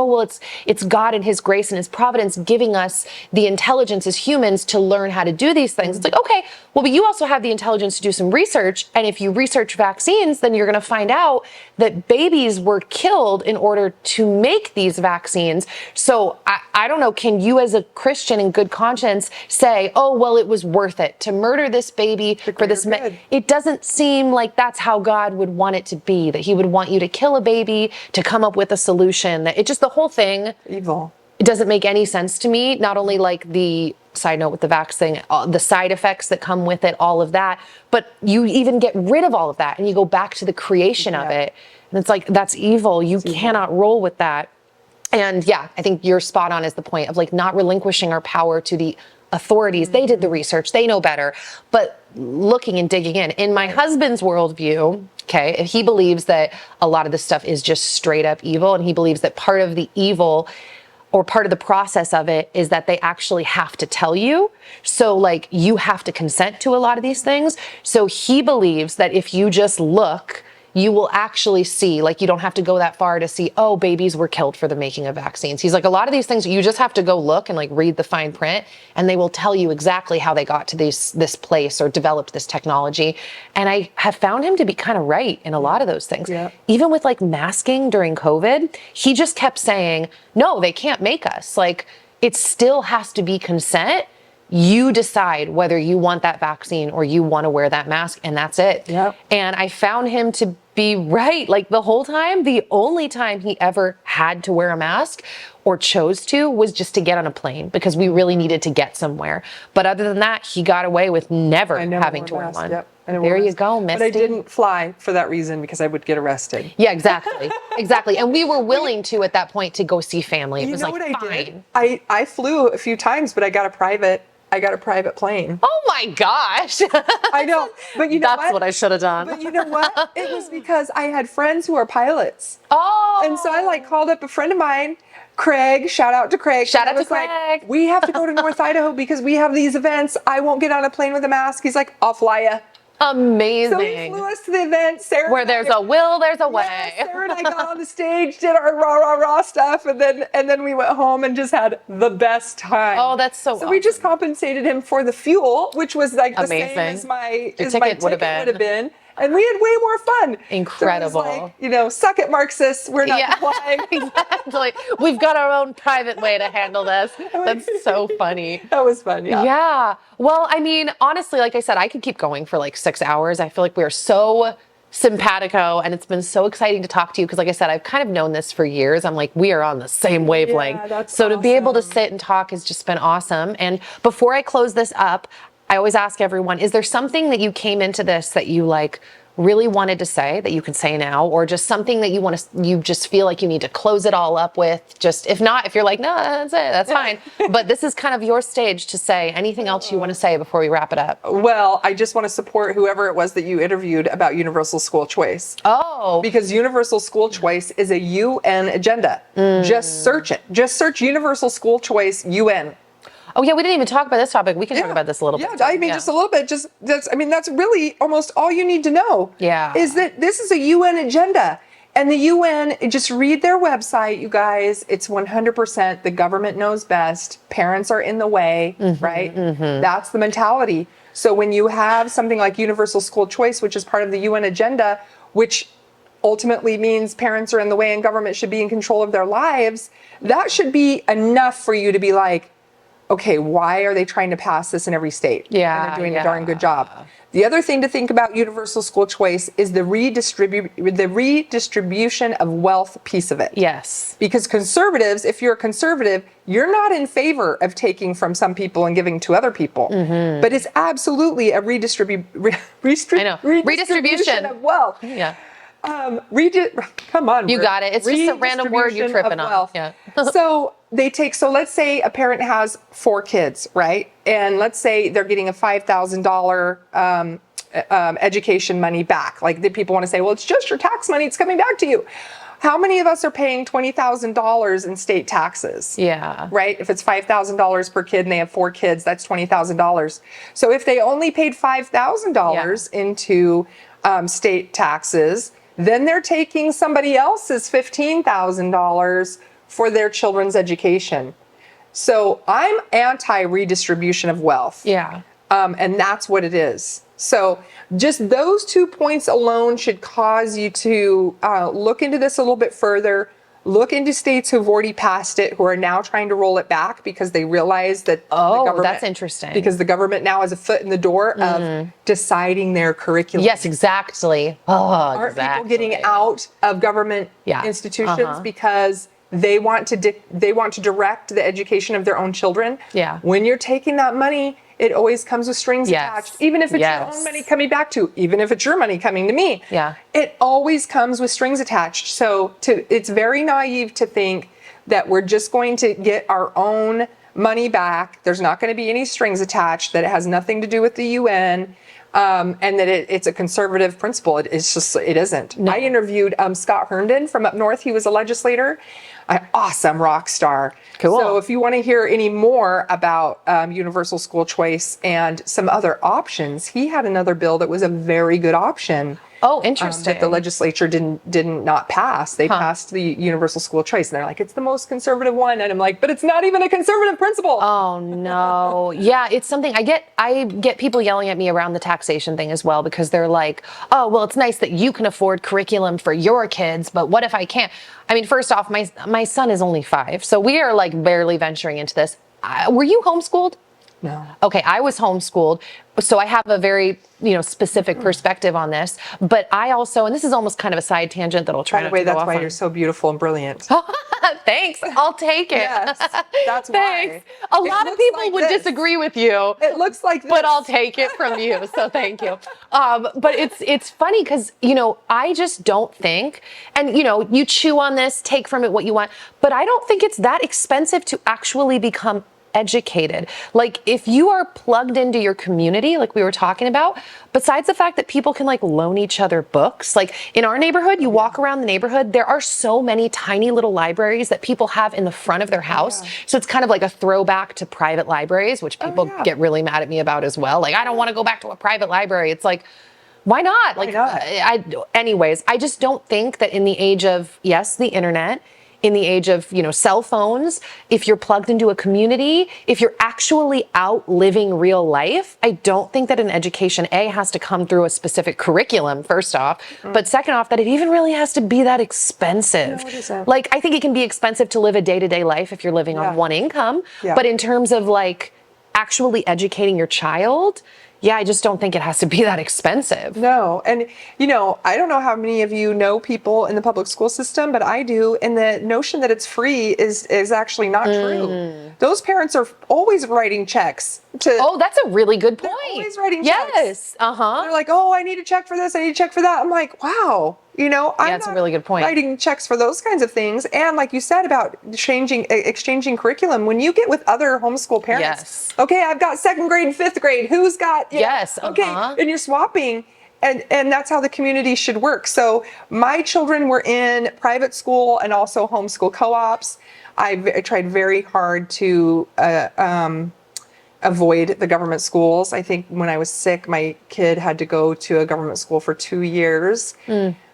it's God and his grace and his providence giving us the intelligence as humans to learn how to do these things. It's like, okay, but you also have the intelligence to do some research. And if you research vaccines, then you're going to find out that babies were killed in order to make these vaccines. So I don't know, can you as a Christian in good conscience say, oh, well, it was worth it to murder this baby for this? It doesn't seem like that's how God would want it to be, that he would want you to kill a baby to come up with a solution. That it just, the whole thing. Evil. It doesn't make any sense to me. Not only like the side note with the vax thing, the side effects that come with it, all of that, but you even get rid of all of that and you go back to the creation of it. And it's like, that's evil. You cannot roll with that. And yeah, I think you're spot on is the point of like not relinquishing our power to the authorities. They did the research, they know better, but looking and digging in my husband's worldview, okay, if he believes that a lot of this stuff is just straight up evil, and he believes that part of the evil or part of the process of it is that they actually have to tell you. So like you have to consent to a lot of these things. So he believes that if you just look, you will actually see, like you don't have to go that far to see, oh, babies were killed for the making of vaccines. He's like, a lot of these things, you just have to go look and like read the fine print and they will tell you exactly how they got to this place or developed this technology. And I have found him to be kind of right in a lot of those things. Yeah. Even with like masking during COVID, he just kept saying, no, they can't make us. Like it still has to be consent. You decide whether you want that vaccine or you want to wear that mask, and that's it. Yep. And I found him to be right. Like the whole time, the only time he ever had to wear a mask or chose to was just to get on a plane because we really needed to get somewhere. But other than that, he got away with never having to wear one. Yep. There you go, Misty. But I didn't fly for that reason because I would get arrested. Yeah, exactly. Exactly. And we were willing to, at that point, to go see family. It was like, fine. I flew a few times, but I got a private plane. Oh my gosh. I know. But you know That's what I should have done. But you know what? It was because I had friends who are pilots. Oh. And so I like called up a friend of mine, Craig, shout out to Craig. Shout out to Craig. Like, we have to go to North Idaho because we have these events. I won't get on a plane with a mask. He's like, I'll fly you. Amazing. So he flew us to the event. Sarah where there's a will, there's a way. Yeah, Sarah and I got on the stage, did our rah stuff, and then we went home and just had the best time. Oh, that's so awesome. We just compensated him for the fuel, which was like the Amazing. same as my ticket would have been. And we had way more fun. Incredible. So it was like, suck it, Marxists. We're not complying. Exactly. We've got our own private way to handle this. That's so funny. That was fun, yeah. Yeah. Well, I mean, honestly, like I said, I could keep going for like 6 hours. I feel like we are so simpatico, and it's been so exciting to talk to you because, like I said, I've kind of known this for years. I'm like, we are on the same wavelength. Yeah, that's so awesome. To be able to sit and talk has just been awesome. And before I close this up, I always ask everyone, is there something that you came into this that you like really wanted to say that you can say now, or just something that you just feel like you need to close it all up with? Just if not, if you're like, no, that's it, that's fine. But this is kind of your stage to say anything else you want to say before we wrap it up. Well, I just want to support whoever it was that you interviewed about universal school choice. Oh. Because universal school choice is a UN agenda. Just search it. Just search universal school choice UN. Oh yeah, we didn't even talk about this topic. We can talk about this a little bit. Yeah, I mean, just a little bit. That's really almost all you need to know. Yeah. Is that this is a UN agenda. And the UN, just read their website, you guys. It's 100% the government knows best. Parents are in the way, right? That's the mentality. So when you have something like universal school choice, which is part of the UN agenda, which ultimately means parents are in the way and government should be in control of their lives, that should be enough for you to be like, okay, why are they trying to pass this in every state? Yeah. And they're doing a darn good job. The other thing to think about universal school choice is the redistribution of wealth piece of it. Yes. Because conservatives, if you're a conservative, you're not in favor of taking from some people and giving to other people. But it's absolutely a redistribution of wealth. Yeah. Come on. You got it. It's just a random word you're tripping on. Yeah. So let's say a parent has 4 kids, right? And let's say they're getting a $5,000 education money back. Like the people want to say, well, it's just your tax money. It's coming back to you. How many of us are paying $20,000 in state taxes? Yeah. Right? If it's $5,000 per kid and they have 4 kids, that's $20,000. So if they only paid $5,000 into state taxes, then they're taking somebody else's $15,000 for their children's education. So I'm anti-redistribution of wealth. Yeah. And that's what it is. So just those 2 points alone should cause you to look into this a little bit further, Look into states who've already passed it, who are now trying to roll it back because they realize that the government, that's interesting. Because the government now has a foot in the door of deciding their curriculum. Yes, exactly. Oh, Aren't people getting out of government institutions because they want to direct the education of their own children? Yeah. When you're taking that money, it always comes with strings attached, even if it's your own money coming back to, even if it's your money coming to me. Yeah. It always comes with strings attached. So it's very naive to think that we're just going to get our own money back. There's not going to be any strings attached, that it has nothing to do with the UN, and that it's a conservative principle. It isn't. No. I interviewed Scott Herndon from up north. He was a legislator. An awesome rock star. Cool. So if you want to hear any more about universal school choice and some other options, he had another bill that was a very good option. Oh, interesting. That the legislature didn't not pass. They passed the universal school choice, and they're like, it's the most conservative one. And I'm like, but it's not even a conservative principle. Oh no. Yeah, it's something I get people yelling at me around the taxation thing as well, because they're like, oh, well, it's nice that you can afford curriculum for your kids, but what if I can't? I mean, first off, my son is only 5, so we are like barely venturing into this. Were you homeschooled? No. Okay, I was homeschooled, so I have a very, specific perspective on this. But I also, and this is almost kind of a side tangent that I'll try By the not way, to go that's off why on. you're so beautiful and brilliant. Thanks, I'll take it. Yes, that's Thanks. why. A lot of people would disagree with you. It looks like this. But I'll take it from you, so thank you. But it's funny because, I just don't think, and, you chew on this, take from it what you want, but I don't think it's that expensive to actually become educated. Like, if you are plugged into your community, like we were talking about, besides the fact that people can like loan each other books, like in our neighborhood, you walk around the neighborhood, there are so many tiny little libraries that people have in the front of their house. So it's kind of like a throwback to private libraries, which people get really mad at me about as well. Like, I don't want to go back to a private library. It's like, why not? Like, anyways, I just don't think that in the age of, yes, the internet, in the age of, cell phones, if you're plugged into a community, if you're actually out living real life, I don't think that an education, has to come through a specific curriculum, first off, but second off, that it even really has to be that expensive. No, it isn't. Like, I think it can be expensive to live a day-to-day life if you're living on one income, but in terms of like actually educating your child, I just don't think it has to be that expensive. No. And, I don't know how many of you know people in the public school system, but I do. And the notion that it's free is actually not true. Those parents are always writing checks to. Oh, that's a really good point. They're always writing checks. Yes. They're like, oh, I need a check for this. I need a check for that. I'm like, wow. I'm that's a really good point. Writing checks for those kinds of things. And like you said about exchanging curriculum, when you get with other homeschool parents, okay, I've got 2nd grade and 5th grade. Who's got, okay, and you're swapping. And that's how the community should work. So my children were in private school and also homeschool co-ops. I tried very hard to avoid the government schools. I think when I was sick, my kid had to go to a government school for 2 years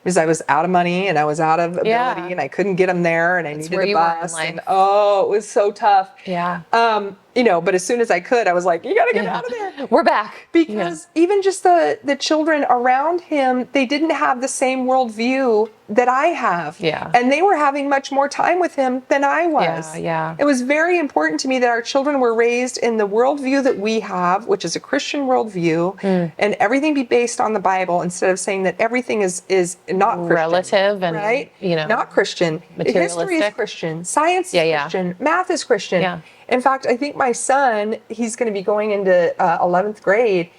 because I was out of money and I was out of ability and I couldn't get him there and I needed a bus. And it was so tough. Yeah. But as soon as I could, I was like, you got to get out of there. We're back. Because even just the children around him, they didn't have the same worldview that I have. Yeah. And they were having much more time with him than I was. Yeah. It was very important to me that our children were raised in the worldview that we have, which is a Christian worldview, and everything be based on the Bible instead of saying that everything is not Christian. Relative and, right? Not Christian. Materialistic. History is Christian. Science is Christian. Math is Christian. Yeah. In fact, I think my son, he's going to be going into 11th grade,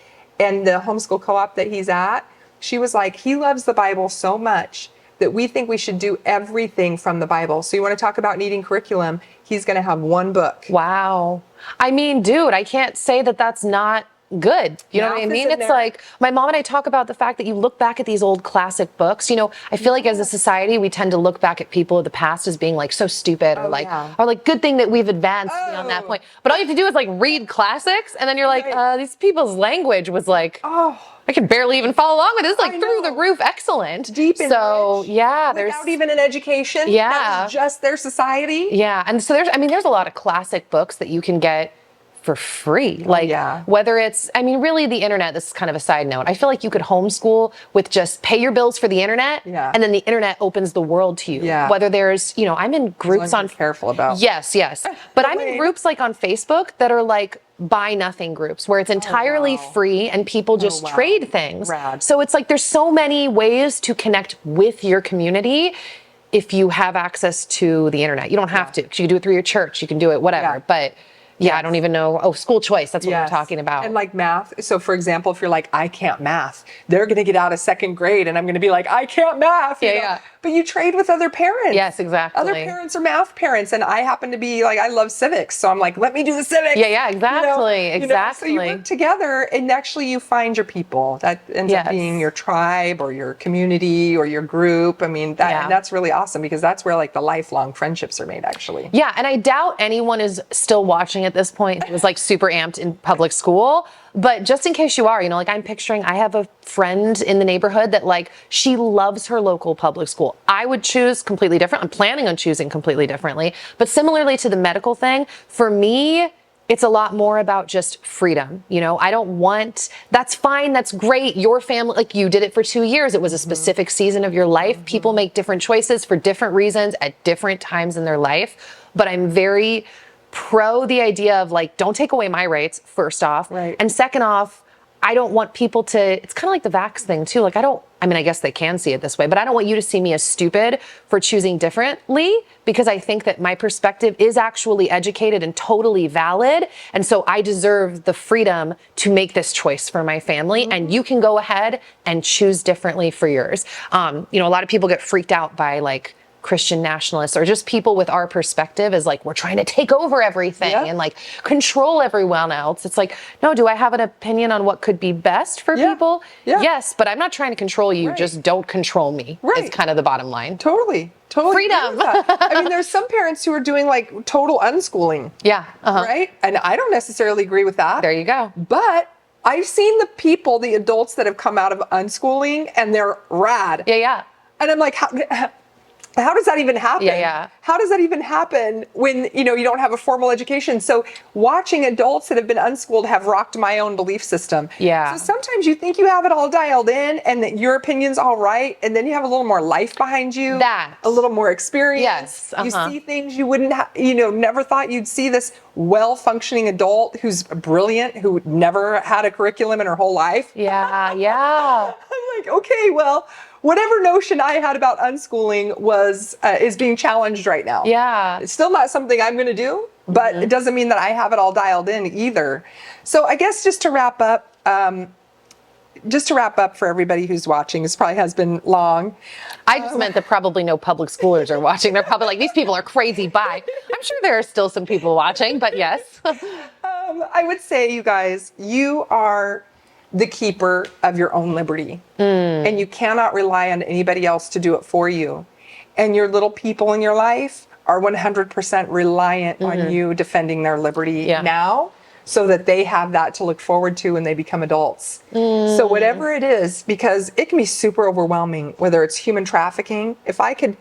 and the homeschool co-op that he's at, she was like, he loves the Bible so much that we think we should do everything from the Bible. So you want to talk about needing curriculum, he's going to have one book. Wow. I mean, dude, I can't say that that's not good. You know what I mean? It's like my mom and I talk about the fact that you look back at these old classic books. I feel like as a society, we tend to look back at people of the past as being like so stupid or like good thing that we've advanced beyond that point. But all you have to do is like read classics and then you're like, these people's language was like, I can barely even follow along with this. Like through the roof, excellent. Deep and so rich, there's without even an education. That was just their society. Yeah. And so there's a lot of classic books that you can get for free. Like, yeah. whether it's, I mean, really the internet, this is kind of a side note. I feel like you could homeschool with just pay your bills for the internet, Yeah. and then the internet opens the world to you. Yeah. Whether there's, you know, I'm in groups on, careful about. yes, but I'm in groups like on Facebook that are like buy nothing groups where it's entirely free and people just trade things. Rad. So it's like there's so many ways to connect with your community if you have access to the internet. You don't have to, because you can do it through your church, you can do it whatever. Yeah. But yeah, I don't even know. Oh, school choice. That's what we're talking about. And like math. So for example, if you're like, I can't math, they're going to get out of second grade and I'm going to be like, I can't math. You know? But you trade with other parents. Yes, exactly. Other parents are math parents. And I happen to be like, I love civics. So I'm like, let me do the civics. Yeah, exactly. Exactly. So you work together and actually you find your people. That ends up being your tribe or your community or your group. I mean, and that's really awesome because that's where like the lifelong friendships are made actually. Yeah, and I doubt anyone is still watching at this point. It was like super amped in public school. But just in case you are, you know, like I'm picturing, I have a friend in the neighborhood that like, she loves her local public school. I would choose completely different. I'm planning on choosing completely differently. But similarly to the medical thing, for me, it's a lot more about just freedom. You know, I don't want, that's fine. That's great. Your family, like you did it for 2 years. It was a specific season of your life. People make different choices for different reasons at different times in their life. But I'm very pro the idea of like, don't take away my rights, first off. Right. And second off, I don't want people to, it's kind of like the vax thing too. Like I mean, I guess they can see it this way, but I don't want you to see me as stupid for choosing differently because I think that my perspective is actually educated and totally valid. And so I deserve the freedom to make this choice for my family and you can go ahead and choose differently for yours. You know, a lot of people get freaked out by like Christian nationalists or just people with our perspective is like, we're trying to take over everything and like control everyone else. It's like, no, do I have an opinion on what could be best for people? Yes, but I'm not trying to control you. Just don't control me. Is kind of the bottom line. Totally. Freedom. I mean, there's some parents who are doing like total unschooling. Right? And I don't necessarily agree with that. There you go. But I've seen the people, the adults that have come out of unschooling and they're rad. And I'm like, how does that even happen? How does that even happen when, you know, you don't have a formal education? So watching adults that have been unschooled have rocked my own belief system. So sometimes you think you have it all dialed in and that your opinion's all right. And then you have a little more life behind you. A little more experience. You see things you wouldn't never thought you'd see. This well-functioning adult who's brilliant, who never had a curriculum in her whole life. I'm like, okay, well, whatever notion I had about unschooling is being challenged right now. It's still not something I'm going to do, but it doesn't mean that I have it all dialed in either. So I guess just to wrap up for everybody who's watching, this probably has been long. I just meant that probably no public schoolers are watching. They're probably like, these people are crazy. Bye. I'm sure there are still some people watching, but yes. I would say, you guys, you are the keeper of your own liberty. And you cannot rely on anybody else to do it for you. And your little people in your life are 100% reliant on you defending their liberty now so that they have that to look forward to when they become adults. So whatever it is, because it can be super overwhelming, whether it's human trafficking. If I could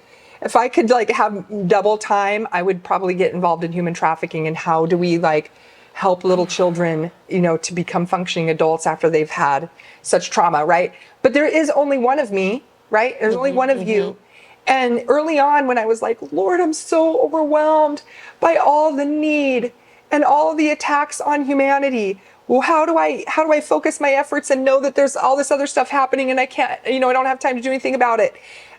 like have double time, I would probably get involved in human trafficking and how do we like help little children, you know, to become functioning adults after they've had such trauma, right? But there is only one of me, right? There's only one of you. And early on when I was like, Lord, I'm so overwhelmed by all the need and all the attacks on humanity. Well, how do I focus my efforts and know that there's all this other stuff happening and I can't, you know, I don't have time to do anything about it.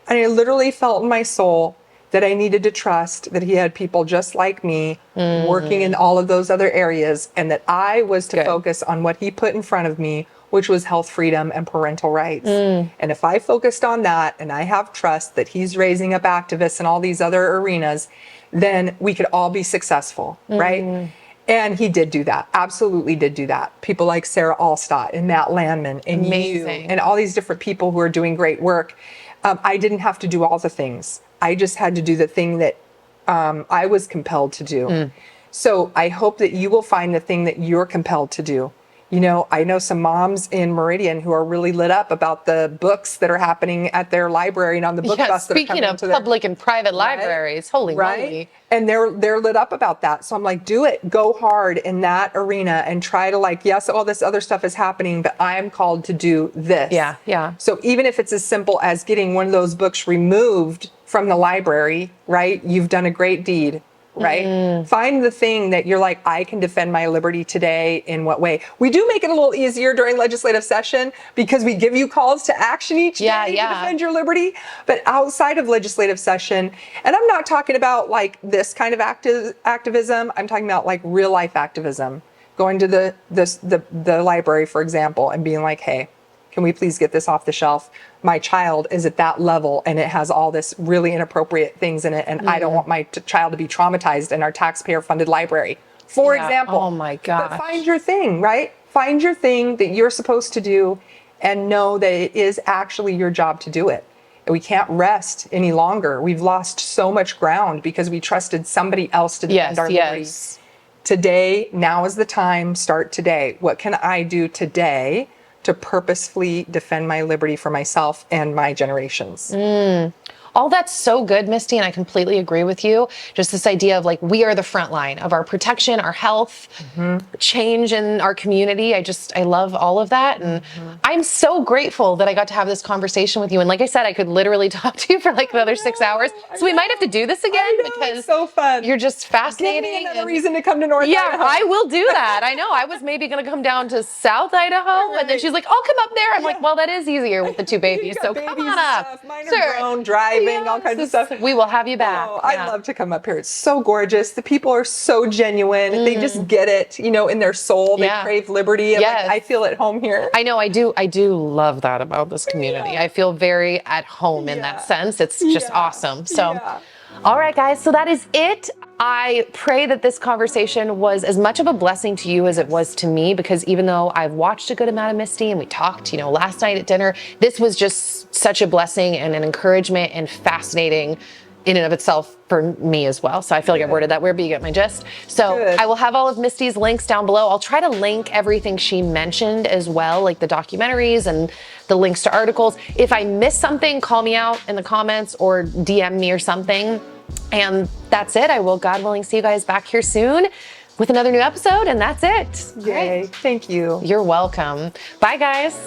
And I literally felt in my soul that I needed to trust that he had people just like me working in all of those other areas and that I was to focus on what he put in front of me, which was health freedom and parental rights. And if I focused on that and I have trust that he's raising up activists in all these other arenas, then we could all be successful, right? And he did do that, absolutely did do that. People like Sarah Allstott and Matt Landman and you and all these different people who are doing great work. I didn't have to do all the things. I just had to do the thing that I was compelled to do. So I hope that you will find the thing that you're compelled to do You know, I know some moms in Meridian who are really lit up about the books that are happening at their library and on the book bus that are Speaking coming of into their public and private libraries, holy moly. And they're lit up about that. So I'm like, do it. Go hard in that arena and try to like, yes, all this other stuff is happening, but I am called to do this. Yeah, yeah. So even if it's as simple as getting one of those books removed from the library, right? You've done a great deed. Right? Find the thing that you're like, I can defend my liberty today. In what way? We do make it a little easier during legislative session because we give you calls to action each day to defend your liberty. But outside of legislative session, and I'm not talking about like this kind of activism, I'm talking about like real life activism. Going to the library, for example, and being like, hey, can we please get this off the shelf? My child is at that level and it has all this really inappropriate things in it, and I don't want my child to be traumatized in our taxpayer funded library, for example. Oh my gosh. But find your thing, right? Find your thing that you're supposed to do and know that it is actually your job to do it. And we can't rest any longer. We've lost so much ground because we trusted somebody else to defend our liberty. Today, now is the time. Start today. What can I do today to purposefully defend my liberty for myself and my generations? All that's so good, Misty, and I completely agree with you. Just this idea of like, we are the front line of our protection, our health, change in our community. I love all of that. And I'm so grateful that I got to have this conversation with you. And like I said, I could literally talk to you for like another 6 hours. So we might have to do this again because it's so fun. You're just fascinating. Give me another reason to come to North Yeah, Idaho. I will do that. I know. I was maybe going to come down to South Idaho. And then she's like, I'll come up there. I'm like, well, that is easier with the two babies. So come on up. Mine are grown, driving, all kinds of stuff. We will have you back. Oh, I love to come up here. It's so gorgeous. The people are so genuine. They just get it, you know, in their soul. They crave liberty. And like, I feel at home here. I know. I do love that about this community. I feel very at home in that sense. It's just awesome. So, all right, guys. So that is it. I pray that this conversation was as much of a blessing to you as it was to me, because even though I've watched a good amount of Misty and we talked, you know, last night at dinner, this was just such a blessing and an encouragement and fascinating in and of itself for me as well. So I feel like I worded that weird, but you get my gist. So I will have all of Misty's links down below. I'll try to link everything she mentioned as well, like the documentaries and the links to articles. If I miss something, call me out in the comments or DM me or something. And that's it. I will, God willing, see you guys back here soon with another new episode. And that's it. Yay. Thank you. You're welcome. Bye, guys.